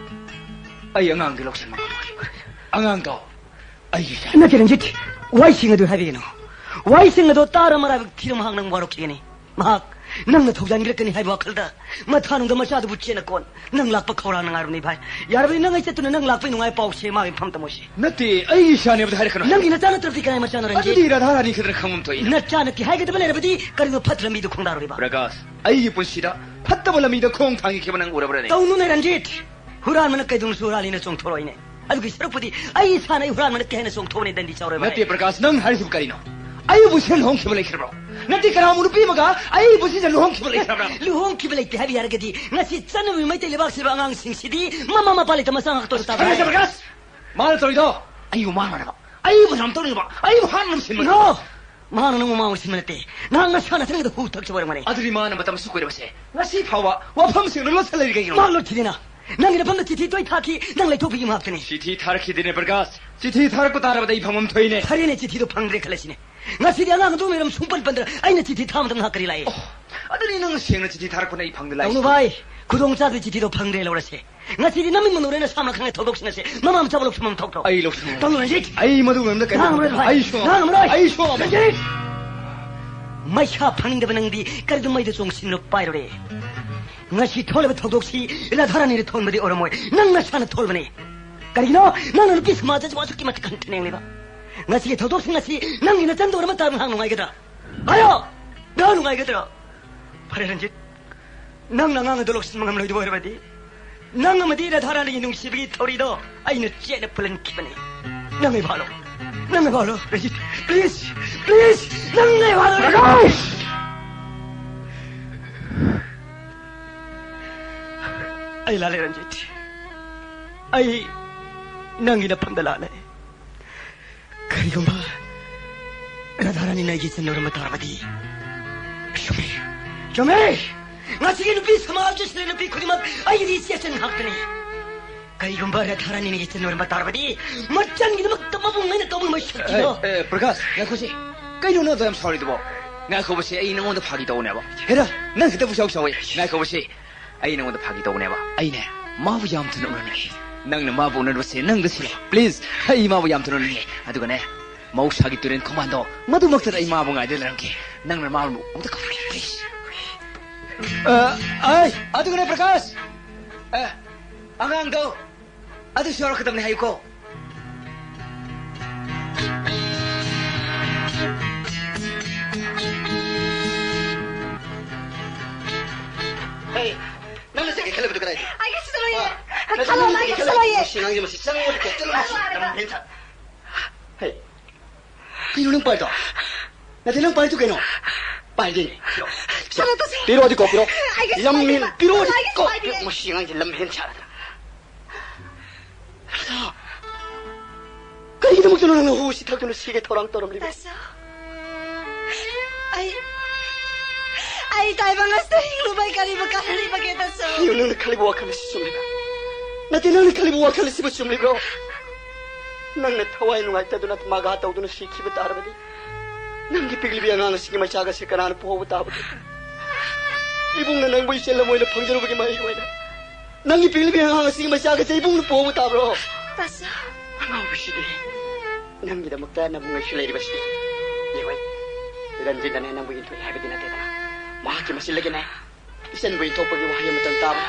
ꯑꯩ ꯑꯉꯥꯡꯗꯤ ꯂꯧꯁꯤꯟꯕ ꯉꯝꯃꯣꯏ ꯑꯉꯥꯡꯗꯣ ꯑꯩꯒꯤ ꯅꯠꯇꯦ ꯔꯟꯖꯤꯠ ꯋꯥꯏꯁꯤꯡ ꯑꯗꯨ ꯍꯥꯏꯕꯤꯒꯅꯨ ꯋꯥꯏꯁꯤꯡ ꯑꯗꯣ ꯇꯥꯔ ꯃꯔꯥꯏꯕꯛ ꯊꯤꯔ ꯃꯍꯥꯛ ꯅꯪ ꯋꯥꯔꯛꯈꯤꯒꯅꯤ ꯃꯍꯥꯛ ꯅꯪꯅ ꯊꯧꯖꯥꯟꯕꯤꯔꯛꯀꯅꯤ ꯍꯥꯏꯕ ꯋꯥꯈꯜꯗ ꯃꯊꯥꯅꯨꯡꯗ ꯃꯆꯥꯗꯨꯕꯨ ꯆꯦꯅ ꯀꯣꯟ ꯅꯪ ꯂꯥꯛꯄ ꯈꯧꯔꯥꯡꯅ ꯉꯥꯏꯔꯕꯅꯤ ꯚꯥꯏ ꯌꯥꯔꯕꯗꯤ ꯅꯪ ꯑꯩ ꯆꯠꯇꯨꯅ ꯅꯪ ꯂꯥꯛꯄꯩ ꯅꯨꯡꯉꯥꯏ ꯄꯥꯎꯁꯦ ꯃꯥꯒꯤ ꯃꯐꯝ ꯇꯝꯃꯣꯏꯁꯤ ꯅꯠꯇꯦ ꯑꯩꯒꯤ ꯏꯆꯥꯅꯦꯕꯗ ꯍꯥꯏꯔꯛꯀꯅꯨ ꯅꯪꯒꯤ ꯅꯆꯥ ꯅꯠꯇ꯭ꯔꯕꯗꯤ ꯀꯅꯥꯏ ꯃꯆꯥꯅꯣ ꯔꯟꯖꯤꯠ ꯑꯗꯨꯗꯤ ꯔꯙꯥꯔꯥꯅꯤ ꯈꯛꯇꯅ ꯈꯪꯐꯝ ꯊꯣꯛꯏ ꯅꯆꯥ ꯅꯠꯇꯦ ꯍꯥꯏꯒꯗꯕ ꯂꯩꯔꯕꯗꯤ ꯀꯔꯤꯅꯣ ꯐꯠꯇ꯭ꯔ ꯃꯤꯗꯨ ꯈꯣꯡꯗꯥꯔꯨꯔꯤꯕ ꯄ꯭ꯔꯀꯥꯁ ꯑꯩꯒꯤ ꯄꯨꯟꯁꯤꯗ ꯐꯠꯇꯕ ꯂꯝꯕꯤꯗ ꯈꯣꯡ ꯊꯥꯡꯈꯤꯕ ꯅꯪ ꯎꯔꯕ꯭ꯔꯅꯦ ꯇꯧꯅꯨꯅꯦ ꯔꯟꯖꯤꯠ ꯍꯨꯔꯥꯟꯕꯅ ꯀꯩꯗꯧꯅꯁꯨ ꯍꯨꯔꯥꯜꯂꯤꯅ ꯆꯣꯡꯊꯣꯔꯛꯏꯅꯦ ꯑꯗꯨꯒꯤ ꯁꯔꯨꯛꯄꯨꯗꯤ ꯑꯩ ꯏꯁꯥꯅ ꯑꯩ ꯍꯨꯔꯥꯟꯕꯅ ꯀꯩ ꯆꯣꯡꯊꯣꯛꯑꯅꯤ ꯗꯟꯗꯤ ꯆꯥꯎꯔꯣꯏ ꯅꯠꯇꯦ ꯄ꯭ꯔꯀꯥꯁ ꯅꯪ ꯍꯥꯏꯔꯤꯁꯤꯕꯨ ꯀꯔꯤꯅꯣ ꯑꯩꯕꯨ ꯁꯦꯜ ꯂꯨꯍꯣꯡꯈꯤꯕ ꯂꯩꯈ꯭ꯔꯕ꯭ꯔꯣ ꯅꯠꯇꯦ ꯀꯅꯥꯕꯨ ꯅꯨꯄꯤ ꯑꯃꯒ ꯑꯩꯕꯨ ꯁꯤꯗ ꯂꯨꯍꯣꯡꯈꯤꯕ ꯂꯩꯈ꯭ꯔꯕ꯭ꯔꯥ ꯂꯨꯍꯣꯡꯈꯤꯕ ꯂꯩꯇꯦ ꯍꯥꯏꯕ ꯌꯥꯔꯒꯗꯤ ꯉꯁꯤ ꯆꯠꯅꯕꯤ ꯃꯩꯇꯩ ꯂꯩꯕꯥꯛꯁꯤꯕ ꯑꯉꯥꯡꯁꯤꯡꯁꯤꯗꯤ ꯃꯃꯥ ꯃꯄꯥ ꯂꯩꯇ ꯃꯆꯥ ꯉꯥꯛꯇ ꯇꯥꯕ ꯄ꯭ꯔꯀꯥꯁ ꯃꯥꯅ ꯇꯧꯔꯤꯗꯣ ꯑꯩꯕꯨ ꯃꯥꯡꯅꯕ ꯑꯩꯕꯨ ꯌꯥꯝ ꯇꯧꯅꯤꯡꯕ ꯑꯩꯕꯨ ꯍꯥꯟꯅ ꯅꯨꯡꯁꯤꯟꯕ ꯃꯥꯅ ꯅꯪ ꯃꯃꯥ ꯑꯣꯏꯁꯤꯟꯕ ꯅꯠꯇꯦ ꯅꯍꯥꯛ ꯅꯁꯥ ꯅꯊꯟꯒꯗ ꯍꯨ ꯊꯛꯆꯕ ꯑꯣꯏꯔꯝꯒꯅꯤ ꯑꯗꯨꯗꯤ ꯃꯥꯅ ꯃꯇꯝ ꯑꯁꯨꯛ ꯀꯨꯏꯔꯕꯁꯦ ꯉꯁꯤ ꯐꯥꯎꯕ ꯋꯥꯐꯝꯁꯤꯡꯗꯨ ꯂꯣꯠꯁꯤꯜ ꯂꯩꯔꯤ ꯀꯩꯒꯤꯅꯣ ꯃꯥ ꯂꯣꯠꯈꯤꯗꯦꯅ ꯅꯪꯒꯤ ꯅꯐꯝꯗ ꯆꯤꯊꯤ ꯇꯣꯏ ꯊꯥꯈꯤ ꯅꯪ ꯂꯩꯊꯣꯛꯄꯤꯒꯤ ꯃꯍꯥꯛꯇꯅꯤ ꯆꯤꯊꯤ ꯊꯥꯔꯛꯈꯤꯗꯦꯅꯦ ꯄ꯭ꯔꯀꯥꯁ ꯆꯤꯊꯤ ꯊꯥꯔꯛꯄ ꯇꯥꯔꯕꯗ ꯑꯩ ꯐꯝꯐꯝ ꯊꯣꯛꯏꯅꯦ ꯐꯔꯦꯅꯦ ꯆꯤꯊꯤꯗꯣ ꯐꯪꯗ꯭ꯔꯦ ꯈꯜꯂꯁꯤꯅꯦ ꯉꯁꯤꯗꯤ ꯑꯉꯥꯡ ꯑꯗꯨ ꯃꯔꯝ ꯁꯨꯡꯄꯟ ꯄꯟꯗ꯭ꯔ ꯑꯩꯅ ꯆꯤꯊꯤ ꯊꯥꯕꯗ ꯉꯥꯏꯍꯥꯛ ꯀꯔꯤ ꯂꯥꯛꯏ ꯑꯗꯨꯗꯤ ꯅꯪꯅ ꯁꯦꯡꯅ ꯆꯤꯊꯤ ꯊꯥꯔꯛꯄꯅ ꯑꯩ ꯐꯪꯗ ꯂꯥꯛꯏ ꯇꯧꯅꯨ ꯚꯥꯏ ꯈꯨꯗꯣꯡ ꯆꯥꯗ꯭ꯔꯤ ꯆꯤꯊꯤꯗꯣ ꯐꯪꯗ꯭ꯔꯦ ꯂꯧꯔꯁꯦ ꯉꯁꯤꯗꯤ ꯅꯃꯤꯡ ꯃꯅꯨꯔꯦꯅ ꯁꯥꯝꯅ ꯈꯪꯉꯦ ꯊꯧꯗꯣꯛꯁꯤꯡ ꯑꯁꯦ ꯃꯃꯥ ꯃꯆꯥꯕ ꯂꯧꯁꯤꯟꯐꯝ ꯊꯣꯛꯇ꯭ꯔꯣ ꯑꯩ ꯂꯧꯁꯤꯟ ꯇꯧꯅꯨ ꯔꯟꯖꯤꯠ ꯑꯩ ꯃꯗꯨ ꯃꯔꯝꯗ ꯔꯟꯖꯤꯠ ꯃꯩꯁꯥ ꯐꯪꯅꯤꯡꯗꯕ ꯅꯪꯗꯤ ꯀꯔꯤꯗꯨ ꯃꯩꯗ ꯆꯣꯡꯁꯤꯟꯅ ꯄꯥꯏꯔꯨꯔꯦ ꯉꯁꯤ ꯊꯣꯛꯂꯤꯕ ꯊꯧꯗꯣꯛꯁꯤ ꯔꯙꯥꯔꯥꯅꯤꯅ ꯊꯣꯟꯕꯗꯤ ꯑꯣꯏꯔꯝꯃꯣꯏ ꯅꯪ ꯅꯁꯥꯅ ꯊꯣꯜꯕꯅꯤ ꯀꯔꯤꯒꯤꯅꯣ ꯅꯪꯅ ꯅꯨꯄꯤ ꯁꯃꯥꯖꯁꯨ ꯑꯁꯨꯛꯀꯤ ꯃꯇꯤꯛ ꯍꯟꯊꯅꯦꯡꯂꯤꯕ ꯉꯁꯤꯒꯤ ꯊꯧꯗꯣꯛꯁꯤꯡ ꯑꯁꯤ ꯅꯪꯒꯤ ꯅꯆꯟꯗ ꯑꯣꯏꯔꯝꯕ ꯇꯥꯔ ꯅꯍꯥꯛ ꯅꯨꯡꯉꯥꯏꯒꯗ꯭ꯔꯥ ꯍꯥꯏꯌꯣ ꯅꯍꯥꯛ ꯅꯨꯡꯉꯥꯏꯒꯗ꯭ꯔꯥ ꯐꯔꯦ ꯔꯟꯖꯤꯠ ꯅꯪꯅ ꯑꯉꯥꯡ ꯑꯗꯨ ꯂꯧꯁꯤꯟꯕ ꯉꯝꯂꯣꯏꯗꯕ ꯑꯣꯏꯔꯕꯗꯤ ꯅꯪ ꯑꯃꯗꯤ ꯔꯙꯥꯔꯥꯅꯤꯒꯤ ꯅꯨꯡꯁꯤꯕꯒꯤ ꯊꯧꯔꯤꯗꯣ ꯑꯩꯅ ꯆꯦꯠꯅ ꯄꯨꯜꯍꯟꯈꯤꯕꯅꯤ ꯅꯪ ꯑꯩ ꯚꯥꯂꯣ ꯅꯪ ꯑꯩ ꯚꯥꯂꯣ ꯔꯟꯖꯤꯠ ꯄ꯭ꯂꯤꯖ ꯅꯪ ꯑꯩ ꯚꯥꯂꯣ ꯑꯩ ꯂꯥꯜꯂꯦ ꯔꯟꯖꯤꯠ ꯑꯩ ꯅꯪꯒꯤ ꯅꯐꯝꯗ ꯂꯥꯜꯂꯦ ꯀꯔꯤꯒꯨꯝꯕ ꯔꯙꯥꯔꯥꯅꯤꯅ ꯑꯩꯒꯤ ꯆꯟꯅꯔꯝꯕ ꯇꯥꯔꯕꯗꯤ ꯆꯨꯝꯃꯦ ꯉꯁꯤꯒꯤ ꯅꯨꯄꯤ ꯁꯃꯥꯖꯁꯤꯗ ꯅꯨꯄꯤ ꯈꯨꯗꯤꯡꯃꯛ ꯑꯩꯒꯤꯗꯤ ꯏꯆꯦꯆꯟ ꯉꯥꯛꯇꯅꯤ ꯀꯔꯤꯒꯨꯝꯕ ꯔꯙꯥꯔꯥꯅꯤꯅ ꯑꯩꯒꯤ ꯆꯟꯅꯔꯝꯕ ꯇꯥꯔꯕꯗꯤ ꯃꯆꯟꯒꯤꯗꯃꯛꯇ ꯃꯕꯨꯡ ꯑꯩꯅ ꯇꯧꯕ ꯃꯩꯁꯛꯁꯤꯗꯣ ꯄ꯭ꯔꯀꯥꯁ ꯉꯥꯏꯈꯣꯁꯤ ꯀꯩꯅꯣ ꯅꯪ ꯌꯥꯝ ꯁꯥꯎꯔꯤꯗꯨꯕꯣ ꯉꯥꯏꯈꯣꯕꯁꯦ ꯑꯩ ꯅꯉꯣꯟꯗ ꯐꯥꯒꯤ ꯇꯧꯅꯦꯕ ꯍꯦꯔ ꯅꯪ ꯈꯤꯇ ꯄꯨꯁꯥꯎ ꯁꯥꯎꯋꯦ ꯉꯥꯏꯈꯣꯕꯁꯦ ꯑꯩ ꯅꯉꯣꯟꯗ ꯐꯥꯒꯤ ꯇꯧꯅꯦꯕ ꯑꯩꯅꯦ ꯃꯥꯕꯨ ꯌꯥꯝ ꯊꯨꯅ ꯎꯅꯅꯤꯡꯉꯤ ꯅꯪꯅ ꯃꯥꯕꯨ ꯎꯅꯔꯕꯁꯦ ꯅꯪꯗ ꯁꯤꯜꯂꯣ ꯄ꯭ꯂꯤꯖ ꯑꯩ ꯃꯥꯕꯨ ꯌꯥꯝ ꯊꯨꯅ ꯎꯅꯅꯤꯡꯉꯤ ꯑꯗꯨꯒꯅꯦ ꯃꯍꯧꯁꯥꯒꯤ ꯇꯨꯔꯦꯟ ꯈꯣꯡꯕꯥꯟꯗꯣ ꯃꯗꯨꯃꯛꯇꯗ ꯑꯩ ꯃꯥꯕꯨ ꯉꯥꯏꯗꯨꯅ ꯂꯩꯔꯝꯒꯦ ꯅꯪꯅ ꯃꯥꯕꯨ ꯑꯃꯨꯛꯇ ꯀꯧꯔꯛꯑꯦ ꯄ꯭ꯂꯤꯖ ꯑꯗꯨꯒꯅꯦ ꯄ꯭ꯔꯀꯥꯁ ꯑꯉꯥꯡꯗꯣ ꯑꯗꯨꯁꯨ ꯌꯥꯎꯔꯛꯀꯗꯕꯅꯤ ꯍꯥꯏꯌꯨꯀꯣ ꯅꯪꯅ ꯖꯒꯦꯠ ꯈꯜꯂꯕꯗꯨ ꯀꯗꯥꯏꯗ ꯑꯩꯒꯤ ꯁꯤꯗ ꯂꯩꯌꯦ ꯑꯩꯒꯤ ꯁꯤꯗ ꯂꯩꯌꯦ ꯅꯪꯒꯤ ꯃꯁꯤ ꯆꯪꯉꯣꯗꯤ ꯀꯦꯇꯜ ꯍꯦ ꯀꯩꯅꯣ ꯅꯪ ꯄꯥꯏꯗꯣ ꯅꯠꯇꯦ ꯅꯪ ꯄꯥꯏꯗꯨ ꯀꯩꯅꯣ ꯄꯥꯏꯗꯦꯅꯦ ꯄꯤꯔꯣꯗꯤ ꯀꯣ ꯄꯤꯔꯣ ꯂꯝꯍꯦꯟ ꯄꯤꯔꯣꯗꯤ ꯀꯣ ꯃꯁꯤ ꯑꯉꯥꯡꯁꯦ ꯂꯝꯍꯦꯟ ꯁꯥꯔꯗꯅ ꯀꯔꯤꯒꯤꯗꯃꯛꯇꯅꯣ ꯅꯪꯅ ꯍꯨꯁꯤ ꯊꯛꯇꯨꯅ ꯁꯤꯒꯦ ꯊꯧꯔꯥꯡ ꯇꯧꯔꯝꯂꯤꯕ ꯑꯩ ꯇꯥꯏꯕꯪ ꯑꯁꯤꯗ ꯍꯤꯡꯂꯨꯕꯩ ꯀꯔꯤꯕꯨ ꯀꯥꯟꯅꯔꯤꯕꯒꯦ ꯇꯁꯨ ꯅꯪꯅ ꯈꯜꯂꯤꯕ ꯋꯥꯈꯜ ꯑꯁꯤ ꯆꯨꯝꯂꯤꯕ꯭ꯔꯥ ꯅꯠꯇꯦ ꯅꯪꯅ ꯈꯜꯂꯤꯕ ꯋꯥꯈꯜ ꯑꯁꯤꯕꯨ ꯆꯨꯝꯂꯤꯕ꯭ꯔꯣ ꯅꯪꯅ ꯊꯋꯥꯏ ꯅꯨꯡꯉꯥꯏꯇꯗꯨꯅ ꯃꯥꯒꯥ ꯇꯧꯗꯨꯅ ꯁꯤꯈꯤꯕ ꯇꯥꯔꯕꯗꯤ ꯅꯪꯒꯤ ꯄꯤꯛꯂꯤꯕꯤ ꯑꯉꯥꯡ ꯑꯁꯤꯒꯤ ꯃꯆꯥꯒꯁꯦ ꯀꯅꯥꯅ ꯄꯣꯍꯧꯕ ꯇꯥꯕꯒꯦ ꯏꯕꯨꯡꯅ ꯅꯪꯕꯨ ꯏꯆꯦꯜ ꯑꯃ ꯑꯣꯏꯅ ꯐꯪꯖꯔꯨꯕꯒꯤ ꯃꯍꯩ ꯑꯣꯏꯅ ꯅꯪꯒꯤ ꯄꯤꯛꯂꯤꯕꯤ ꯑꯉꯥꯡ ꯑꯁꯤꯒꯤ ꯃꯆꯥꯒꯁꯦ ꯏꯕꯨꯡꯅ ꯄꯣꯍꯧꯕ ꯇꯥꯕ꯭ꯔꯣ ꯑꯉꯥꯎꯕꯁꯤꯗꯤ ꯅꯪꯒꯤꯗꯃꯛꯇ ꯅꯕꯨꯡꯉꯩꯁꯨ ꯂꯩꯔꯤꯕꯁꯤꯗꯤ ꯌꯦꯡꯉꯣꯏ ꯔꯟꯖꯤꯠꯅꯅꯦ ꯅꯪꯕꯨ ꯏꯟꯊꯣꯛꯏ ꯍꯥꯏꯕꯗꯤ ꯅꯠꯇꯦꯗꯅ ꯃꯍꯥꯛꯀꯤ ꯃꯆꯤꯜꯗꯒꯤꯅꯦ ꯏꯆꯟꯕꯨ ꯏꯟꯊꯣꯛꯄꯒꯤ ꯋꯥꯍꯩ ꯑꯃꯇꯪ ꯇꯥꯕ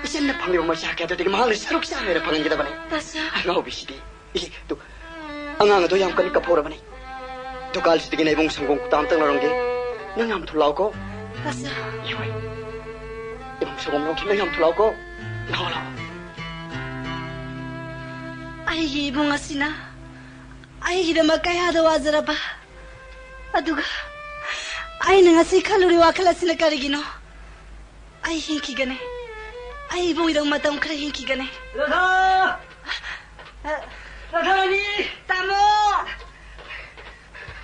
이젠 방금 뭐 시작해도 되게 마음을 새롭게 하면 방금 기다 보네. 다시. 아, 비시디. 이게 또 앙앙도 양거니까 보러 보네. 또 갈수 되게 내봉 성공 다음 땅 나온 게 너희 한번 돌아오고. 다시. 이거. 이봉 성공 놓기 너희 한번 돌아오고. 나와라. 아이기 이봉아씨나. 아이기를 막가야도 와저라봐. 아두가. 아이는 아시 칼로리 와칼라스나 까리기노. 아이 힌키가네. 아이 봉이랑 마땅 그래 힌키가네. 라사! 라사니! 따모!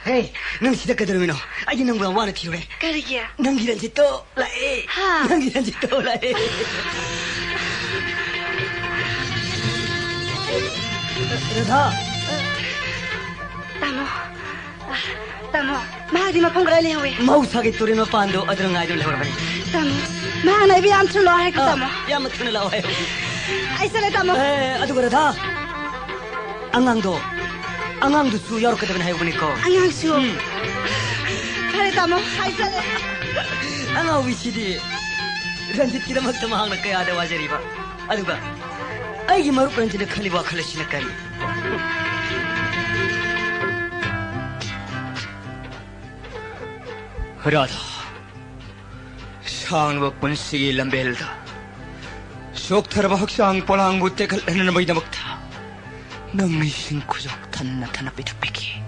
헤이, 넌 시작 그대로미노. 아이 넌 뭐야 와는 티오래. 까리기야. 넌 기란지 또 라에. 하. 넌 기란지 또 라에. 라사! 따모. 따모. 마디 마펑 그라리 하we. 마우사게 또리노 판도 어드랑 아이돌 해버려버리. 따모. 마나 비 암틀로 할 거 따모. 야마 트는 라오 해요. 아이살에 따모. 아두 그러다. 앙앙도 수 여러 개 하고 보니까. 앙앙수. 그래 따모. 아이살에. 앙아 위시디. 란짓 기라 막다 마항나 까야 돼 와제리바. 아두가. 아이기 마루 란짓에 칼리와 칼레시나 까리. Rada. Sang bakpun sige lambelda. Sok tarba haksang polang butte kal na may damakta. Nang nising kujok tan na pitak peki.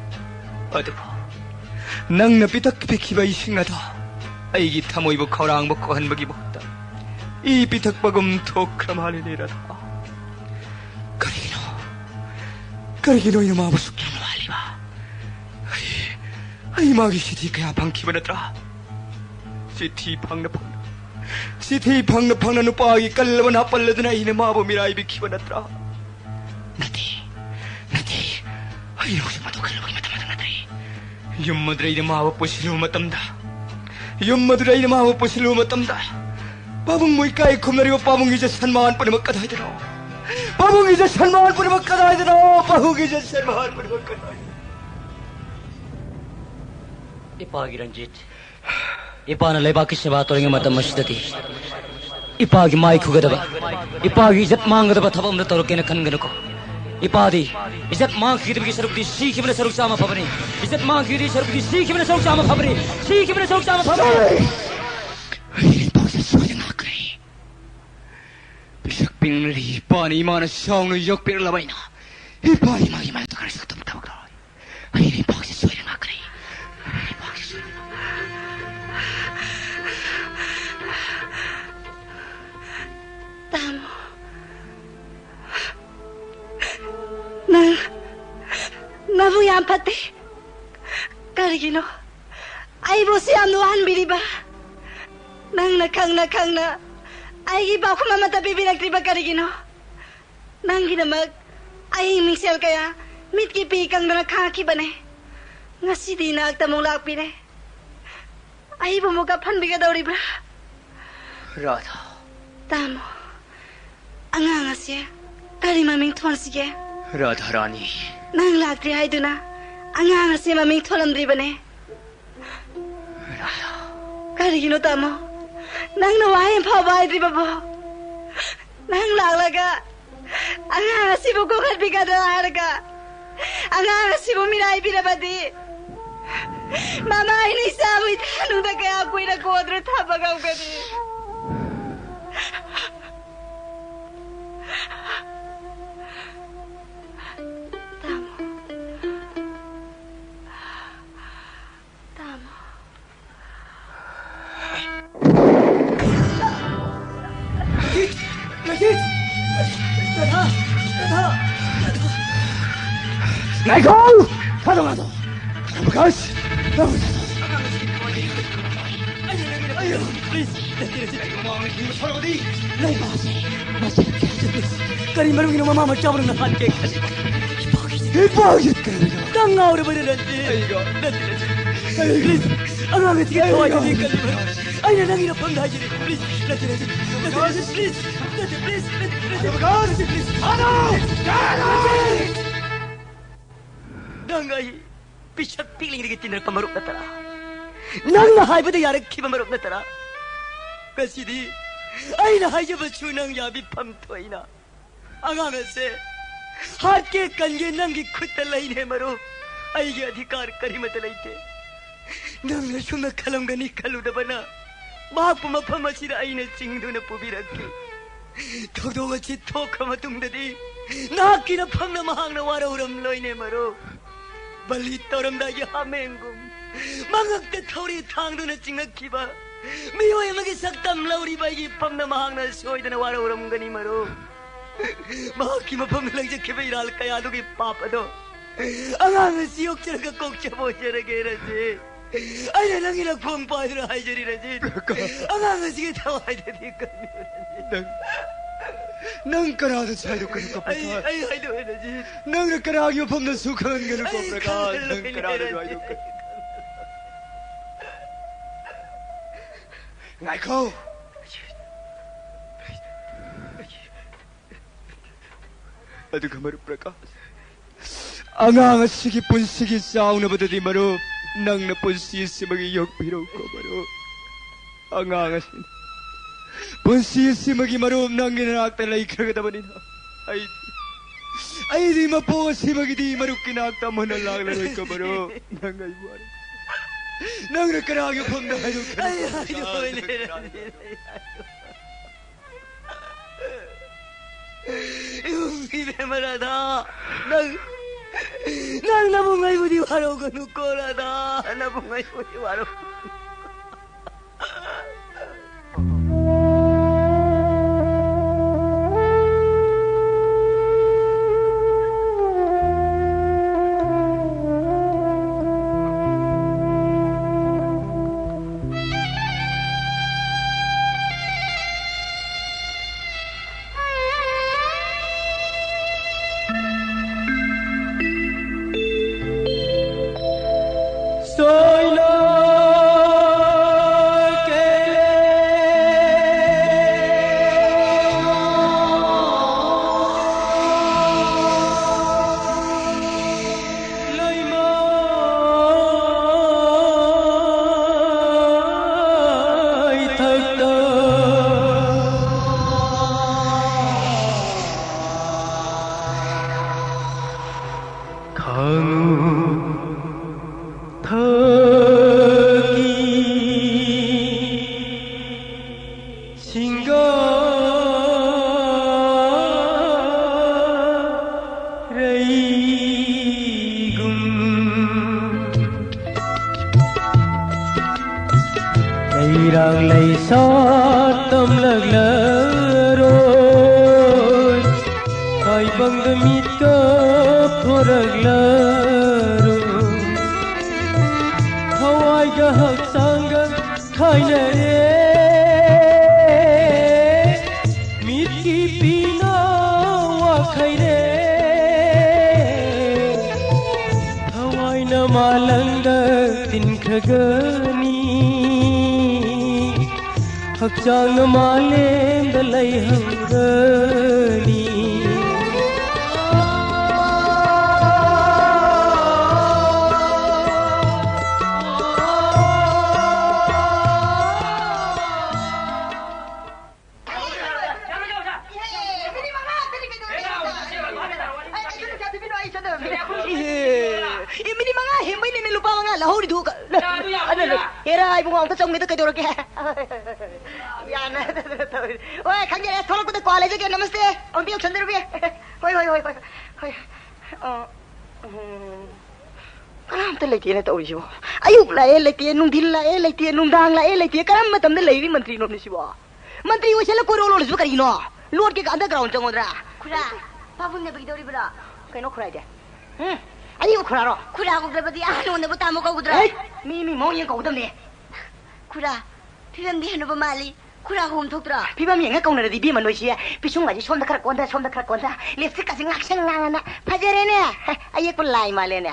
Ado po. Nang napitak peki ba ising ato. Ay gita mo ibo kaurang bakuhan bagibokta. Ipitak bagum tok ramali nirada. Karigino yung mabusok yan wali ba? Ay magisiti kaya pang kibanatra. Siti pang na nupagi kalaban hapalad na inamabo mirai bi kibanatra. Nati. Ay no siya mato kalabag matamata natay. Yung madray na mawa po sila matamda. Babang mo ikay kumnariwa pamong isa sanmahan pa na magkadahay dito. Babang isa sanmahan pa na magkadahay dito. 이빠기 란짓. 이빠는 레바키 세바토링의 마다 마시다디. 이빠기 마이크가 다바. 이빠기 이제 망가다바 타밤다 떨어게나 가는 거고. 이빠디 이제 망기도 비기 서럽디 시키면 서럽 싸마 파버니. 이제 망기디 서럽디 시키면 서럽 싸마 파버니. Ay, pausa soya nga kay. Bisak pingnali ipani imana siyang no yok pinalabay na. Ipani magimana to karis kutum tawag na. Ay, pausa soya nga kay. 따모. 나부야 안 팠대. 까르기노. 아이보시 안노한 비리바. 낭나 강나. 아이기 바쿠마마타 비비락리바 까르기노. 낭기나 막 아이 밍셀 kaya mitki pikang na nakakibane. Ngasi na agtamong lakpine. Ay bumuka panbiga daw riba. Rada. Tamo. Ang siya. Kali maming tuwan sige. Radharani. Nang lakri ay doon na. Ang siya maming tuwalam riba ne. Rada. Kali gino tamo. Nang nawahin pa ba ay riba po. Nang laklaga. Ang siya mo kukal biga na haraga. Ang siya mo minay pinabadi. Mama ini sawi tanong na kaya ako'y nag-order tabagaw ka di. Tamo. Najit! Radha! Naiko! Kadong! Bagas! Ayo, please. Nay, mas. Kari marungi na mama chabang na hat cake. Hipagit ka. Tanga ora bare nanti. Ayo, nanti. Please. Ang ang sige to ay di kali. Ay na nangi na pangha jiri. Please. Nanti. Please. Nanti, please. Bagas. Please. Ano? नंगाई पिछक पीलिंग गे तिनर पमरुक नतरा नंग हाइबदे यारखि पमरुक नतरा कसिदी अइना हाइजबछु नंग याबि फम थोइना अंगांग से हाथ के कंगे नंगी खुद लईने मरो अइगे अधिकार करिमत लईते नंग सुम खलमगनी खलुदबना बाप मफम असिदा अइने चिंगदुना पुबिरक्की थोदोगछि थोख मतुंगददी नाकिना फंगना महांगना वारौरम लईने मरो बलि तौरमदागी हामेंगुम मंगक्ते थौरी थांगदुना चिंगक्खिबा मियोय मगे सक्तम लौरी बागी फमना महांगना सोयदना वारौरम गनी मरो बाकी मफम लंगजक्खिबा इराल कयादुगी पापदो अंगांग सियोक चरगा कोकचबो चरगे रजे अरे लंगिना फोंग पादरा हाइजरी रजे अंगांग सिगे थवाई देदी कमी नंग कराद साइडो कनु को प्रकाश आई हाइदो रजे नंग करागियो फम न सुखन गनु को प्रकाश नंग कराद साइडो नाइको अदु खमर प्रकाश अंगांग सिगी पुंसिगी साउन बददी मरो नंग न पुंसी सिमगी योग पिरो को मरो अंगांग पुंसी सिमगी मरो नंग नाक त लई खगदबनिना आई दी मपो सिमगी दी मरु किनाक त मन लागले रोय को मरो नंग आई बार नंग न करागे फम the हाइदो Ibe marada, nang nabungay budi waro kanu korada, nabungay budi waro. Hakjang malem dalai hanggani Era ibu ngomong tu itu kedua ke? Ya nah, oi kang jadi tolong kita call aja ke namaste, om biar cendera biar, hoi, karam tu lagi ni tahu sih, ayub lah lagi, nungdil lah lagi, nungdang lah lagi, karam macam tu lagi menteri nom ni sih, menteri usia lah korol lulus bukan ino, luar ke underground cang odra, kura, apa ni begitu ni bera, kena kura aja, ayub kura ro, kura aku dapat dia, anu ni buat tamu kau odra, mimi mau yang kau odam ni. Kura, film di hanu pemali, kura hum thukra. Film yang kau nara di bi manusia, pisung aja som dakar konda, lipstick kasih ngaksen ngana, pajarene, ayek pun lain malene.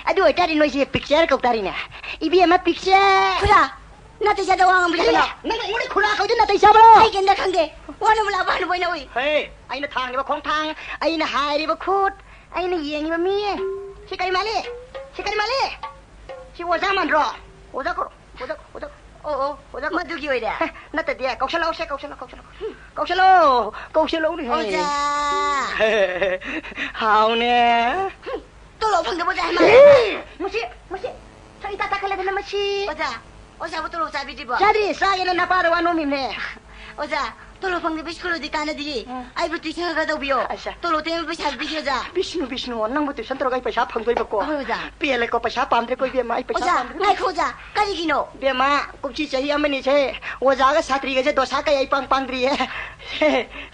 Aduh, tadi nuisi picture kau tadi ne, ibi emak picture. Kura, nanti saya doang ambil kena. Nanti mulai kura kau tu nanti siapa? Ayek enda kangge, wana mula apa boy nawi. Hey, ayna thang ni ba kong thang, ayna hari ba khut, ayna yang ni ba mie. Si kali mali, 시카리 말리 시 오자 만들어 오자 걸어 오자 오자 마두기 오이래. 나타디야 거실로 우리 오자. 하우네 또 방금 보자 할 마시 저기 다 탈래되나 마시 오자부터 오자 비디버. 자리 싸게는 나빠도 와 놈이네 오자. 또 방금 비스콜로 디카나디. 아이부터 생각하다 비요. 또 때문에 비샤 비겨자. 비ष्णु नंबुति संतरो गाई पैसा फंगदोइ बको पिएले को पैसा पामदे कोइ बेमा आई पैसा पामदे नाइ खोजा काली किनो बेमा कुछि चाहिँ अमनि छे ओजागा सात्री गे दोसा का आई पांगद्री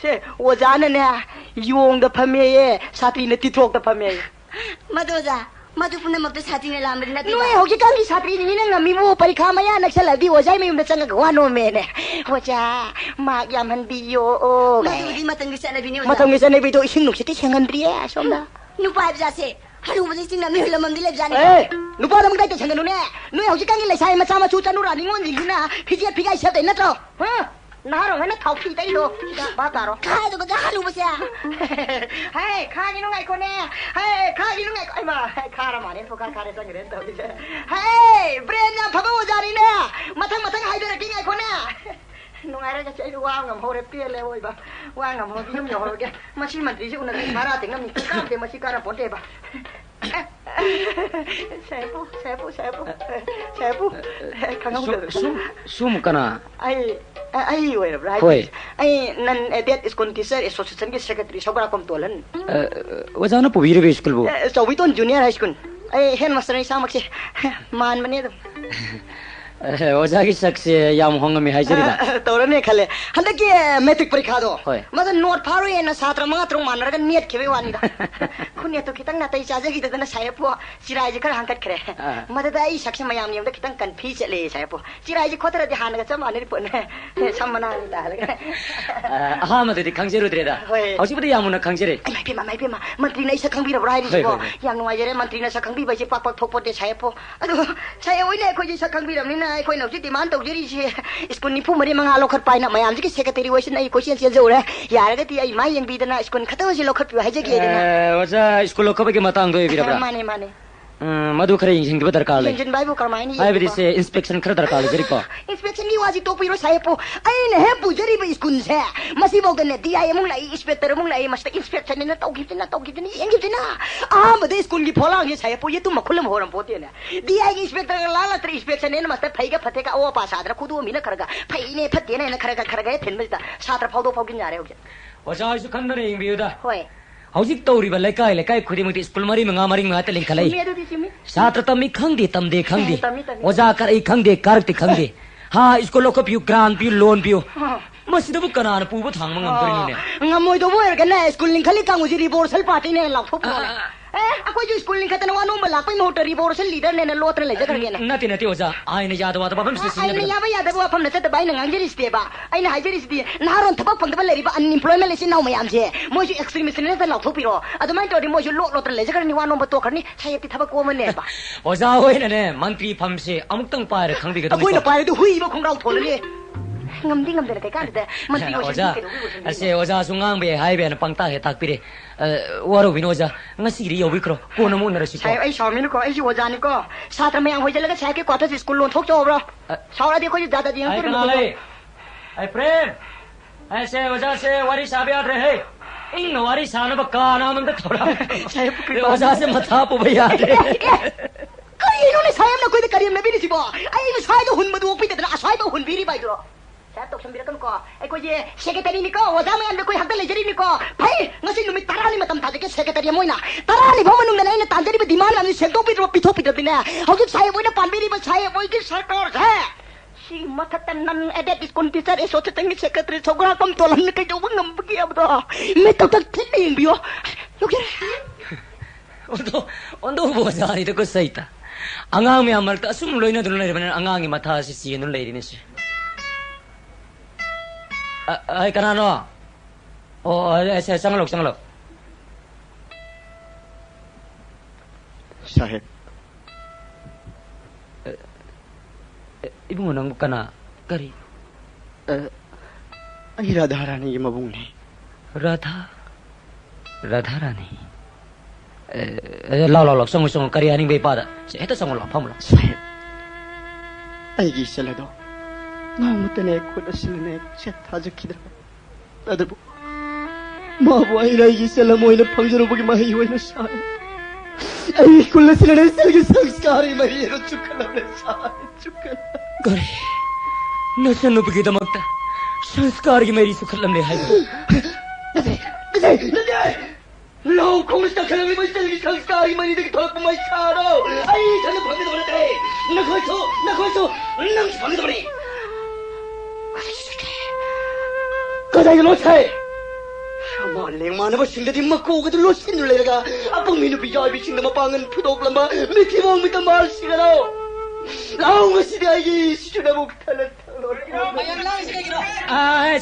से ओजाने ने योंग द फमे सात्री ने तिथोक द फमे मदोजा मधु पुनमक साथी ने लामरी नती नुए होगी कांगी साथी नि नंग मिमो परीक्षा मया नक्सलदी ओजाई मिम चंग गवानो मेने ओजा मा याम हनबियो ओ मधुदी मतंगी सनबिनी मतंगी सनबि तो इसिंग नुक्सिति सेंगनद्रिए सोमदा नुपा जासे हरु मजि सिंग नमि लमंदी ले जाने ए नुपा लम गाइ त सेंगनु ने नुए होगी कांगी लेसाई मचा मचु चनु रानी ngोन जिंगना फिजिया फिगाई सेते नत्रो ह नारो हैन थाउकी तै लो बा तारो खाय तो गदा हरु बस्या हे खागी नु गाइ कोने हे खागी नु गाइ मा खारा माने फोका खारे संग रे त बिसे हे ब्रेन या फबो जारी ने मथंग हाइदे रे गाइ कोने नुआरे जा चै वा ngam ho re pie le oi ba wa ngam ho yum yo ho ge machi mantri ji unai mara te ngam ni ka te machi kara ponte ba sepu sum kana ai oi ra ai nan that is kon teacher association ki secretary sobra kom tolan wajana pubire be school bo Sowiton junior high school ai headmaster ni samak se man mane ओजा की सक्से याम Hong में हाइजरीदा तोरने खले हंदे के matric परीक्षा दो Madan note pharaoh एना छात्र मात्र मानरगा net खेबे वानीदा खुने तो खितंग नातै चाजे की दना सायपो चिराइजे खर हांकट खरे मददा ई सक्से मयाम नियम द खितंग कन्फ्यूज चले सायपो चिराइजे खोतरा दे हानगा चमाने पने सम्मना नि तालगा हा मददि खंगजेरु द्रेदा हौसिबदि यामुना खंगजेरे माइ पेमा मंत्री नै स खंगबि रबराइ दिसो याम नुवाइजेरे मंत्री नै स खंगबि बजे पाक थोकपो दे सायपो अदो साय ओइने खोजि स खंगबि रमनि कोई नौजी डिमांड तौजरी से स्कूल निफु मरे मंगा लोखर पाइना मयाम जी सेक्रेटरी वइस नै क्वेश्चन सेल जौरे यारगति आई माइ यंग बिदना स्कूल खतव से लोखर पिउ हाइजे के देना ओजा स्कूल लोखर के मतंग दो बिरबरा माने मधु खरे इंजिन के दरकार ले इंजिन बाइबो करमाइनी आई बिदि से इंस्पेक्शन खर दरकार ले जरिको इंस्पेक्शन की वाजी टोपिरो साहेबो आई ने हे पुजरी बे स्कूल से मसी बोगने डीआई मुंग लाई इंस्पेक्टर मुंग लाई मस्त इंस्पेक्शन ने तौगितना एंगितना आ बदे स्कूल की फोला ये साहेबो ये तुम खुलम होरम पोते ने डीआई की इंस्पेक्टर लाला त्रि इंस्पेक्शन ने मस्त फैगा फतेगा ओ पास आदरा खुदो मिना खरगा फैने फते ने खरगा थेनबता छात्र फाउदो फाउगिन जारे होगे ओजा आइसु खंदरे इंबियुदा होय हौजिक तौरिबा लेकाय खुदिमति स्कूल मरी मंगा त लिंखलै छात्र तमी खंगदे तमदे खंगदे ओजा करई खंगदे कारक्ति खंगदे हा स्कूल लोक पियु ग्रांट पियु लोन पियु मसिदबु कनान पुबु थांग मंगम ngамoi do boy gana school linkhali kanguji reversal party ne lathop akoi ju school linkhatana wanu bala pai motor reversal leader ne lotre le jagar gena nati oja aina yada wa babam se sin aina yaba wa pham na ta bai na ngangjeri ste ba aina haijeri ste naron thaba pangda leri ba unemployment le sin naw mayam je moi ju extremist ne ta lathop piro adumai to di moi ju lotre le jagar ni wanu ba to kharni sayati thaba ko man ne ba oja hoina ne mantri pham se amuktang pair khangbi ga dum akoi na pair du hui ba khongrau tholani ngamdi ngamdena kai kan de mantri oja ase oja sungang be hai be na pangta he tak pire waro bino oja ngasi ri yobi kro ko na mu na rasi ko ai shamin ko ai ji oja ni ko satra me ang hoi jalaga sai ke kwata school lon thok jo bro saura de ko ji dada ji ang ko ai prem ऐसे वजह से वारी साबियात रहे इन वारी सानो बका नाम अंदर थोड़ा वजह से मथा पो भैया कई इन्होंने सायम ना कोई तो करियम में भी नहीं सिबा आई वो साय तो हुन मधु ओपी तेरा साय तो हुन बीरी बाई दो साय तो संबिरकन को ए को ये सेक्रेटरी निको वजह में अंदर कोई हक ले जरी निको भाई ngasi numit tarani matam ta के सेक्रेटरी मोइना tarani भमनु ने ने तांजरी भी दिमाग में सेक्टो पी पिथो पिथो बिना हजू साय मोइना पानबीरी में साय मोइ की सरकार है si matatan nan edet iskon pisar eso tetengi secretary sogra kom tolam ne kai jawang ngam bagi abda me tau tak tining bio yo kira ondo bozari to ko saita angang me amal ta sum loina dun lai ban angang matha si si nun lai ni si ai kana no o ese sanglok sahib ibu nang kana kari ai radha rani ye mabung ne radha rani lau lau lau song song kari aning be pa da se heta song lau pham la Sahib, aigi salado. Namatane kuda silne chet hajakidra. Adabu. Mabu ai aigi salamoina phangjaru bagi mahi hoina sahib. Ai kulla silne silgi sanskari mahi ro chukala sahib chukala. kari nasan bagi da makta sanskar ki meri sukhalam le hai Lau kung sta kalami mai silgi sanskari mahi de thok mai charo. Ai thana phangde bonate. Nakhoi so nang phangde boni. Kadai lo chai. Shama leng mana ba singda di makko ga lo sin le ga. Apang minu bi jai bi singda ma pangan phudok lamba. Mi ki wong mi tamal sigalo. Lau ngasi dai gi sudah buk thalat thalor.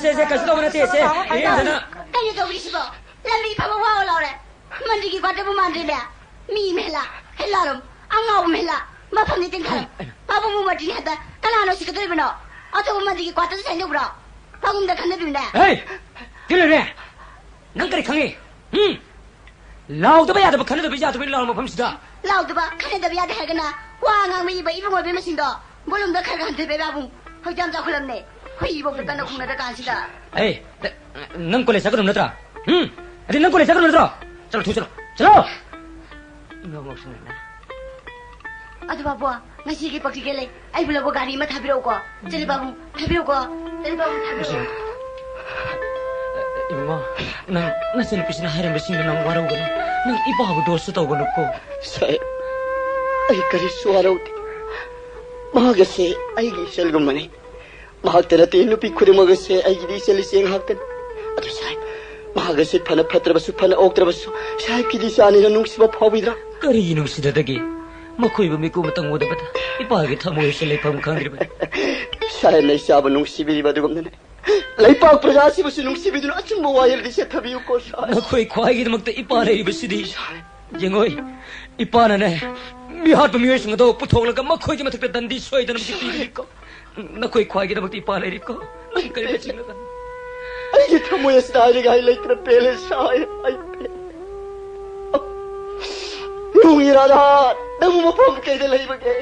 se kasu da bonate se ye jana Kaya kau beri sebab. Lalu kamu wow laure. Mandi kita ada pun mandi dia. Mi mela, helarum, angau mela. Bapa ni tinggal. Bapa mu mati ni ada. Kalau anu sih ketemu benda. Atau mandi kita kuat tu saya bro. Bangun dah kena benda. hey kile re nang kari khangi lau da ba ya da khane da bi ja da bi lau ma pham sida Lau tu ba, kena dah biar dah kena. Wah ngang mi ibu mau beri mesin dah. Belum dah kena hantar beri abung. Hoi jam jauh kelam ni. Hoi ibu kita nak kena dah kan sida. hey nang ko le sakam natra adi nang ko le sakam natra chalo chalo ngom ngom sini na Aduh bapa, nasi kita pakai kele. Ai boleh bawa gari mata biru ko. Jadi babu, biru ko. Jadi babu, biru. ibu ma nang sen pisna haram besing nang warau gano nang iba bu dos tau gano ko Sahib, ai kari suarau ti. Mahagase ai gi selgum mani. Mahagtera te nupi khude magase ai gi di seli seng hakten. Adu sahib, mahagase phana phatra basu phana oktra basu. Sahib ki di sani na nungsiba phawidra. kari nung sida dagi makoi bu mi ko matang mo da bata iba gi thamoi se le pham khang ri ba Sahib nei saba nungsibiri badugum nane. Laipak prajasi basu nungsibiduna achumba wayel di se thabiu ko sahib. nakoi khwai gi makta ipa re ri basidi jengoi ipa na ne mi hat bu mi sing do puthok la ka makoi gi mathak dandi soi dan mi ti ko nakoi khwai gi makta ipa le ri ko kari ba ching na Ai gi thamoy asdari gai leitra pele sahib ai pe. Nung irada, namu mapam kay de lai bagay.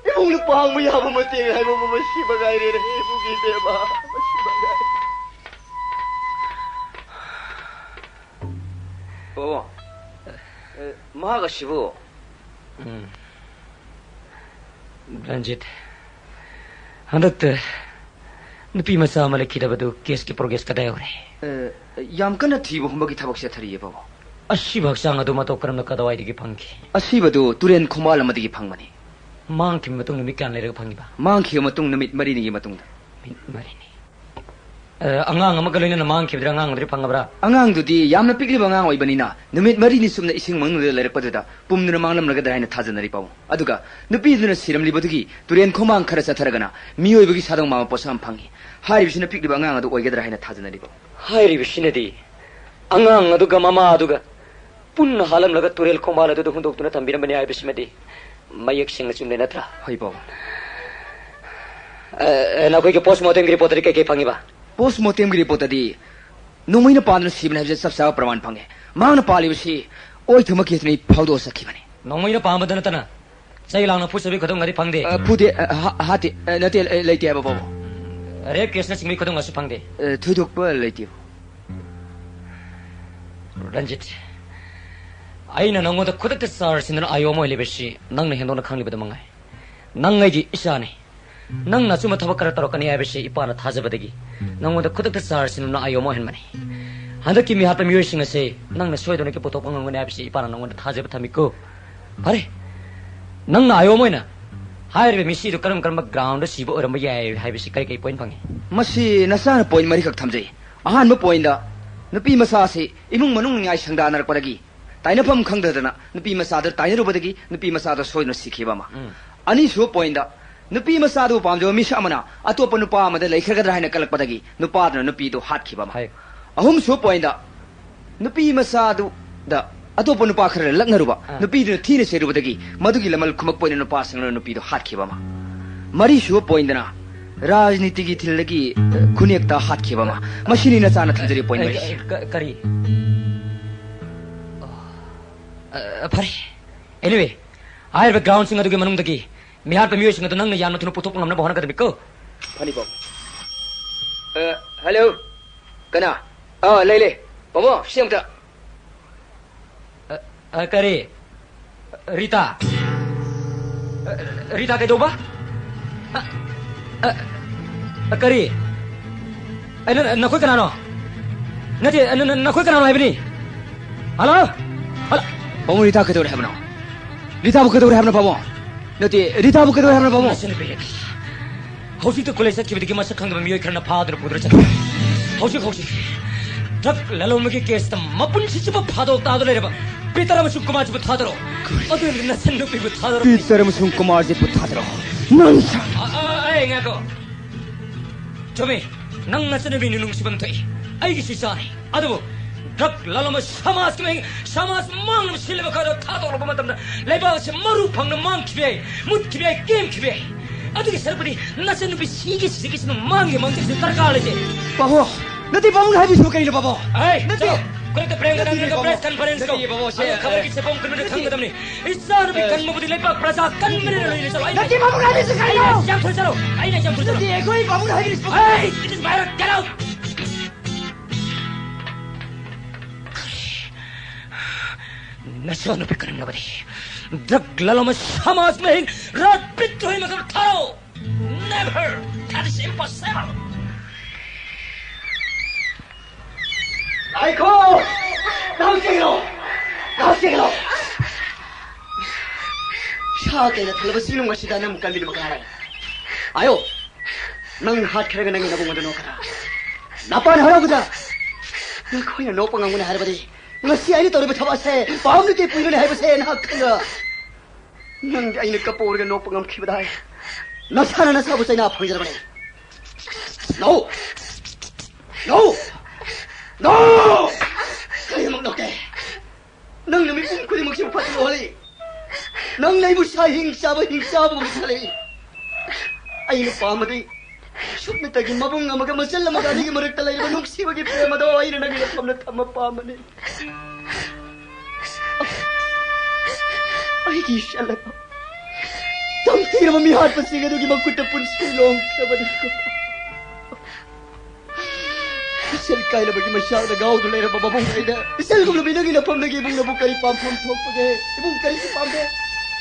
Yung lupang mo yabo mo tingay hai mo masibagay rin hai mo gide ba masibagay. 어, 마가 시부. Ranjit handak nupi masa mala kita badu kes ki progress kadai ore 얌kana 티보 험박이 타박시 타리에 바보. ashi baksang adu mato karam na kadawai digi pangki 아시바도 turen 코말 아마디기 팡마니. mang kim matung numi kan le pangki ba 망키 마tung 나밋 마리니기 마뚱다. marini angang amagaloina na mang kim drangang dri pangabra 앙앙두디 얌나 삐그리바 앙앙 오이바니나 나밋 마리니 숨나 이싱 먹는 레르빠드다. 뿜느나 망람라가 다이나 타자나리 바보. 아두가 누피드나 시름리버드기 turen 코망 카라사 타라가나 미오이버기 사동 마마 보삼 팡기. 하이비시나 삐그리바 앙앙아도 오이게드라 하이나 타자나리 바보. hairi bishinadi angang aduga mama aduga pun halam laga turel komala adu hundok tuna tambiram bani ai bismedi mayak sing chunne natra 하이 바보. na koi ke postmortem ki report ke phangi ba postmortem की report दी नोमैना पादन सिबन है सब साव प्रमाण पंगे मांगना पालिबसी ओइ थम केसनी फाउदो सखी बने nongmai na pambadan tana sai lang na pusabi khodong ngari phangde फुदे हाते नते लेते अब बाबू re case na singmi khodong asu phangde थुदोक प लेते ranjit aina nongoda khodak sar sinan ayo mo lebeshi nang na hendona khangli bada mangai nang ngai ji isane nang na suma thaba kara tarokani abeshi ipana thajabadagi nongoda khodak sar sinan ayo mo henmani handaki mi hata miyo singa se nang na soidona ke potok ngangone abeshi ipana nongoda thajaba thamiko pare nang na ayo mo na haire mi si do karam karam ground sibo oram yai haibeshi kai kai point phangi Masih नसान point मरी खक थमजे अहान म point दा नुपी मसा से इमुंग मनुंग न्याय संदा नरपदगी ताइनफम खंगदना नुपी मसा the ताइनरुबदगी नुपी मसा the सोइनो सिखिबामा अनि so point दा नुपी मसा दो पामजो मिस अमना अतोप नुपा अमद लेखरगद हाइना कलकपदगी नुपा द नुपी दो हात खिबामा अहुम सो पॉइंट दा नुपी मसा दो दा अतोप नुपा खर लग्नरुबा नुपी द थीने सेरुबदगी मदुगी लमल खुमक पॉइंट नुपा संग नुपी दो हात खिबामा मरी सो पॉइंट ना राजनीति की थिलगी खुनियकता हाथ खिबामा मशीनी नचाना थंजरी पॉइंट मरी kari फरे एनीवे आयर ग्राउंड सिंग अदुगे मनुंग दगी मिहार पे म्यूजिक तो नंग यान मथुन पुथोक नमना बहन कदबिको फनी बो हेलो कना ले बमो सेमता करे रीता रीता के दोबा करी नखोय कनानो नते नखोय कनानो हाइबनी हेलो हेलो बमो रीता के दोरे हाबनो रीता बुके दोरे हाबनो बमो नते रीता बुके दोरे हाबनो बमो हौसी तो कॉलेज की बिदगी मसक खंग मियोय खरना फादर पुदर चक हौसी ड्रग ललोमगे केस त मपुन सिचिब फादो तादो लेरब पीतर मसुम कुमार जी थादरो अदु नसन नुपि थादरो पीतर मसुम कुमार जी थादरो नंसा ए ngako Tome, nang nasa nabi nung si Bantay, ay gisisani. Ado, drug lalama samas kami, samas mang nam sila bakado tato lo pamatam na, laiba sa marupang na mang kibiyay, mut kibiyay, game kibiyay. Ado kisarapani, nasa nabi sigis na mang yung mang si tarkala je. Babo, nati babo na habis mo kayo babo. Ay, nati. Kung ito preng kadang nila press conference ko, ang kabar kitsa pong kanunod hang kadam ni, isa nabi kan mo budilay pa prasa kan mo nila nila salo. Nati babo na habis kayo. Jam thul chalo, ay na jam thul chalo. Nati ekoy babo na habis mo. Ay, it is viral, get out. नशा न बिकरम न बरी drug लालो में समाज में रात पिट हुई मगर थारो नेवर दैट इज इम्पॉसिबल आइको नाउसिगलो शाके न थलबा सिनु मसिदा नम कलि मकाय आयो नंग हाथ खरेगा नंग नबो मदनो करा नापान हरागुदा न खोय no पंगंगुन हरबदी ngasi ai tori bathaba se paum ni ke puino hai base na khanga nang ai ne kapor ga no pangam khibdai na sana na sabu sai na phangjar bane no kai mang no ke nang ne mi pung kuli mak sim phat oli nang nei bu sa bu sale ai ne pamadi Shuk na tagi mabung nga maga masal na magani ki marik talay naman nuksi magi prema daw ay na nagilapam na tama pa man ay kisya lang tamti na mamihat pa siya doon magkutapun silong sa banig ko isel kaya na bagi masyar na gaw doon na bababong ay na isel kong labi nagilapam nagibong nabukari pam-pam tok pag ibong kari si pambe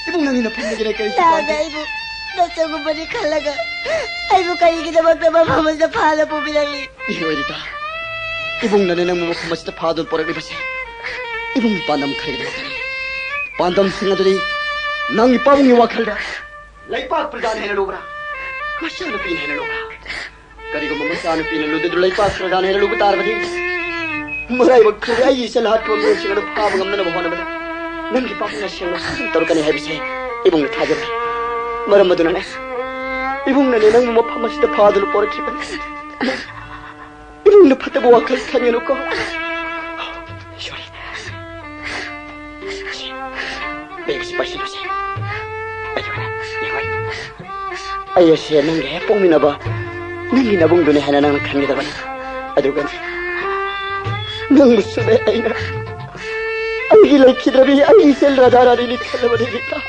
ibong nangilapam nagilakari si pambe Nasa ko ba ni Kalaga? Ay mo kayo ginamag na mamamas na pahala po binali. Iyo, Edita. Ibong nananang mamamas na pahala po rin ibasi. Ibong pandam kayo na matali. Pandam singa doon nang ipawang iwakal na. Laipak pradaan na lubra. Masya na pina na lubra. Kari ko mamasya na pina lubra doon laipak pradaan na lubra tarabadi. Maray magkuri ay isa lahat ko ang siya na pabangam na nabaho na ba. Nang ipawang na siya na tarukan ni Hebisi. Ibong natajar na. Maram maduna na. Ibong naninang mamapamas na padalo po rin siya. Ibong napatabo akal kanya no ko. Sorry. Bayo si Pasino siya. Ayaw na. Ayaw siya nang gayapong minaba. Nang ginabong dunahan na nang kanya daban. Adugan. Nang musume ay na. Ay gilay kidrabi ay isel radara rinit ka naman kita.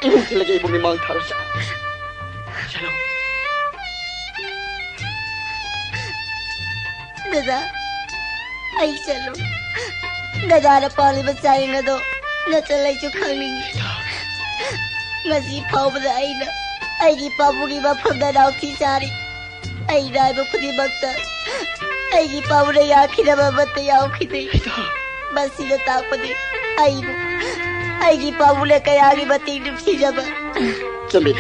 Ibong talaga ibong ni Mang Taro siya. Shalom. Dada, ay shalom. Dada na pali masayang na do. Nasalay siyo kangling. Ngasi pao ba na ay na. Ay di pa mo iba pang nanaw si Sari. Ay na mo ko di magta. Ay di pa mo na yaki na mamatay ako kitay. Basi na tako di. Ay mo. Ay gipawula kaya gibating nim siya ba? Samit.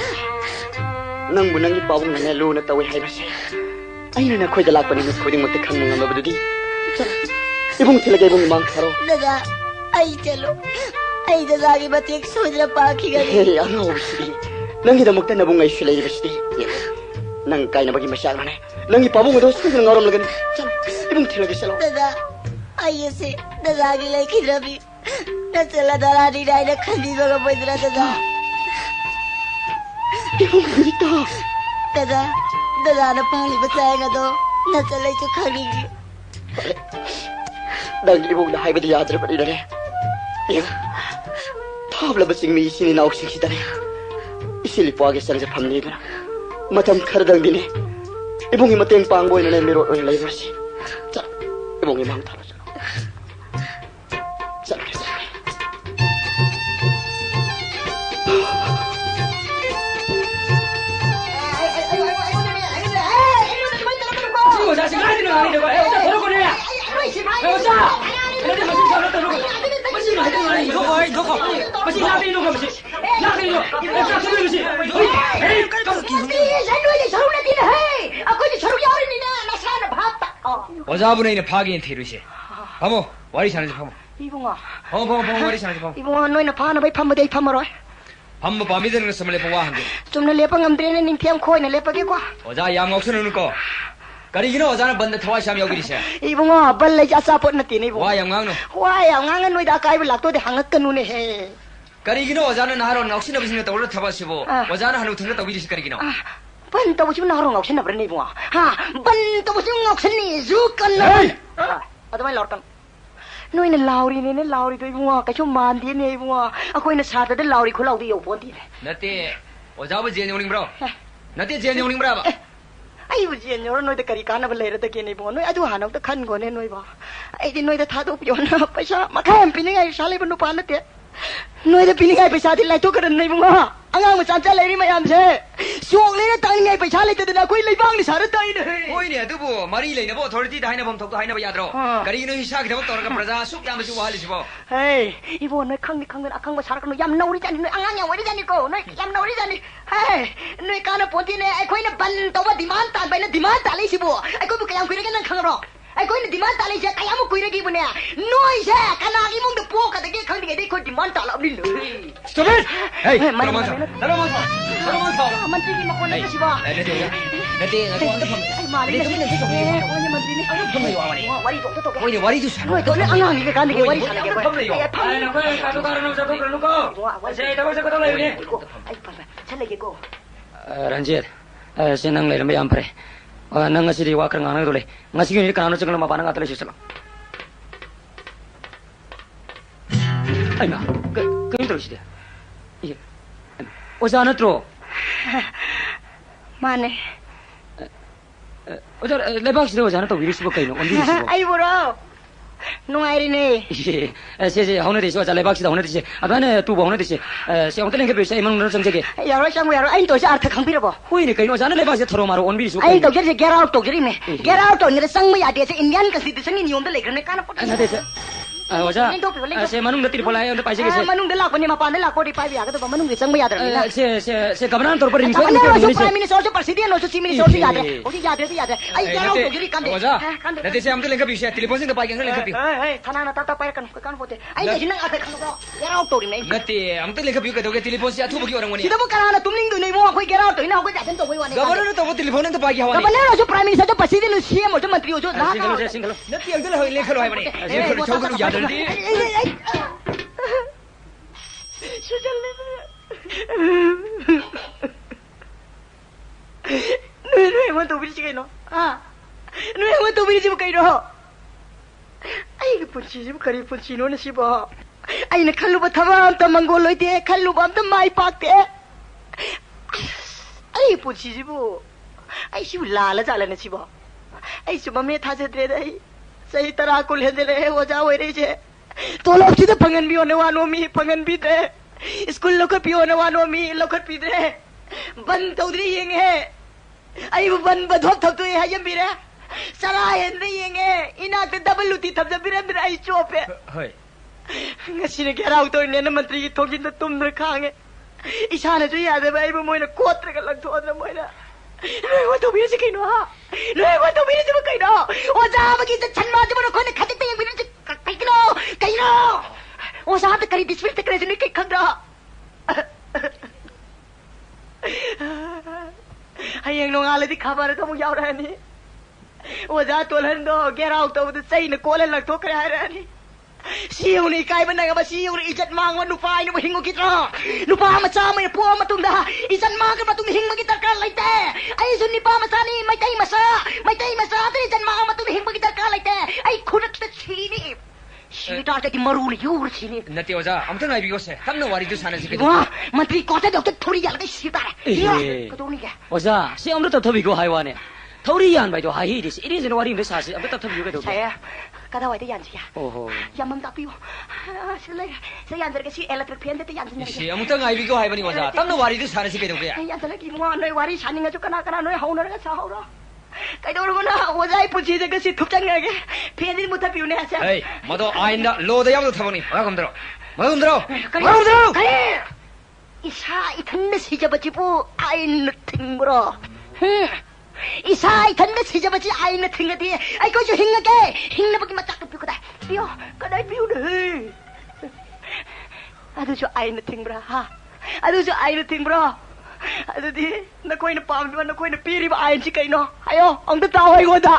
Nang munang ipawang na nalo na taway hay basi. Ay na nakoy dalak pa ni Miss Koding magtakang mga mabadudi. Ibong talaga ibong Mang Taro. Daga, ay chalo. Ay daga gibating sudra pa kigali. Hey, ano basi? Nang hidamagtan na bungay sila basi. Nang kaya na bagi masyal man. Nang ipawang ito sa ngaram lagan. Ibong talaga sila. Daga, ay yasi. Daga gilay kidrabi. Nasala darani na ay nakandi mga pwede na dada. Ibong ganito. Dada na pali ba tayo nga do? Nasala ito kanigi. ꯅꯪꯒꯤ ꯏꯕꯨꯡꯅ ꯍꯥꯏꯕꯗꯤ ꯌꯥꯗ꯭ꯔꯕꯅꯤꯅꯅꯦ ꯊꯥꯞꯂꯕ ꯆꯤꯡꯃꯤ ꯏꯆꯤꯟ ꯏꯅꯥꯎꯁꯤꯡꯁꯤꯗꯅꯦ 이슬리뽀하게 쌍자 팝니다나 마탐 카르당디네 이봉이 마땡 빵보이네 미로 레이버시 자 이봉이 마음 타라잖아 자 그래서 지금 자식 아니는 아니라고 애자 더러고네 애자 애들 마신 사람 더러고 마신 아이들 아니 이거 마신 나비 이거 마신 나비 이거 애자 저기 마신 에이 어자분의 파기인 테루시 바모 와리 샤는지 바모 이봉아 바모 와리 샤는지 바모 이봉아 너희는 파나 왜 판무대 판무로이 바모 밤이 되는 것을 레포와 한데 좀나 레빵 감드레는 닝티암 코이네 레빵게고 어자 양옥선은 거 가리기는 어자는 번데 타와시함 여기리세 이봉아 bal레 자사포 나티네 이봉아 와 양강노 와 양강은 너희다 까이블 락도데 항악근우네 해 가리기는 어자는 하루 넋이나 비신다 올라 타바시고 어자는 하루 등갔다 위리시 가리기는 ban tao chứ nào ngọc sinh nào bên bunga ha ban tao chứ ngọc sinh này giúp con nó ở đây lọt con nuôi này lauri tôi bunga cái chỗ màn thế này bunga à coi nó sát tới lauri khối lauri yêu bốn tí này nãy 어자 뭐 제일 용링 bro nãy 제일 용링 bro ai bây giờ nhớ nuôi tới cái cá nó bên lề tới cái này bunga nuôi adu hà nó tới khăn còn này nuôi ba ai đi nuôi tới tháo tục yêu nó paisa mà khai em pin ngay sao lấy bên nó pan nãy nuôi tới pin ngay paisa thì lại tôi cái này bunga angang mà chán chán lấy đi mày làm thế xuống lấy nó tay ngay phải trả lấy từ nào quay lấy băng đi xả nó tay này ôi nè tôi bộ mari lấy nó bộ thôi thì hai nó bom thọc hai nó bây giờ rồi cái gì nó hisa cái đó tao cái praja súc yam súc wali sih bo hey ibu nó khăng akang mà xả nó yam nâu đi chán nó angang nhau đi chán đi cô nó yam nâu đi chán đi hey nó cái nó ponti này ai quay nó ban tao mà demand tan bay nó demand tan lấy sih bo ai quay bukan yang quay cái nó khăng rồi ai quay nó demand tan lấy sih kayak mau quay lagi bu nè noi sih karena imong được po kata dia khăng đi cái quay demand tan lại đi lười stop it hey kalau masuk menteri ni mau nak sih ba nanti aku antar kamu ai mari ni pokoknya menteri ni kamu yo awani wari tu oh ini wari tu sana noi tu ni angang ni kan dia wari sana dia kamu yo ai nak kau karena usah kau perlu kau saya tahu saya kau tahu ni ai pa sana lagi ko Ranjit senang lai lambai ampre nang ngasi di wakar nganang dole ngasi ni kanano cengkel ma panang atale sisala ai ma kau terus dia iya Ozana tro mana Oza lebak sih Ozana tu virus bukai no ondi sih ai bro nuai ni se hauna desi Oza lebak sih hauna desi abane tu hauna desi se orang teleng kebisa emang nang semjege ya ro sang ya ro ai to sa arth khang pi ro bo hui ni kai Ozana lebak sih thoro maro on virus ai to je get out to jeri me get out to ni sang ma ya de se indian constitution ni niom de le ne kana pot na desi Oza se manung de tir polai on paise ke se manung de la ko ni ma pan de la ko di pai ya ka to manung de sang ma ya de ni se gabanan tor par ring ko ni prime minister se president no se chief minister se ya de o si ya de ai get out to jeri kan de Oza nanti se am teleng kebisa telepon sing pai ngang leng kebi thana na ta pai kan pote ai de nang ate kan ko get out to ni nanti am teleng kebi ka doge telepon se athu buki orang wani sida bo kana tumling du nei mo ko get out to ina ko ja sen to ko wani gabanan to telepon nang pai hawani gabanan so prime minister so president no CM so mantri so na single nanti ang dala hoy lekhalo hay bani se chaugu ya daldi Nuôi muốn tụi biết cái nó à nuôi muốn tụi biết cái đó ai cái phun chi nó xí bỏ ai nó khăn lụa thầm tầm mangol lối thế khăn lụa tầm mai bạc thế ai phun chi bộ ai xí là trả lại nó xí bỏ ai xí mà mẹ thà chết đấy sahih tarah ko le dele ho jawo re je to lo chi de pangan bi one wano mi pangan bi de school lo ko pi one wano mi lo ko pi de ban tawdri yeng he ai ban ba dhop thap to hai yam bi re sara hen de yeng he ina te double luti thap ja biram bir ai chope hoi ngasi ne kera u to ne na mantri ki thogin to tum ne khange isana ju ya de bai bo moina kotra ka lag thod na moina Nueva tu vida se kino ha. Nueva tu vida se kino. Oza bagi se chanma je bono khone khati te vida se kino. Oza te kari disfil te kare ne kai khanda. Hayang no ngale di khabar to mu yaw raha ni. Oza tolan do get out to the sai ne kole lag to kare raha ni. Siung ni kai ban nga ba siung ni ijat mang wan nupai ni hingo kitra nupa macha mai po matung da isan mang ka matung hing magitar ka laite ai sun ni pa macha ni mai tai masa te isan mang matung hing magitar ka laite ai khudak ta chi ni सीटा के मरू ने your सीने नते ओजा अमतन आइबिगो से तमनो वारी दु साना सिके वाह मंत्री कोटे डॉक्टर थोड़ी याल के सीटा रे कतोनी के ओजा से अमरो तथबिगो हाइवाने थौरी यान बाइदो हाहि दिस इरि जन वारी मे सासे अब तथबिगो दो saya kada wai te yan sia ओहो yamam tapiu sile se yan derke si electric fan te yan sine से अमतन आइबिगो हाइबनी ओजा तमनो वारी दु साना सिके दोगे yan sile ki mo noi wari saninga chu kana noi hauna ga sa haura kai do ro na ozai puchi de si thup chang ge fan ni mutha piu ne asa ए मदो आइंदा लो दे याम थबनी मगमद्रो मगमद्रो isa ithan me si jaba chi pu ain thingro isa ithan me si jaba chi ain thingati ai ko chu hinga ke hingna bagi matak piu kada piu kada piu de adu chu ain thingbra ha adu chu ain thingbra adu di na koi na pam na koi na piri ba ain chi kai no ayo ong ta tao ai go da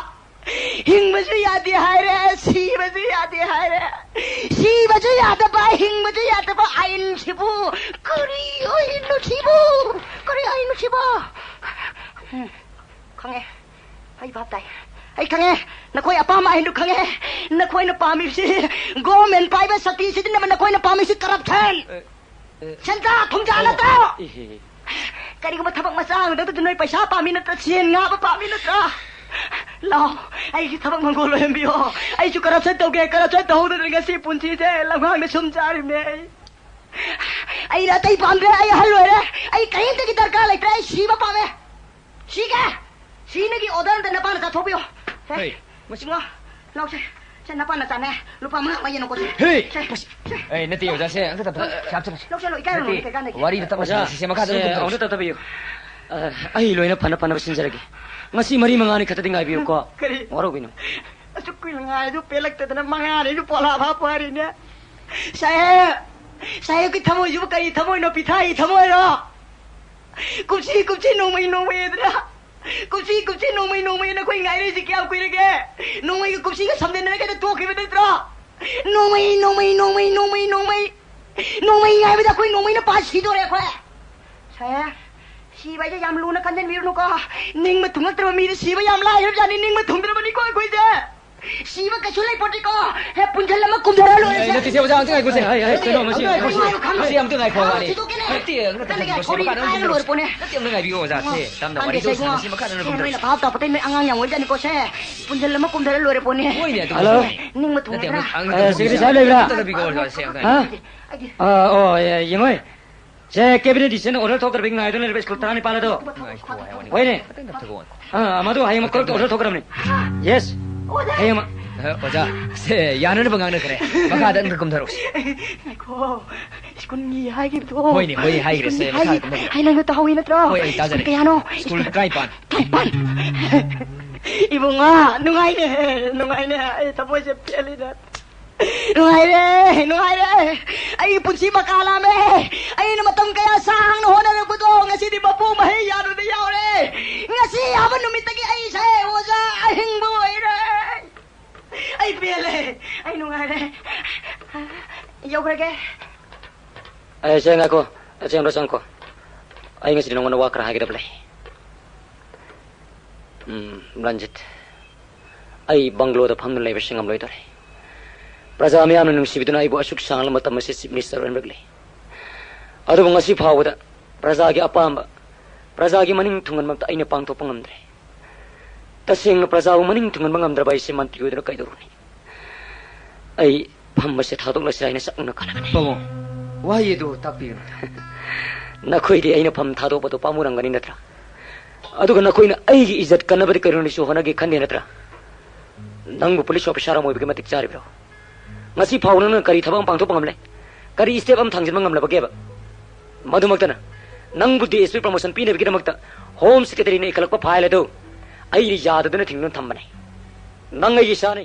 hing ma chu ya di hai re si ma chu ya di hai re si ma chu ya da ba hing ma chu ya da ba ain chi bu kari ain no chi bu kari ain no chi bu khang ai ba tai ai khang na koi apa ma ain du khang na koi na pa mi si government private sati si na na koi na pa mi si corruption senta thong ja na ta kari ko thabak ma sang da tu noi paisa pa mi na ta sien nga ba pa mi na ta lao ai ki thabak mangol lo mbio ai chu corruption to ge corruption to da ga si punchi se langhang na sum chari me ai ra tai pam re ai hal lo re ai kahin te ki darkar lai trai si ba pa me si ga si ne ki order da na pa na ta thopio hey masinga lao se na pa na ta ne lupa ma ma yen ko se hey ए नते ओजा से अंत तब छाप छाप lao se lo ikai lo ke ga ne वारी तब से मखा दो अमरो तथबिगो ai loina phana phana sinjarage ngasi mari mangani khatading aibiyo ko kari waro binu asu kui ngai du pelak te na manga ne du pola ba pari ne saya ki thamoi ju kai thamoi no pithai thamoi ro kupsi no mai dra kupsi no mai na koi ngai re ji kya kui re ge no mai kupsi ka samne na ke to ke be dra no mai ngai be da koi no mai na pa si do re ko saya si bai ja yam lu na kan den mir no ka ning ma thung tra mi si bai yam lai he ja ni ning ma thung tra ba ni ko je si ba ka chulai poti ko he punjal ma kum dhara lo ए नते से ओजा अंत को से हाय कनो मसी अंत गाय खो वाली नते नते को से मखा दो नते अंत गाय बिगो ओजा से तमनो वारी दु साना से मखा दो mai la ka ta patai me angang yang ja ni ko se punjal ma kum dhara lo re pone hello ning ma thung tra secretary sahib legra तो बिगो ओजा से ha o yengoi se cabinet decision order thokar bing ngai done school tarani pala do hoy ne amadu hayam ko order thokar amne yes hayam ओजा से यानन बंगांग न करे मखा दन कम धरो ko skun ni hai ki to होय ने होय हाय रे से मखा कम hai nang ta hawi na tra होय ता जरे kaya no स्कूल काय पान ibu nga nungai ne ai tapos se peli na nungai re ai punsi makala me ai na matam kaya sang no hona re buto ngasi di bapu mahi yaro de yaw re ngasi aban numit gi ai sai oza ahing boy re ai pele ai nungai re yo krege ai se ngako se ngro sangko ai ngasi nong na wakra hagida play Ranjit ai banglo da phamna lei singam loi tare praja me amna nung sibiduna ai bo asuk sangla matam se chief minister ren begle adu ngasi phawda praja gi apamba praja gi maning thungan mamta aina pang thopang amdre tasing praja maning thungan mangam dra bai se mantri udra kai doruni ai phamba se thadok la sai na sakna kana ne बमो वाही दो Tapi na khoi di aina pham thadok pa to pamurang gani natra aduga na koina aigi izzat kanabadi karuni so honagi khande natra nangbu police officer mo bige matik chari bro ngasi phawna na kari thabang pangtho pangamle kari step am thangjin mangam la bageba madumaktana nangbu DSP promotion pine bige damakta home secretary ne ikalakpa file do ai ri yada duna thingnon thambane nangai isane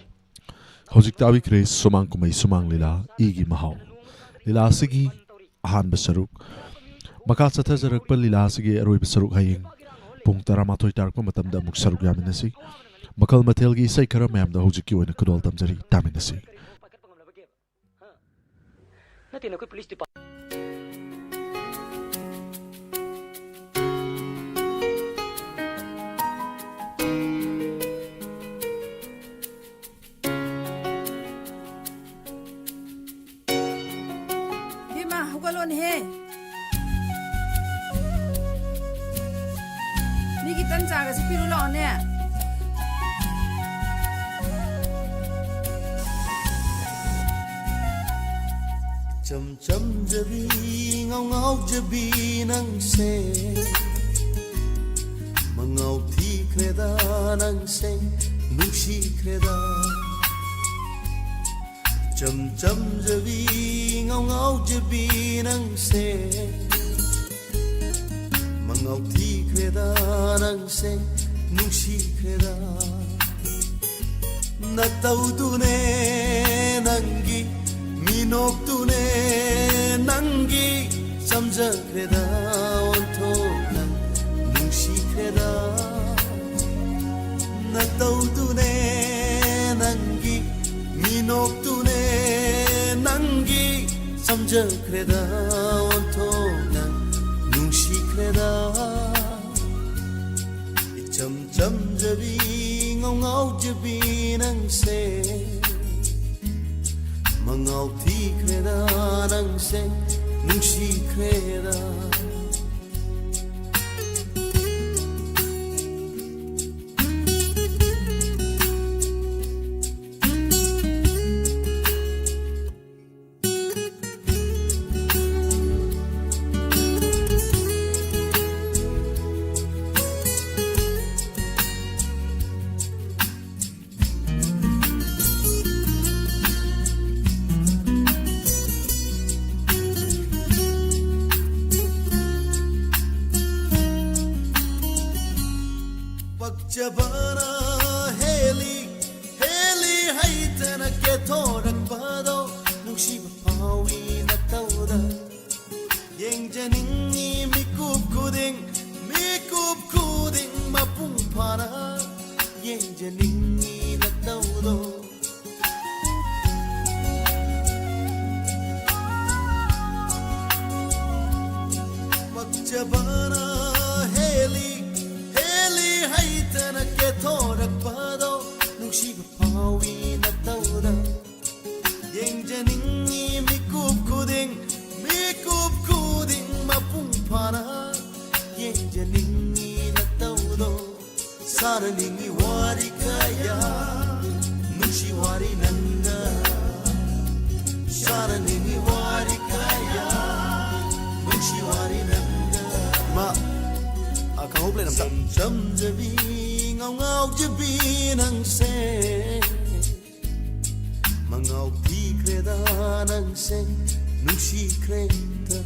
hojik tabi kre sumang kumai sumang lila igi mahau lila sigi ahan basaruk maka chatha jarak pa lila sigi aroi basaruk haying pung taramatoi tarpa matamda muk saruk yaminasi makal mathel gi sai khara mayam da hojik ki oina kudol tamjari taminasi nati na koi police department हुगलोन हे मिगी तन चागा से पिरु लाने chầm chầm jabi ngao ngao jabi nang se mangau thi kreda nang se nushi kreda chầm chầm jabi ngao ngao jabi nang se mangau thi kreda nang se nushi kreda na tau tu ne nangi minok tu ne nangi samja kreda onto nang nushi kreda na tau tu ne nangi minok tu ne nangi samja kreda onto nang nushi kreda cham cham jabi ngau ngau jabi nang se mangau thi kreda nang se nushi kreda Jabana heli heli haitana ke thorak pado nushi pawi na tauda yeng janingi mikup kuding mapung para yeng janingi na taudo Jabana heli haitana ke thorak pado nushi pawi na tauda yeng janingi mikup kuding mapung para yeng janingi na taudo saraningi wari kaya nushi wari nanga saraningi wari kaya nushi wari nanga ma Kang húp lên làm sao? Chấm jabi ngao ngao jabi nang se mangau thi kreda nang se nushi kreda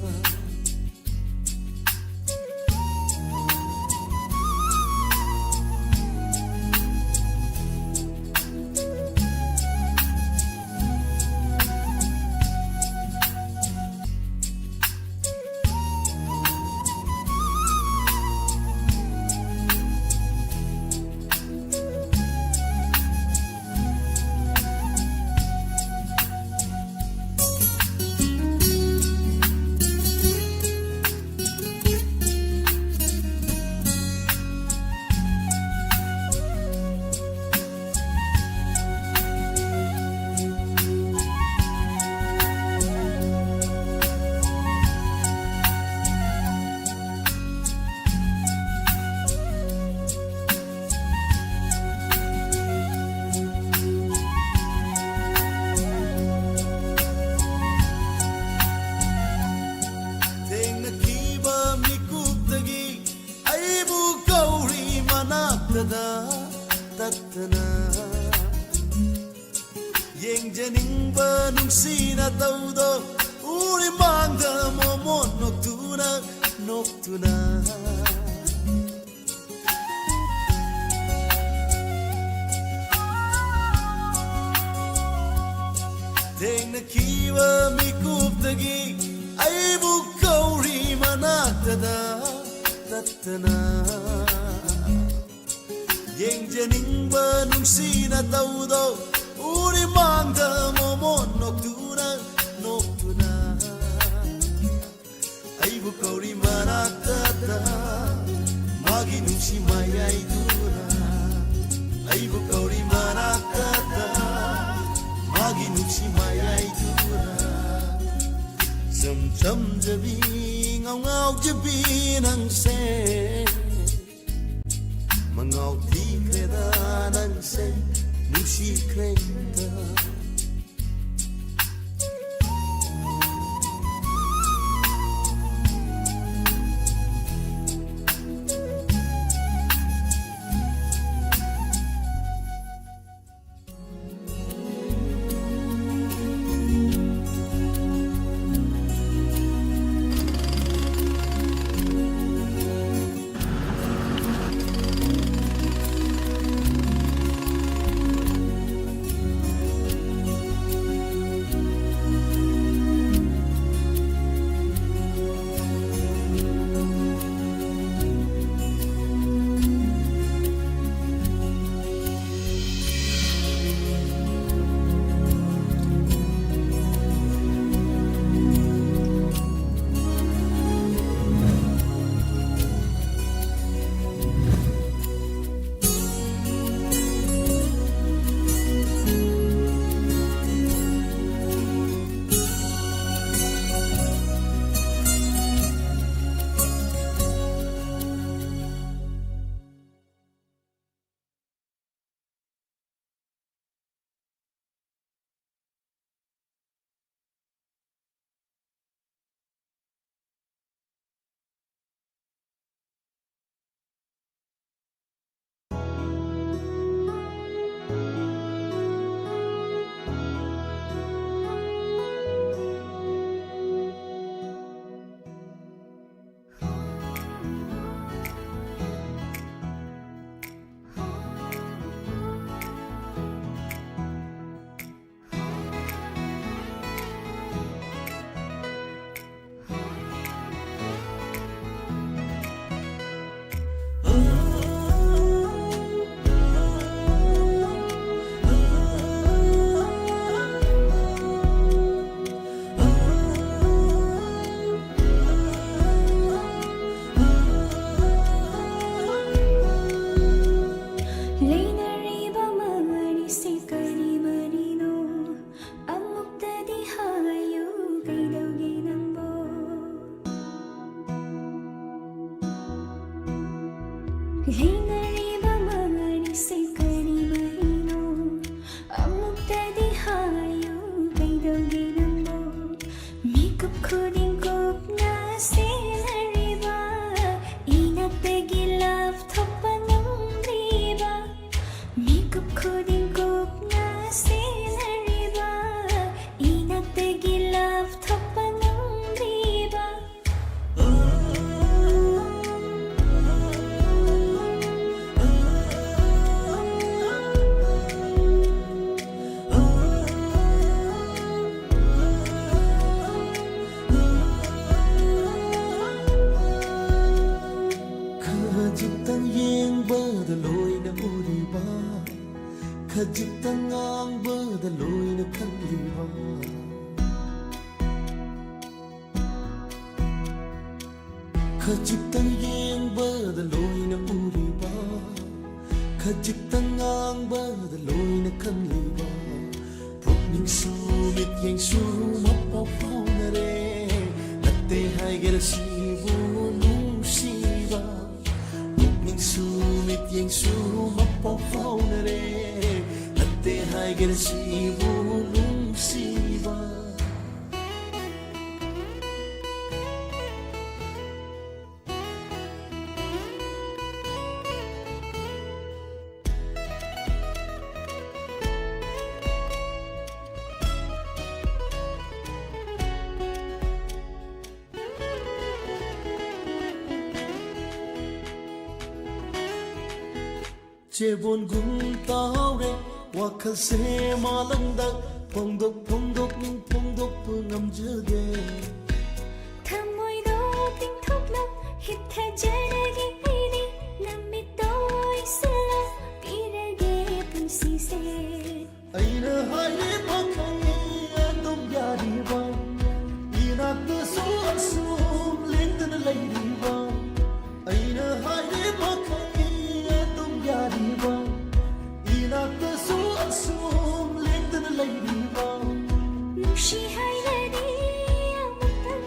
tatna yeng janing ba nung sina taudo uri mangda momon noctuna Deng na kiwa mi kuptagi ay bukauri manaktada tatna Yeng janing ba nung sina taudo uri mangda momon noctuna ay bukauri manaktada magi nung si mayay dura ay bukauri manaktada magi nung si mayay dura Chăm chăm jabi ngao ngao jabi nang se Mangao thi kreda nang se Nushi kreda Chebon gun taure wakal se malanda pongdok pongdok ning pongdok pungam jage Thamoy do ting thok na hit tha jaragi aidi namit do isla pirage punsi se aina haye pakhani adum yari ba ina to sum lengthen lady ba aina haye pakhani adum yari ba ina to sum lengthen lady ba nushi hai ladi amatan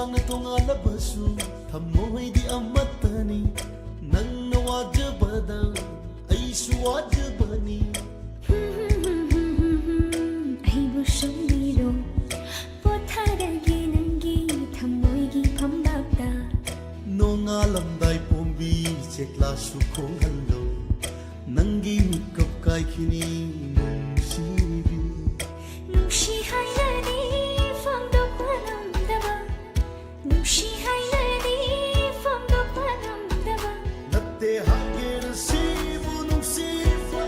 ꯆꯥꯡꯅ ꯇꯣꯉꯥꯜꯂꯕꯁꯨ ꯊꯝꯃꯣꯏꯗꯤ ꯑꯃꯠꯇꯅꯤ ꯅꯪꯅ ꯋꯥꯖꯕꯗ ꯑꯩꯁꯨ ꯋꯥꯖꯕꯅꯤ ꯑꯩꯕꯨ ꯁꯨꯝꯕꯤꯔꯣ ꯄꯣꯊꯥꯔꯒꯦ ꯅꯪꯒꯤ ꯊꯝꯃꯣꯏꯒꯤ ꯐꯝꯕꯥꯛꯇ ꯅꯣꯡꯉꯥꯜꯂꯝꯗꯥꯏ ꯄꯣꯝꯕꯤ ꯆꯦꯛꯂꯥꯁꯨ ꯈꯣꯡꯍꯜꯂꯣ ꯅꯪꯒꯤ ꯃꯤꯀꯞ ꯀꯥꯏꯈꯤꯅꯤ ꯅꯨꯡꯁꯤꯕꯤ ꯅꯨꯡꯁꯤ ꯍꯥꯏꯔꯗꯤ ꯐꯣꯡꯗꯣꯛꯄ ꯉꯝꯗꯕ ꯅꯨꯡꯁꯤ ꯍꯥꯏꯔꯗꯤ ꯐꯣꯡꯗꯣꯛꯄ ꯉꯝꯗꯕ ꯅꯠꯇꯦ ꯍꯪꯒꯦꯅ ꯁꯤꯕꯨ ꯅꯨꯡꯁꯤꯕ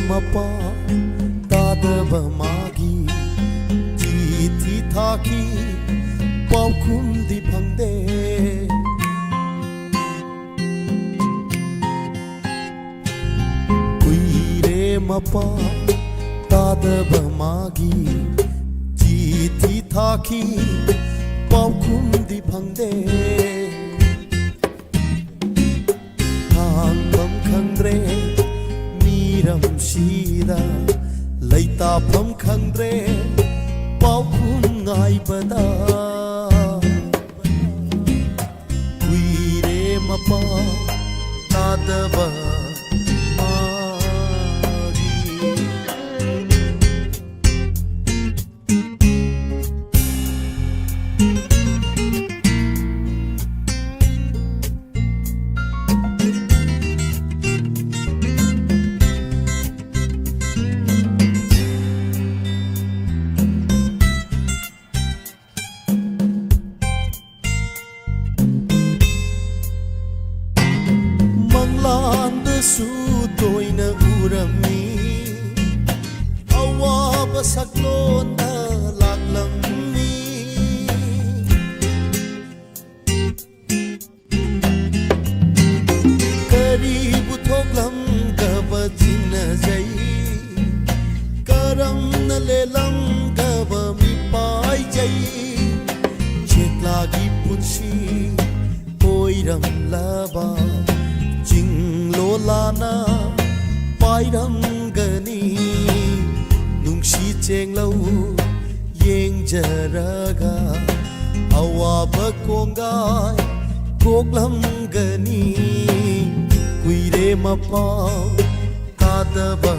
मपा तादब मागी चिठी थाकी पाउखुमदी फंगदे कुइरे मपा तादब मागी चिठी थाकी पाउखुमदी फंगदे थांगम खंगरे शीदा लैता फम खंद्रे पाउखुम गाइबदा कुइरे Mopa तादबा toina urami awaba saklona laklami karibu thoklam gaba china jai karam na lelam gaba mi pai jai cheklagi punsi poiram laba lana pairam gani nungsi chenglau yeng jaraga awaba kongai koklam gani kuire mapa kadaba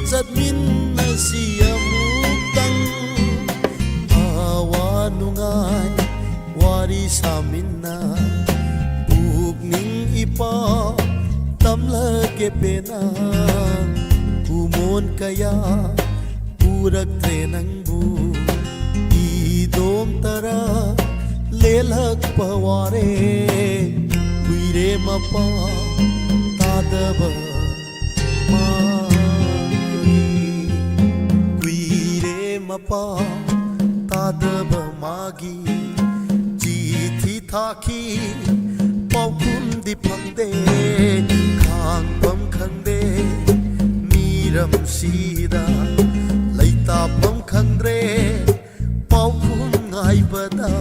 Chadmin na siya mutang awa nungay wari samin na ugning ipa tamlage pena kumon kaya purak trenang bu idom tara lelak paware kuire mapa tadaba कुईरे Mopa तादबा मागी चिठी थाखी पाउकुमदि फंगदे खांगपम खंगदे मीरम सीदा लैतापम खंगद्रे पाउकुम ngaibada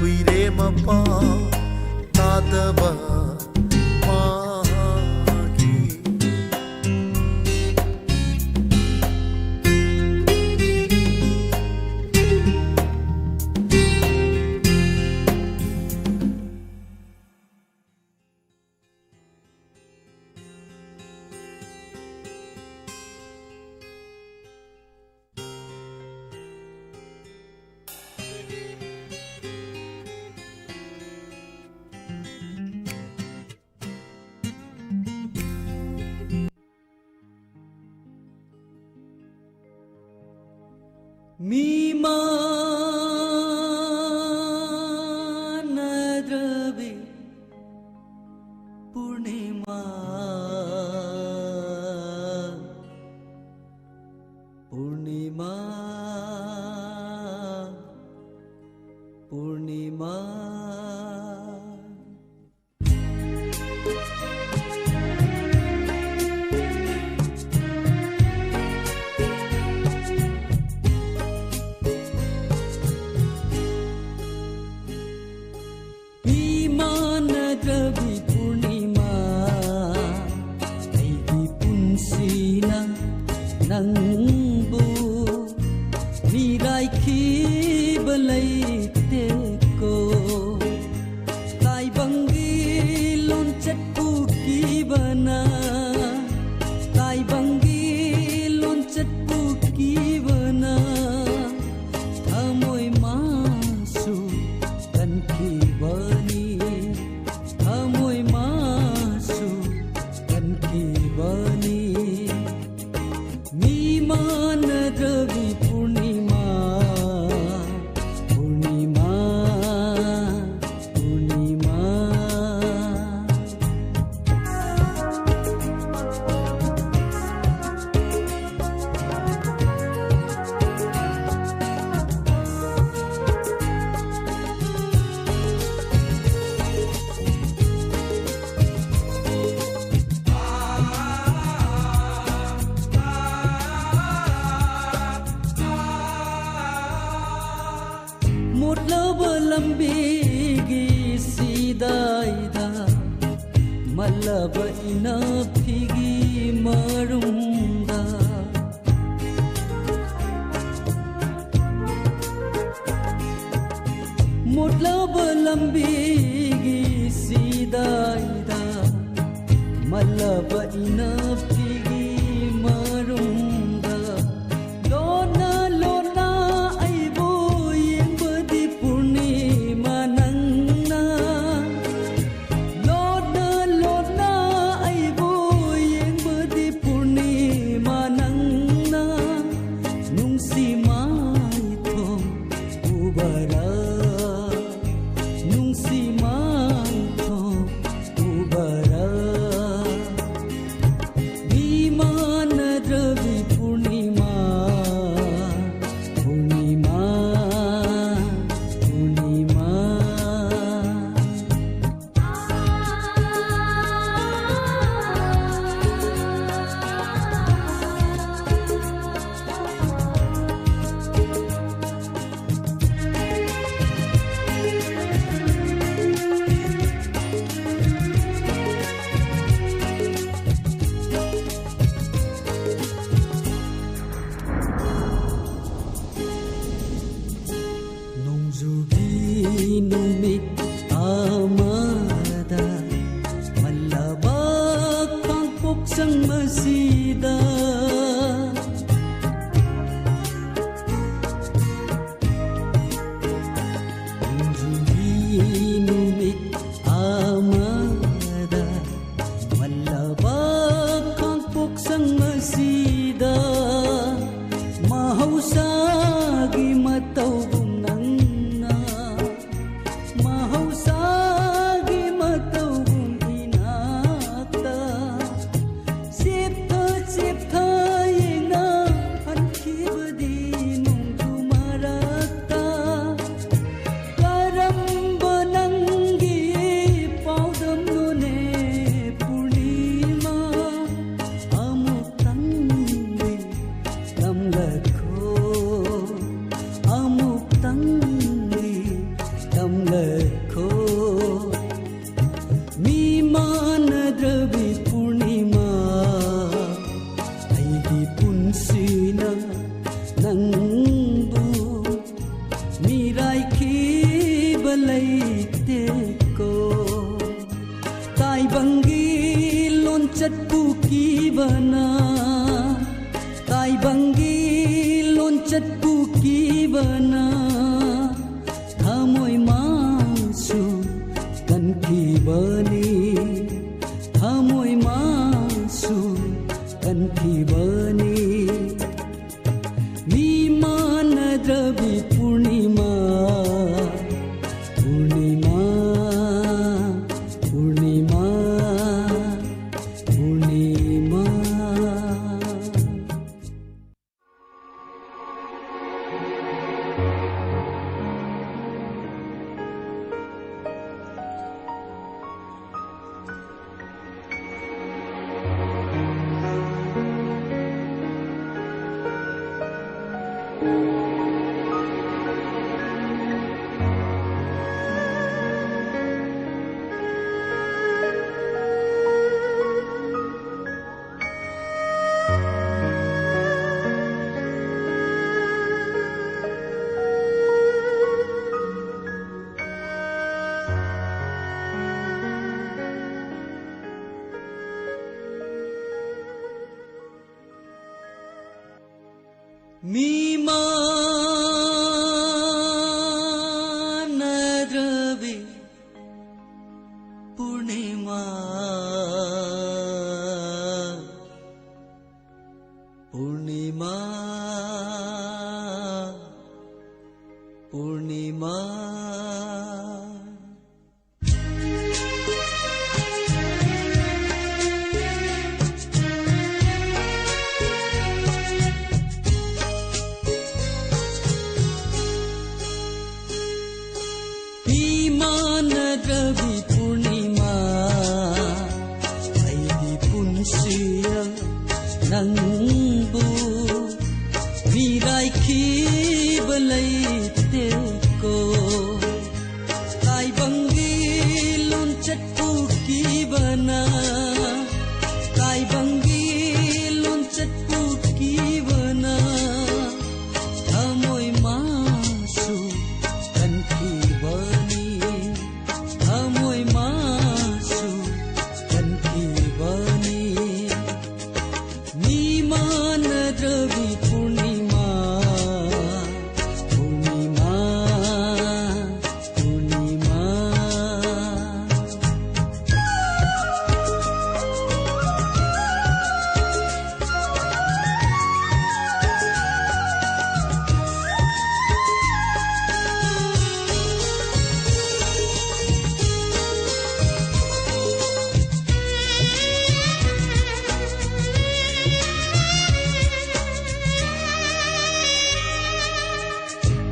कुईरे Mopa तादबा मीमानद्रवे पूर्णिमा पूर्णिमा पूर्णिमा nangbu mirai khi balai te ko tai bangi lon chat pu ki bana tai bangi lon chat pu ki bana thamoi ma su kan ki bani thamoi ma su kan ki bani मीमानद्रवी पूर्णिमा पूर्णिमा पूर्णिमा मोटलबा लंबीगी सीदाइदा मल्लबा इना फिगी मारूंगा मोटलबा लंबीगी सीदाइदा मल्लबा इना फिगी मारूंगा लोना लोना लखो मी मानद्रबी पूर्णिमा अयगी पुंसीना नंबू मिराइखी बलैतेको ताइबंगी लोंचटपू की बना ताइबंगी लोंचटपू की बना थामोय मासु कनकी बनी थामोय मासु कनकी बनी मी मानद्रबी पूर्णिमा पूर्णिमा पूर्णिमा पूर्णिमा मी मानद्रबी पूर्णिमा पूर्णिमा पूर्णिमा मानद्रबी पूर्णिमा अयगी पुंसिया नंबू मिराइखी बलैतेको ताइबंगी लोंचटपू की बना ताइबंगी लोंचटपू की बना थामोय मासु कनकी बनी थामोय मासु कनकी बनी मी मानद्रबी पूर्णिमा पूर्णिमा पूर्णिमा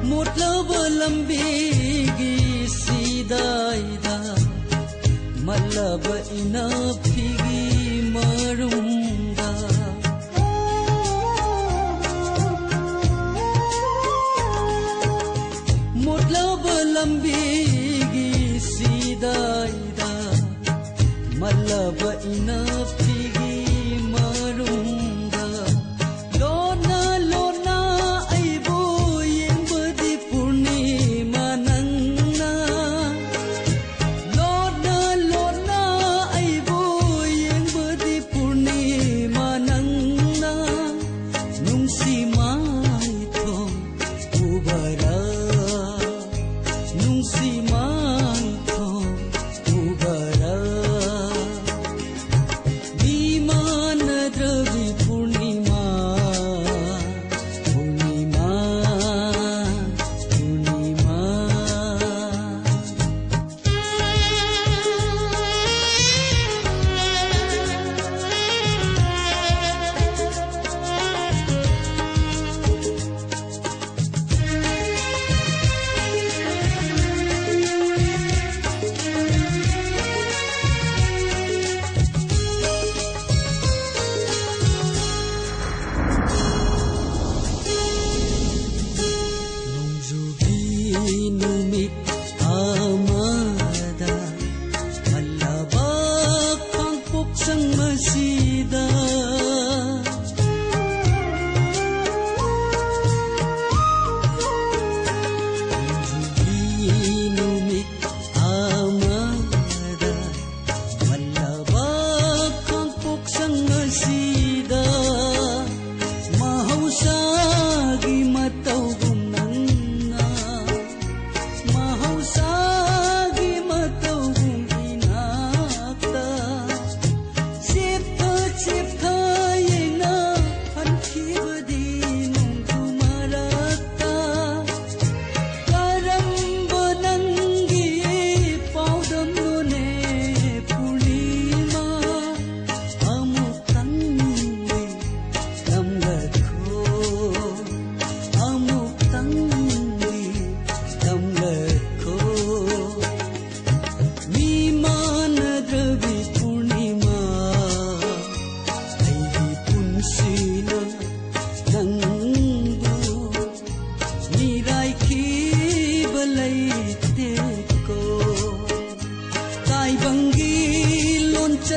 मोटलब लंबीगी सीदाइदा मल्लब इनफिगी मरुंगा मोटलब लंबीगी सीदाइदा मल्लब इनफिगी मरुंगा लोना लोना अइबो येंबदी पूर्णिमा नंगना लोना लोना अइबो येंबदी पूर्णिमा नंगना नुंसी माइथो उबरा नुंसी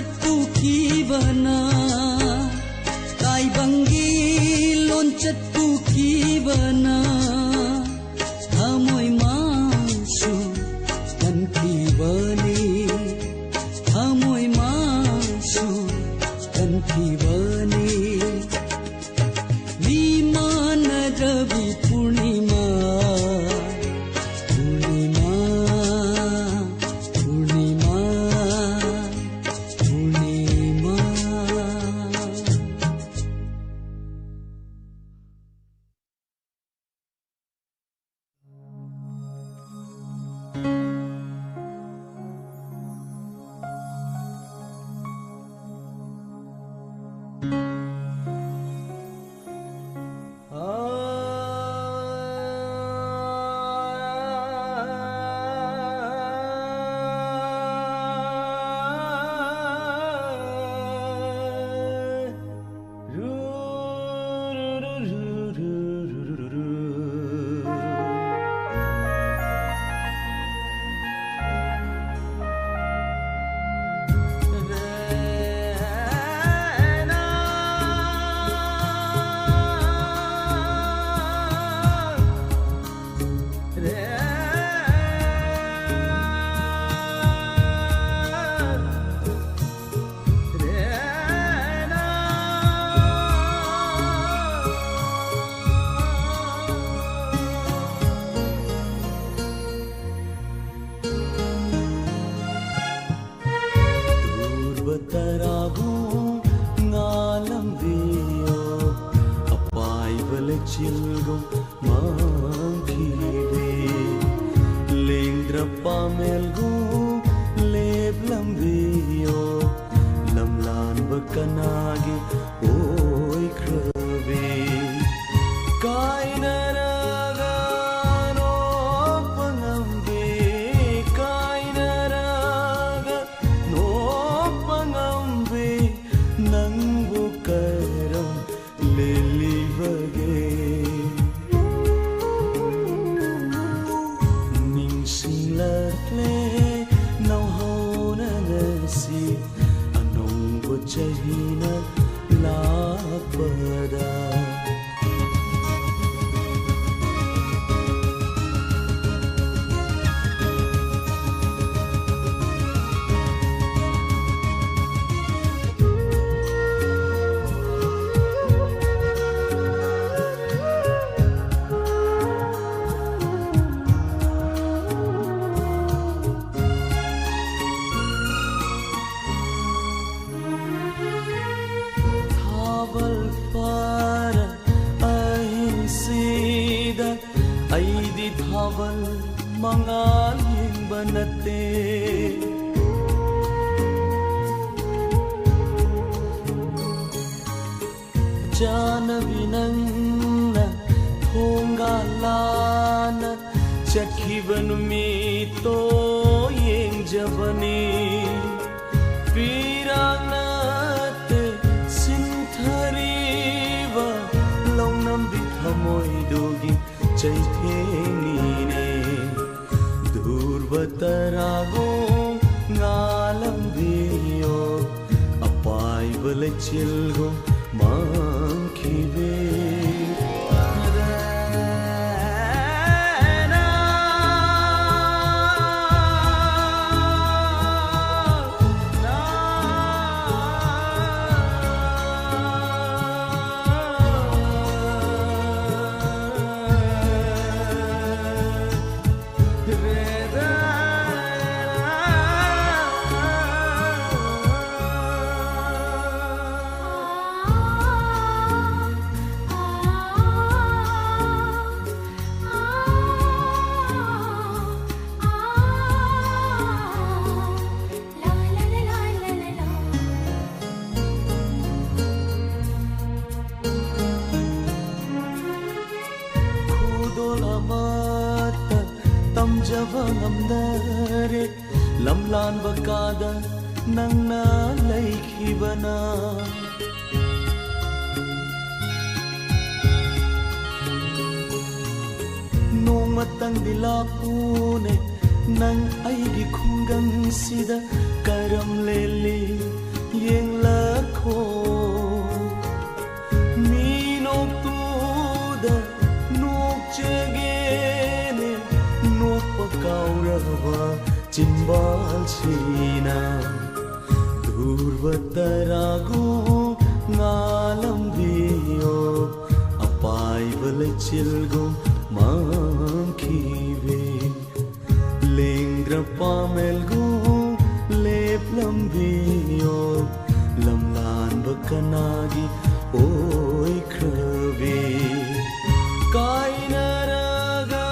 चत्तू की बना काइबंगी लोन चत्तू की बना हमोय मासु तनकी बनी हमोय मासु तनकी बनी विमान रवि पूर्णिमा nang aigi khungang sida karam leli yenglakhô minok tuda nuk chegene nuk pakaurava chimbal china durvataragu ngalam biyo apai bale chilgo mangkhive lengra pamelgu lep lambiyo lamlan bakanagi oi krave kainaraga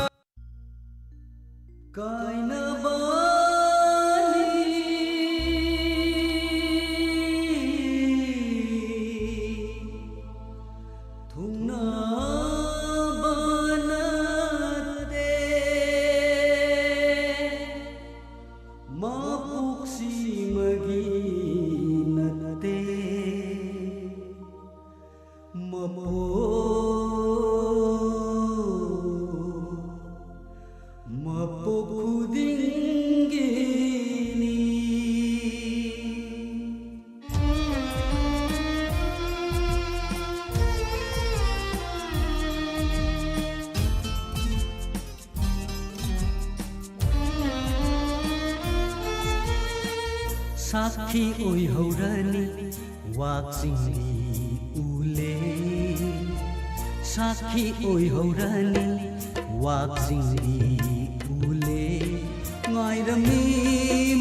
Sakhi oi haurani waksingli ule Sakhi oi haurani waksingli ule ngairami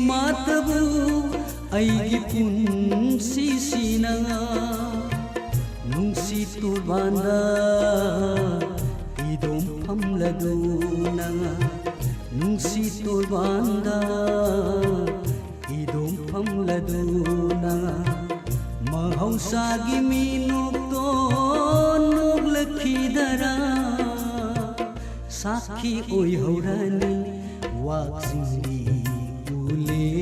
matabu aigi punsi sinanga nungsi turbanda idom pamladunanga nungsi turbanda idom pamladuna mahausagi minukto nuglakidara sakhi oi haurani waksingli ule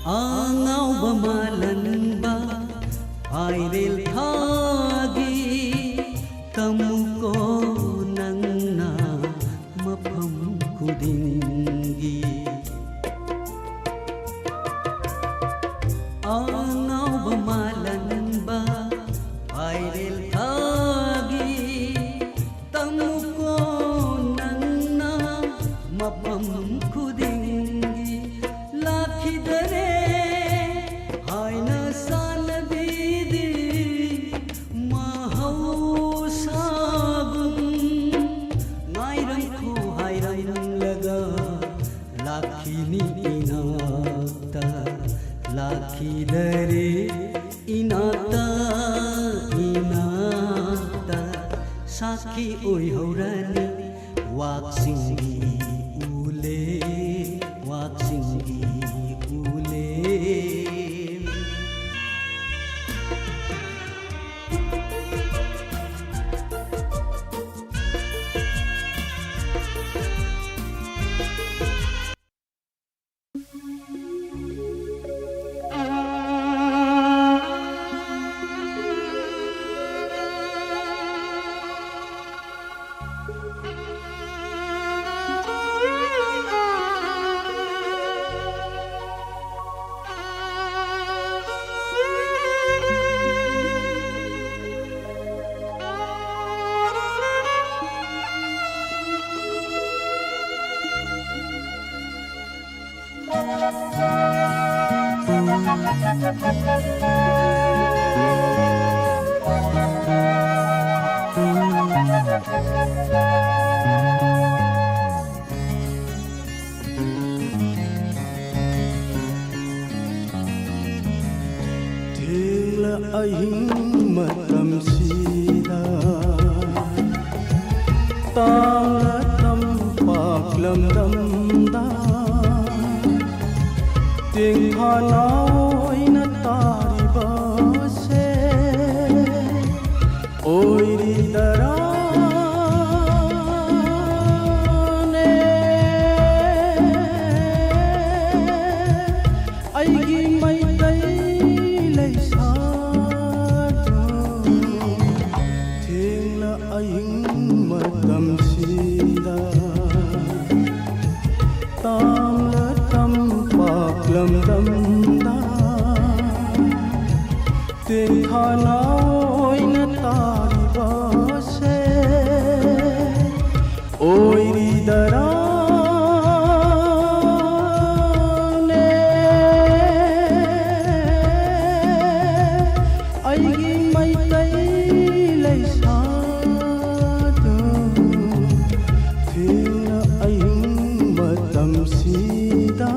angau bamalanba airel thagi tamuko nangna mapam kudingi angau bamalanba airel thagi tamuko nangna mapam kudingi lakhidare Lakhidare inata sakhi oi haurani waksingli ule Thela ahing matam sida tang tam pak lâm đâm đa tiếng hà nói na ta đi bờ xe ôi đi ta ra lâm đâm đa tiếng hà nói na ta đi bờ xe ôi đi ta ra nè ai ghi mây tây lấy xa từ thiên là ai mà tâm si ta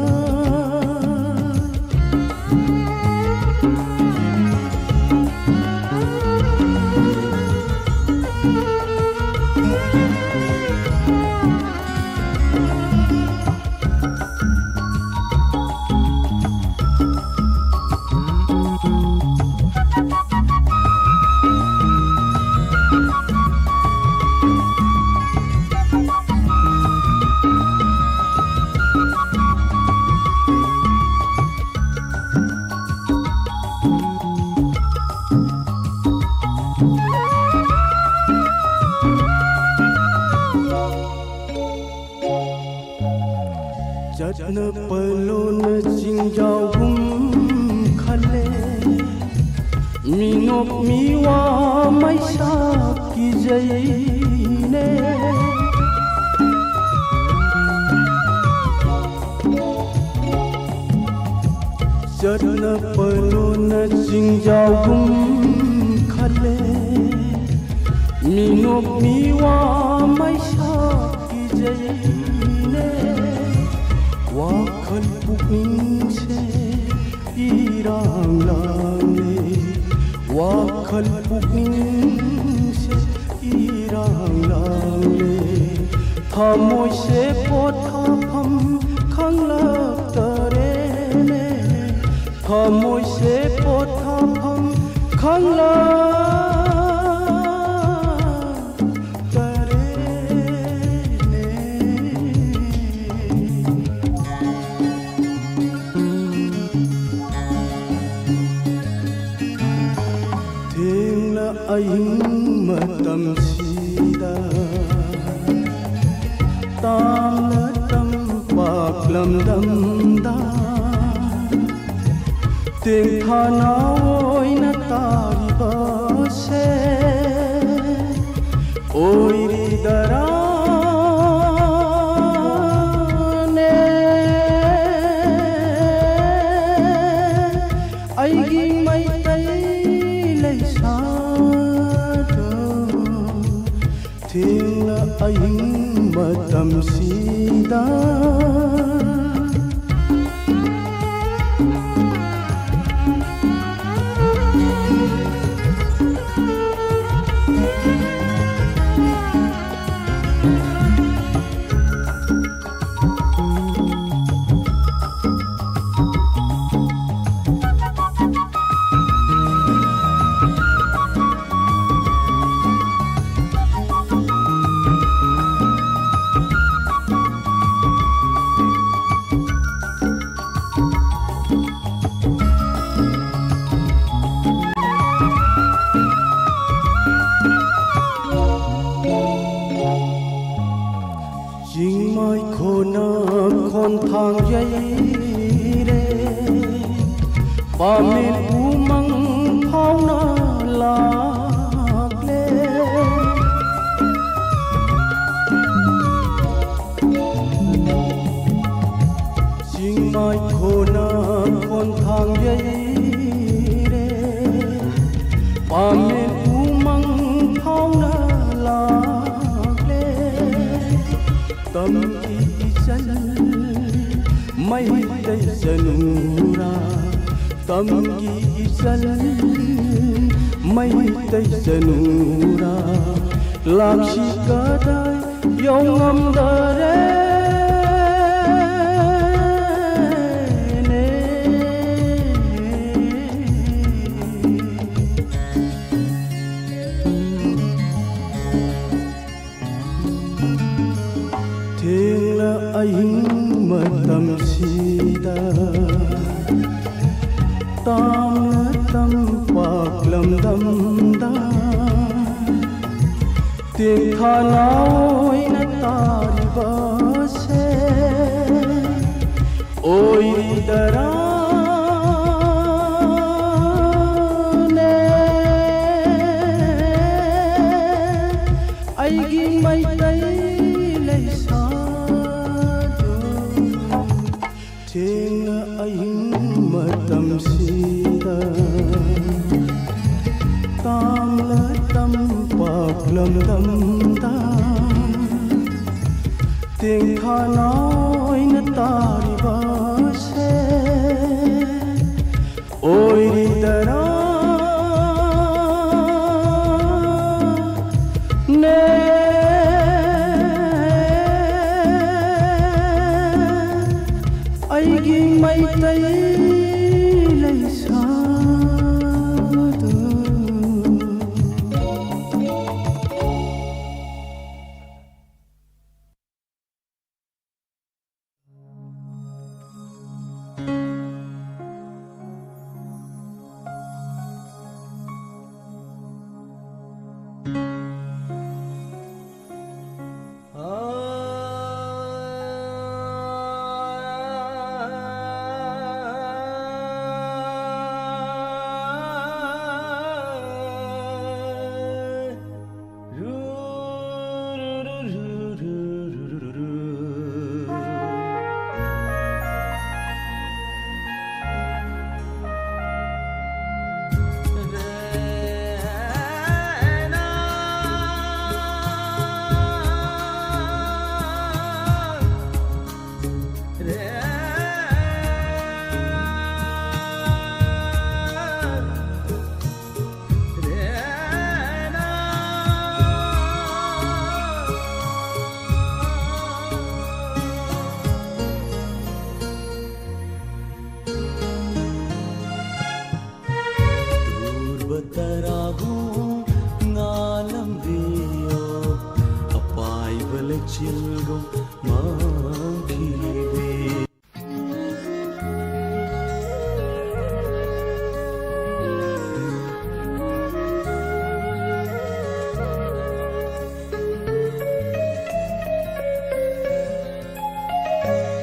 न पलो न चिंजाओ गुम खले मीनो मीवा मैसा की जईने न पलो न चिंजाओ गुम खले मीनो मीवा मैसा की जईने वाखल पुकनिंग से इरांग लांगे वाखल पुकनिंग से इरांग लांगे थामोय से पोथाफम खंगलक तरेने थामोय से पोथाफम खंगलक aying matam sida tam na tam pak lam dam da tiếng tha nói na tari ba se oi ri dara ne aying mai tai lai sa thiên là anh mà tâm si đa con thang dây re ba miền umang thao na lạc lê chinh mai khô na con thang dây re ba miền umang thao na lạc lê tâm chân mây đây zanura tâm ki chân mây đây zanura làm chi cả đời yêu ngầm đời ahing matamsida Tamna tampak lamdamda Tingkalao'y natalibase Oy darane Aigi maitay laysado Tinga aying matamsida Tamla tampak lamdamda Tingkalao'y natalibase Oy darane Aigi maitay laysado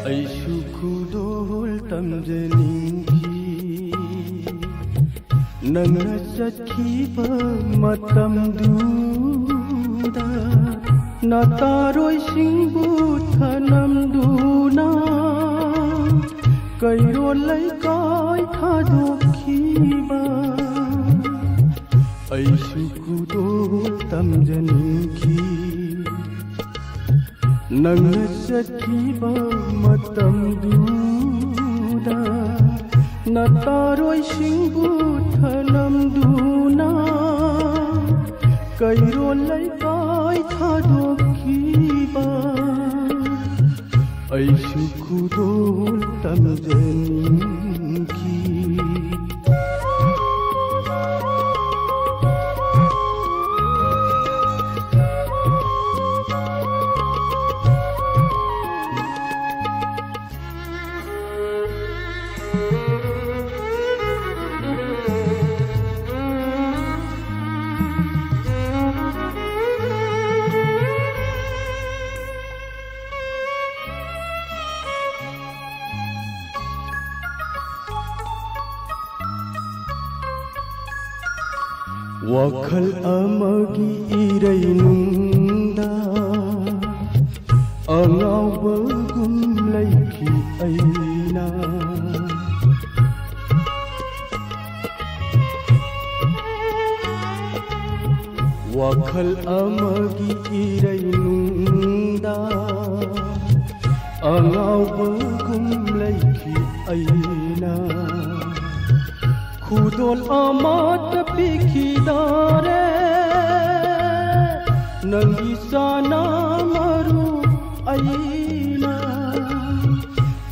Aishu kudol tamjaninki Nanga chakhiba matamduda Nataroi singbu thanamduna Kairo laikai thadokhiba Aishu kudol tamjaninki Nanga chakhiba matamduda Nataroi singbu thanamduna Kairo laikai thadokhiba Aishu kudol tamjaninki Wakhal amagi irainungda Angawba gumlaiki aina Wakhal amagi irainungda Angawba gumlaiki aina Khudol amat pikidare Nangi sana maru aina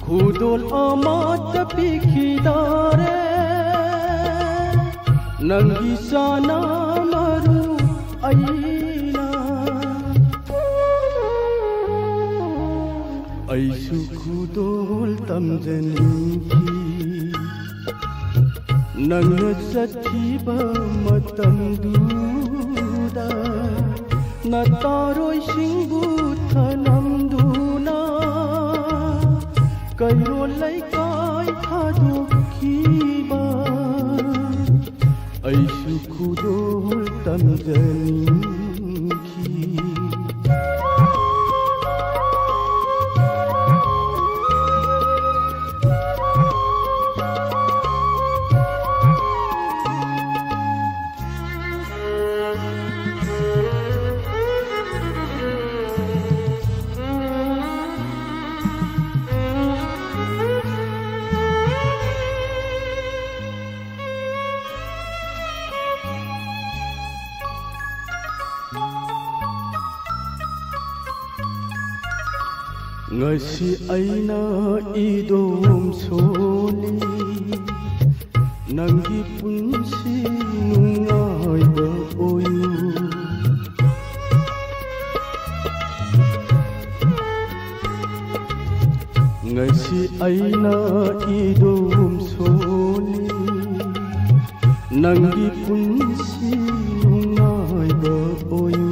Khudol amat pikidare Nangi sana maru aina ऐसु खुदोल तमजनीखी नंगना चखिबा मतमदुदा नतारोय सिंगु थनमदुना कैरो लैकाय थादोखिबा ऐसु खुदोल तमजनीखी ngasi aina idom soli nangi punsi nungai ba oyu ngasi aina idom soli nangi punsi nungai ba oyu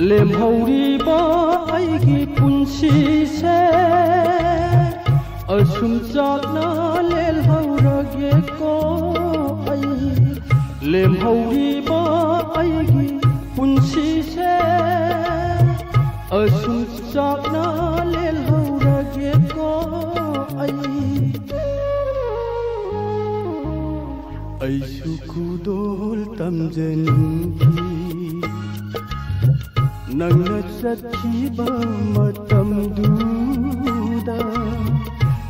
lem hauri ba aigi punsi se asum chakna lel haurage ko ai lem hauri ba aigi punsi se asum chakna lel haurage ko ai sukudol tamjani nangna chakhiba matamduda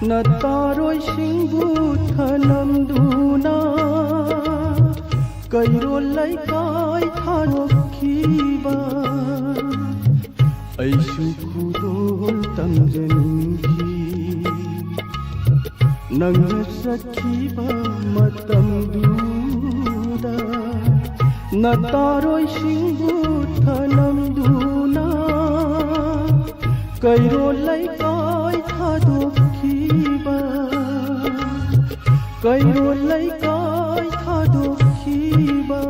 nataroi singbu thanamduna kairo laikai tharokhiba aisu khudol tamjani nangna chakhiba matamduda nataroi singbu thanamduna kairo laikai thadokhiba kairo laikai thadokhiba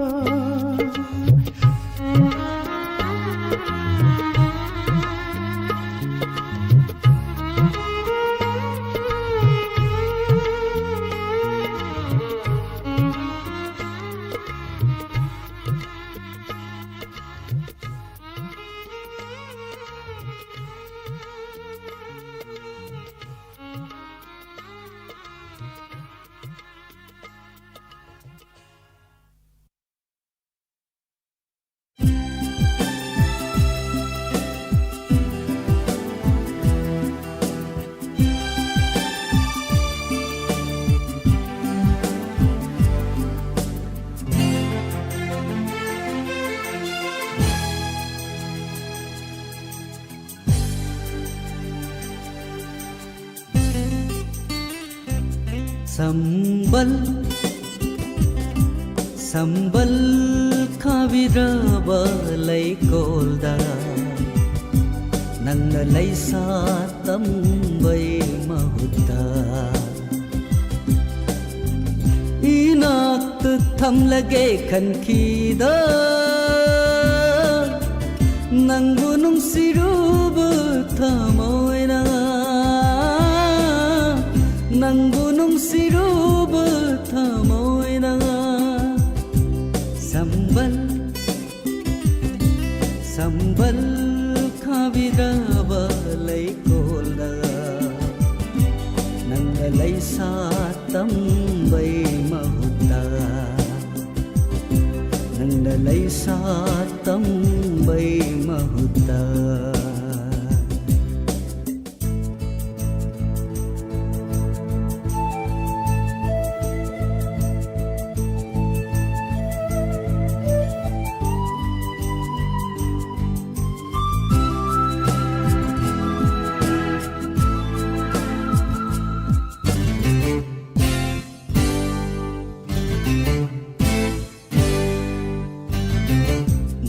संबल संबल खाविरबा लैकोल्दा नंग लैसा तंबै महुता इनात थमलगे खनखीदा नंगु नुंसिरुब थमोइना नंगु नुंसिरुब थमोइना संबल संबल खाविरबा लैकोल्दा नंग लैसा तंबै महुता नंग लैसा तंबै महुता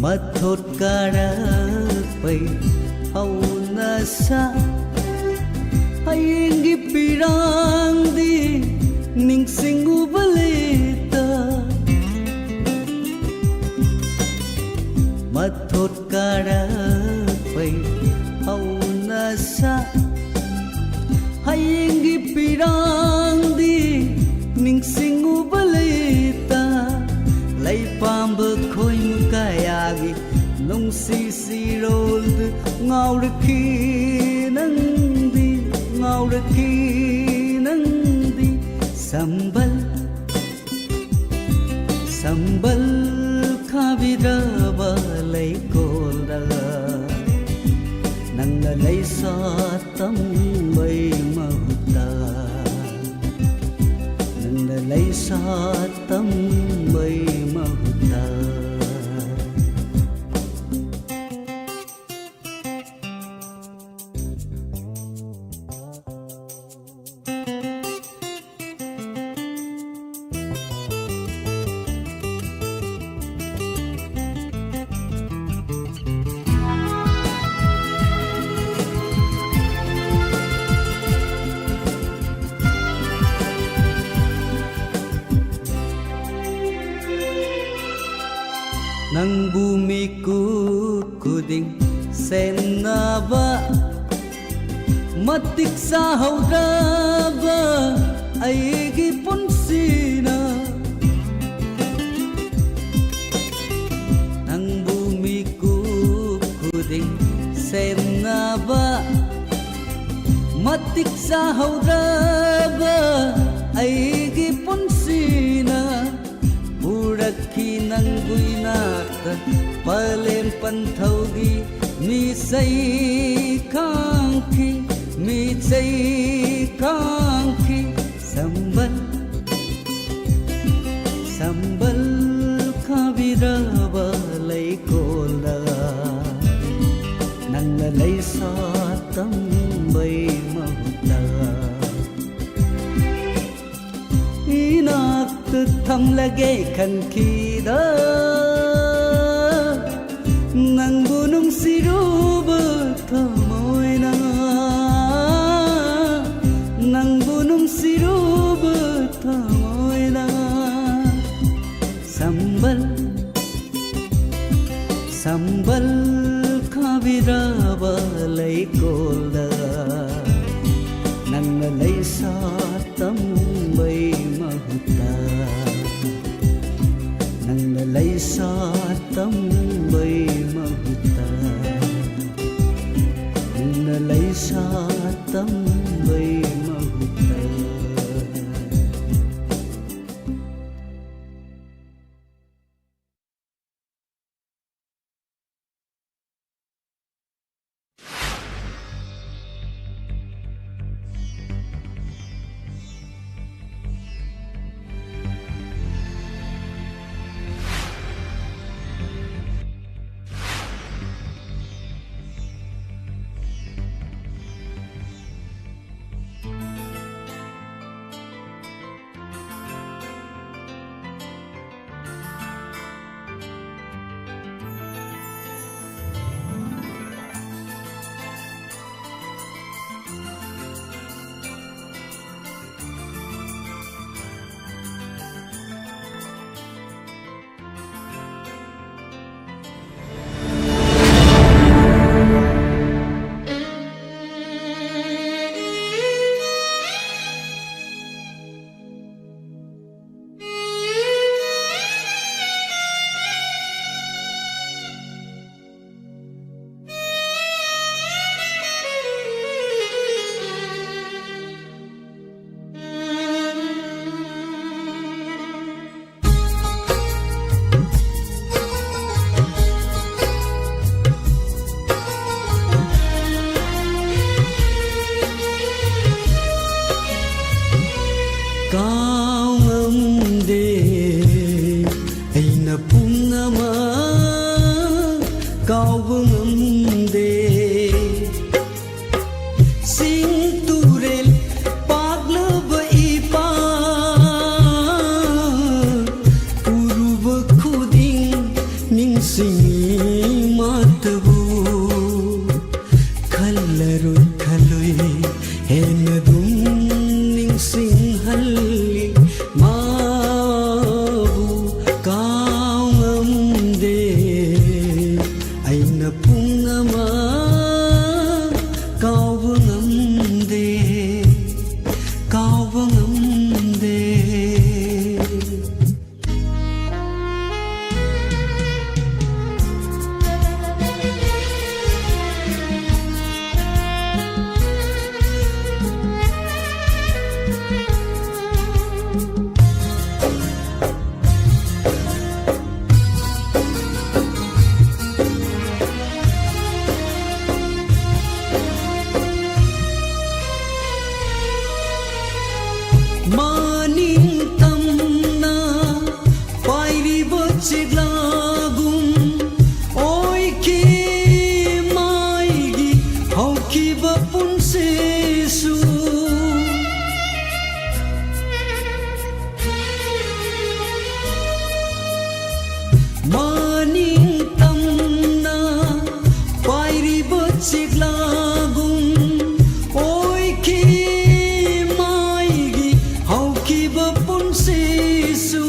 Muthoot कारपै हौना asa hayingi pirangdi ningsingu balita mathot karapai haunasa hayingi pirangdi ningsingu balita lay pamba khoi mukayagi nung si rol ngauraki nandi sambal sambal khabiraba lay kolda nangna lay sa tambay mahuta nangna lay sa tambay mahuta nang bumiku kuding senaba matik sa hauraba aigi punsina nang bumiku kuding senaba matik sa hauraba aigi punsina Urakhi nanguinata palen panthaugi mi sai kangki sambal sambal khabiraba lay kolda nangna lay sa tambay mahuta inak thầm lage khăn khi đó nang bunung siru berthamoi na nang bunung siru berthamoi na sambal sambal khabiraba lay kolda nang lay sa tambay mahuta nang lay sa tambay mahuta nang lay sa tambay mahuta pung ama kauba ngamde kauba ngamde Maning tamna pairibo chiglagum oi ki maigi hauki bapun sesu Maning tamna pairibo chiglagum oi ki haukiba punsisu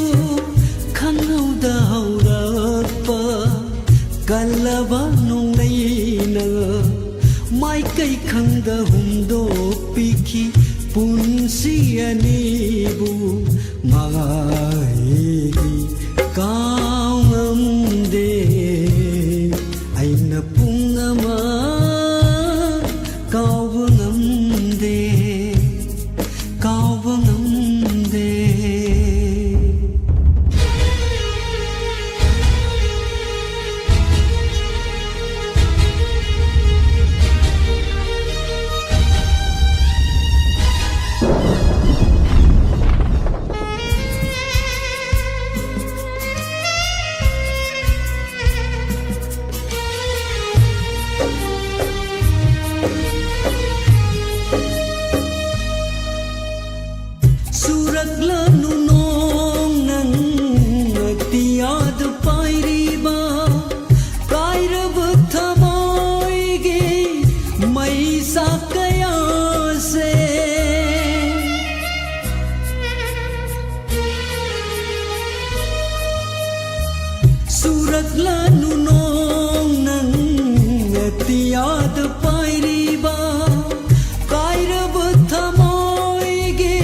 khangauda haurapa kalaba nongleina mai kai khangda humdo piki punsi anibu mai kaamde aina pungama kauvangamde kauvangamde Suraglanu nong nang tiyad pairiba kairab thamoige mai sakaya se Suraglanu nong nang tiyad pairiba kairab thamoige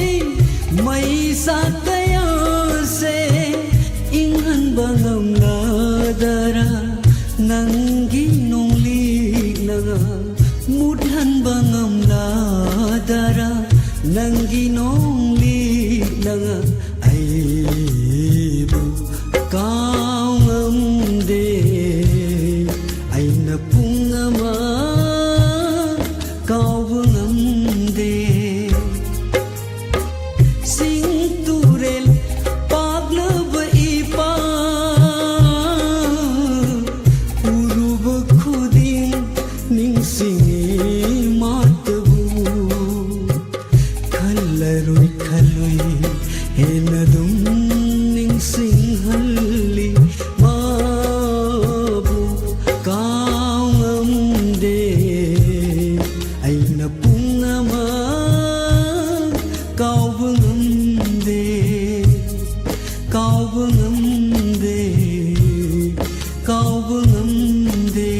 mai sakaya se inghan bangam nadara nangi nonglik naga mudhan bangam nadara nangi nonglik naga aibu kaamde aina pungama kauvangamde Singturel paglab ipa urub khudin ningsingi matbu khallaroi khaloi henadum ningsinghalli mabu kaamde aina pungama kauvangamde kauvangamde kauvangamde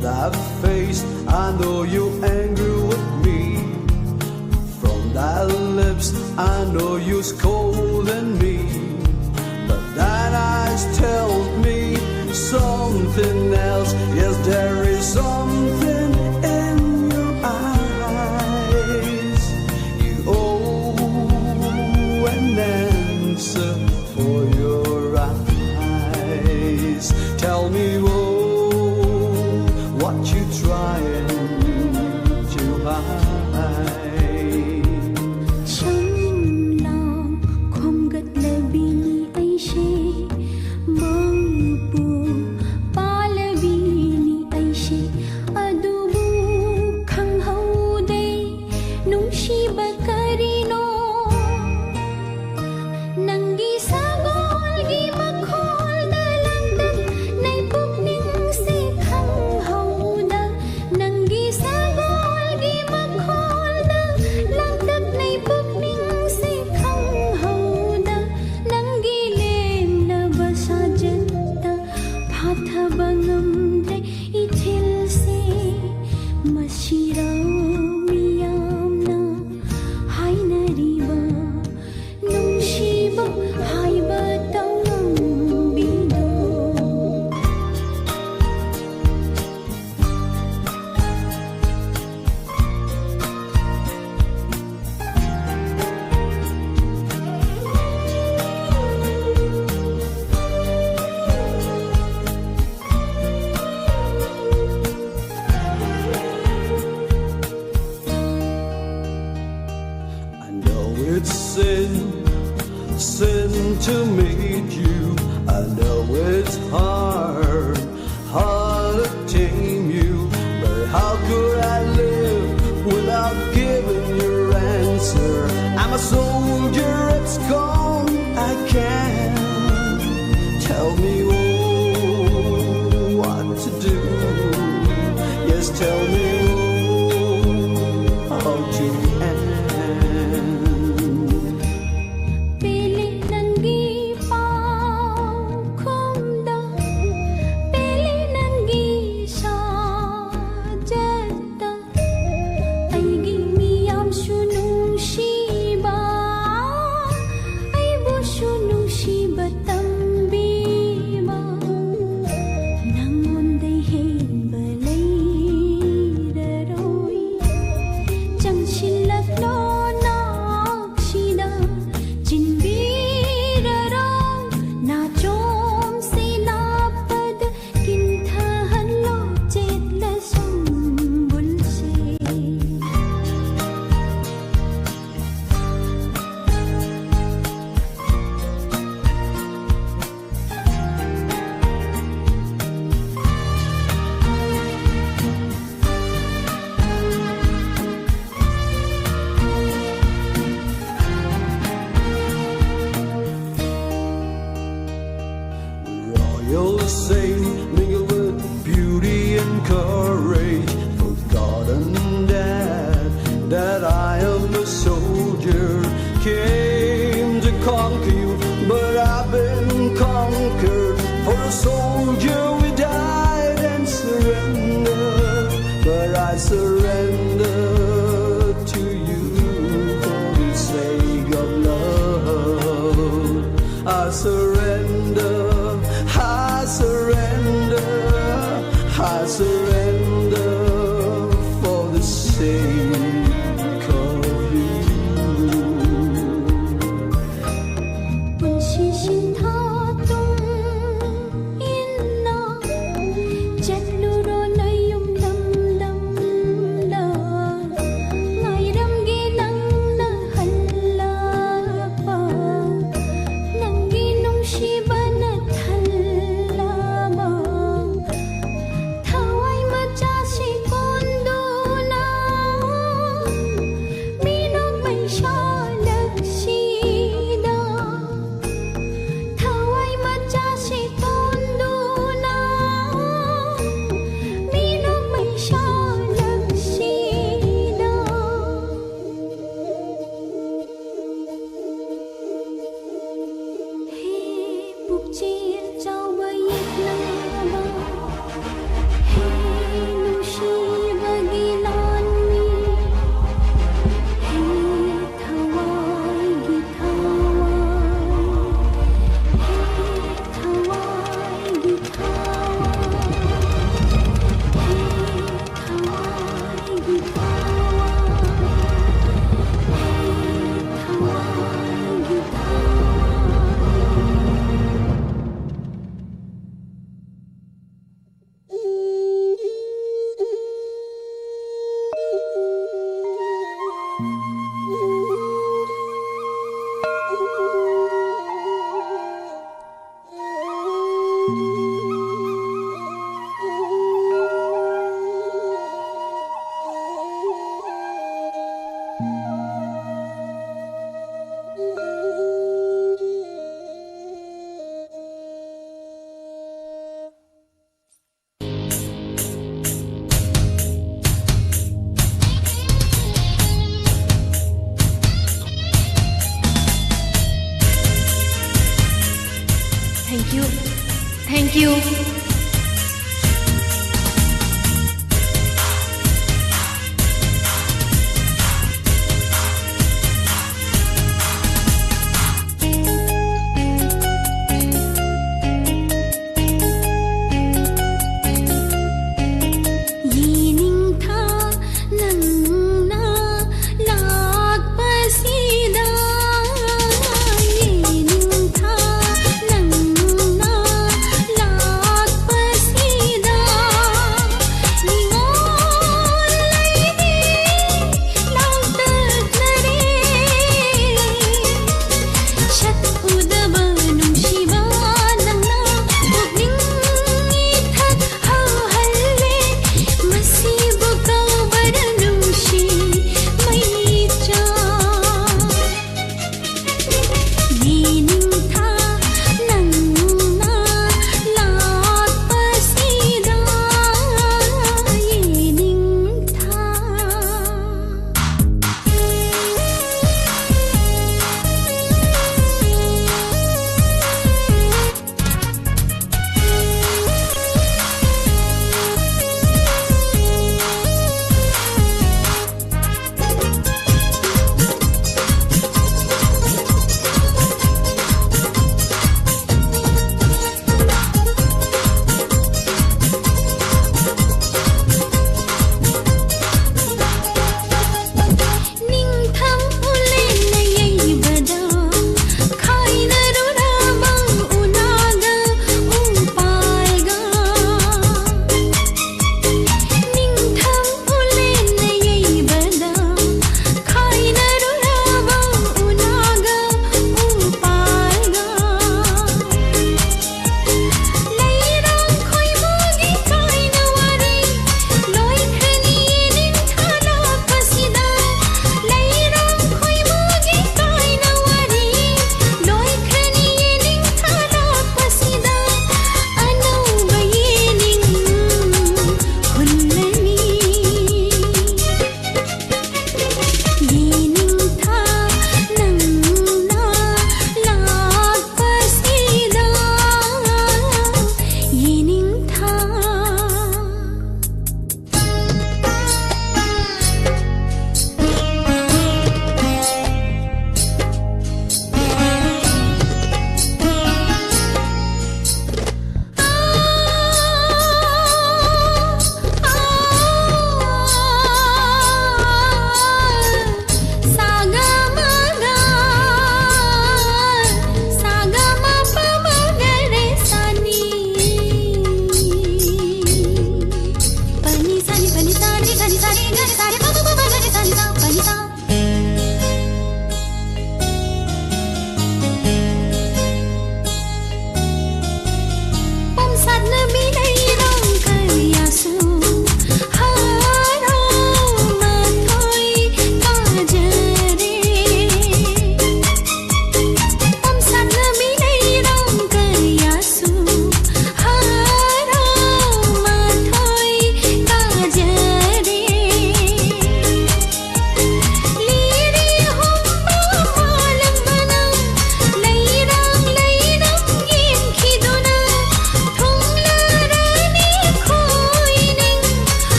that face, I know you're angry with me. From that lips, I know you're scolding me. But that eyes tell me something else. Yes, there is something in your eyes. You owe an answer for your eyes. Tell me, what you trying to hide? Sin to meet you. I know it's hard to tame you. But how could I live without giving your answer? I'm a soldier, it's gone, I can't. Tell me what to do. Yes, tell me how to end. You'll say, mingle with beauty and courage. Forgotten that I am a soldier. Came to conquer you, but I've been conquered. For a soldier we died and surrendered. But I surrender to you for the sake of love. I surrender. I surrender for the sake of you. 温习心他动因那 jet luro na yung damdam la ngay ramgi nang nahala pa nang ginong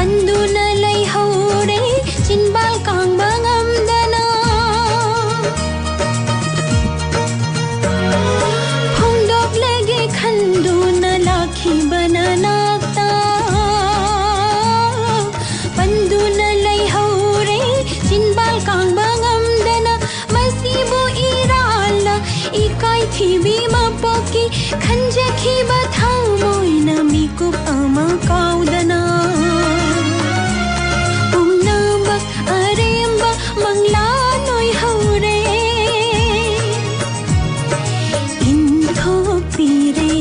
Panduna lay haure Chinbal kang bangamdana Phongdok lege khanduna lakhi bananakta Panduna lay haure Chinbal kang bangamdana Masibu irala Ikai thibi mapoki Khanjakhi bathau moina mikup ama kaudana Umnabak aremba mangla noi haure Inthok pire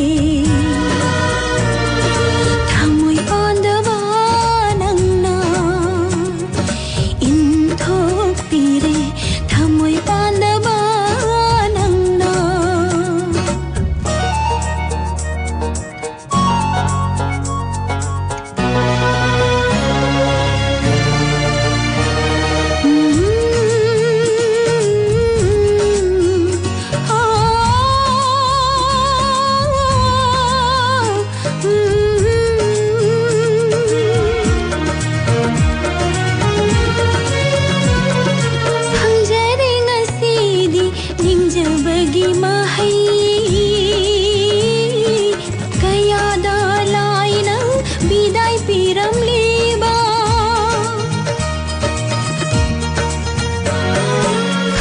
Thamoi ondaba nangna Inthok pire Thamoi ondaba nangna Hangjari ngasidi ningjabagi mahai Kaya dalay ng biday piram liba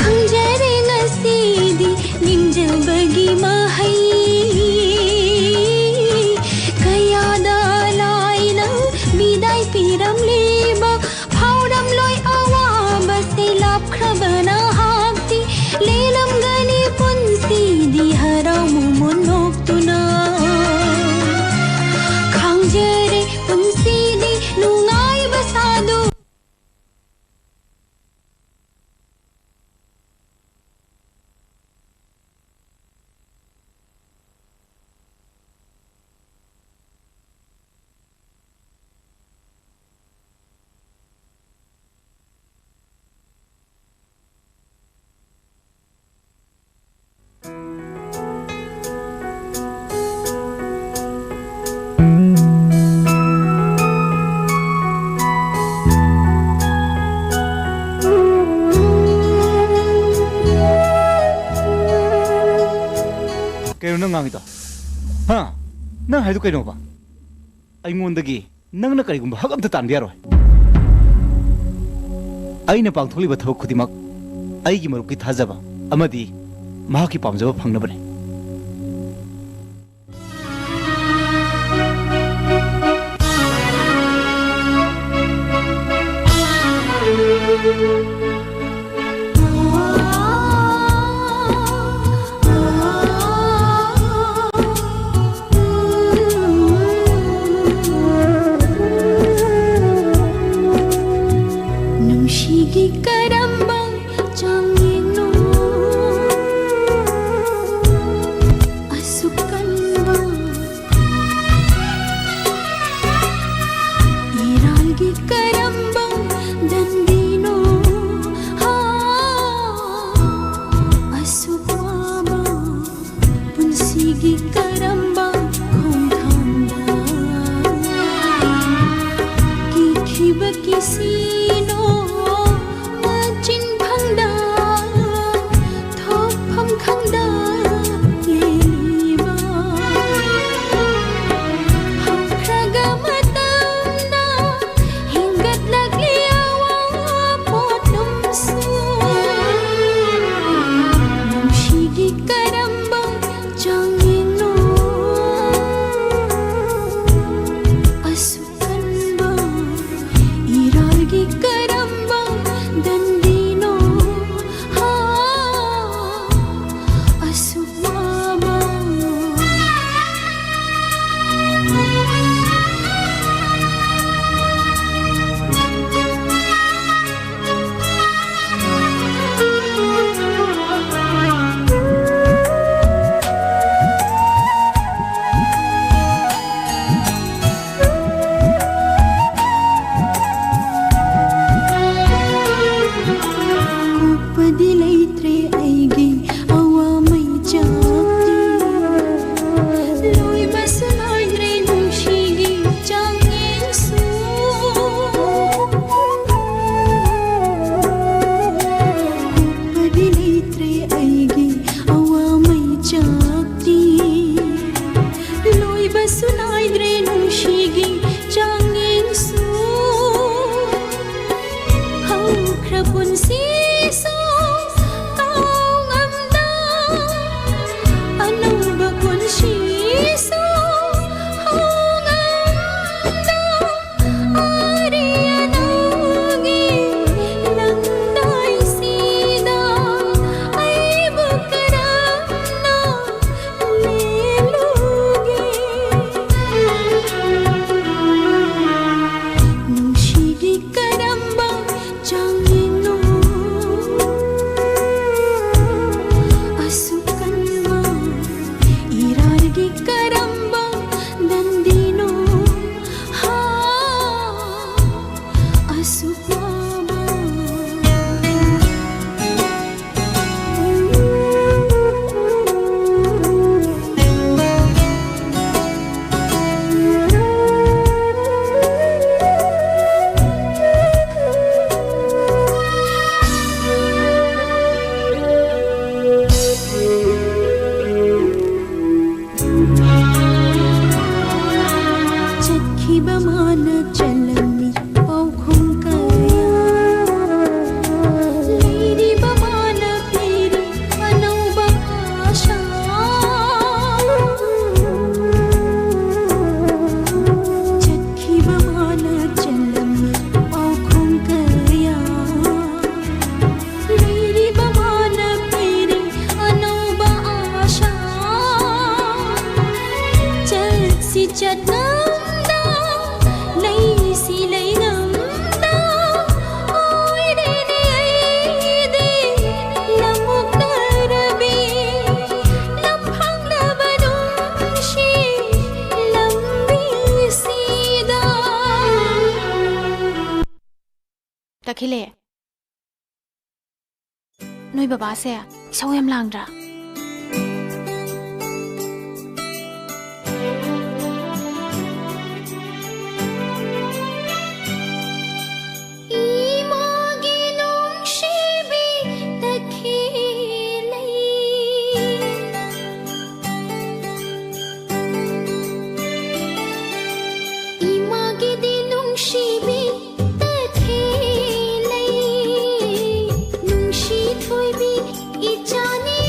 Hangjari ngasidi ningjabagi mahai Kaya dalay ng biday piram liba Phauram loy awa basilap krabana hakti Lelam gani punsi di haraw mumunok tuna Khangjari punsi di nungay basado Kayo nang ngangito. Ha? Nang haydo kayo ba? Ay ngondagi nang na karigumba hagam ta tanbiaro. Ay na pangtholi ba thok khudimak ay gi maruki thajaba amadi mahaki pamjaba phangnabane. Nushigi karambang changino Asukan ba Iralgi karambang dandino Ha Asukwa ba Punsigi karambang khongthanda Kikiba kisino Machin phangda Thop pham khangda Yeliba Haukraga matamna Hingat lagliawa Pot numsu Numshigi karambang Changino Asukan ba Iralgi पुंसी सो कांगमदा अनौबा पुंसी सो हांगमदा आरियानोगी लंदाई सीदा आइबु करमना लेलोगे नुशिरी करम्बा चांगिनो असुकन्मा इरारगी करम्बा दंदिनो हा असुपाबा चखिबा मान चलमी पौखुम कया लेरिबा मान peri अनौबा आशा चखिबा मान चलमी पौखुम कया लेरिबा मान peri अनौबा आशा चलसी चटनमदा लैसी लैनमदा ओइरेने आइदे लमुकरबी लम्फंगलबा नुंशी लंबी सीदा तखिले नोई बाबा से इसौ याम लांगद्रा इमागी नुंशिबी तखिले इमागी दी नुंशिबी तखिले नुंशी Thoibi इचानी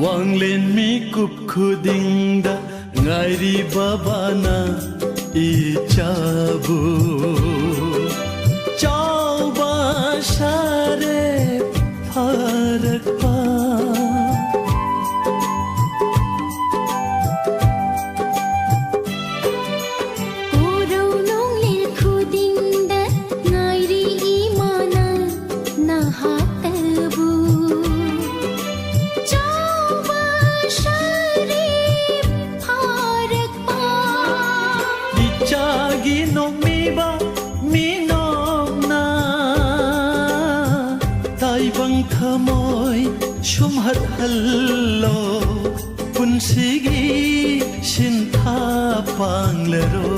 Wanglen mi kup khudingda ngairi babana ichabu chauba share pharak pa Shumhat hallo punsigi shintha panglero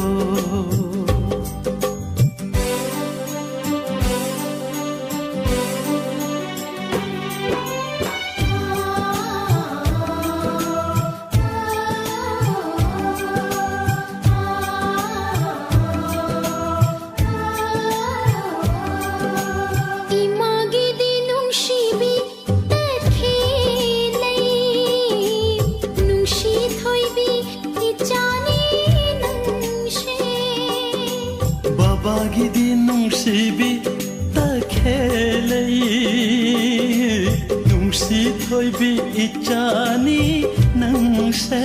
thôi bi ichani nang se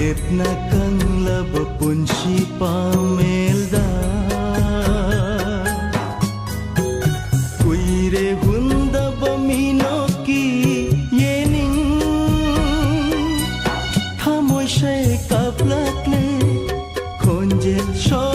लेपना कंगलब Punshi पामेलदा कुईरे हुंदब मीनो की ये निंग थमोशे कपलकले खोंजेल शो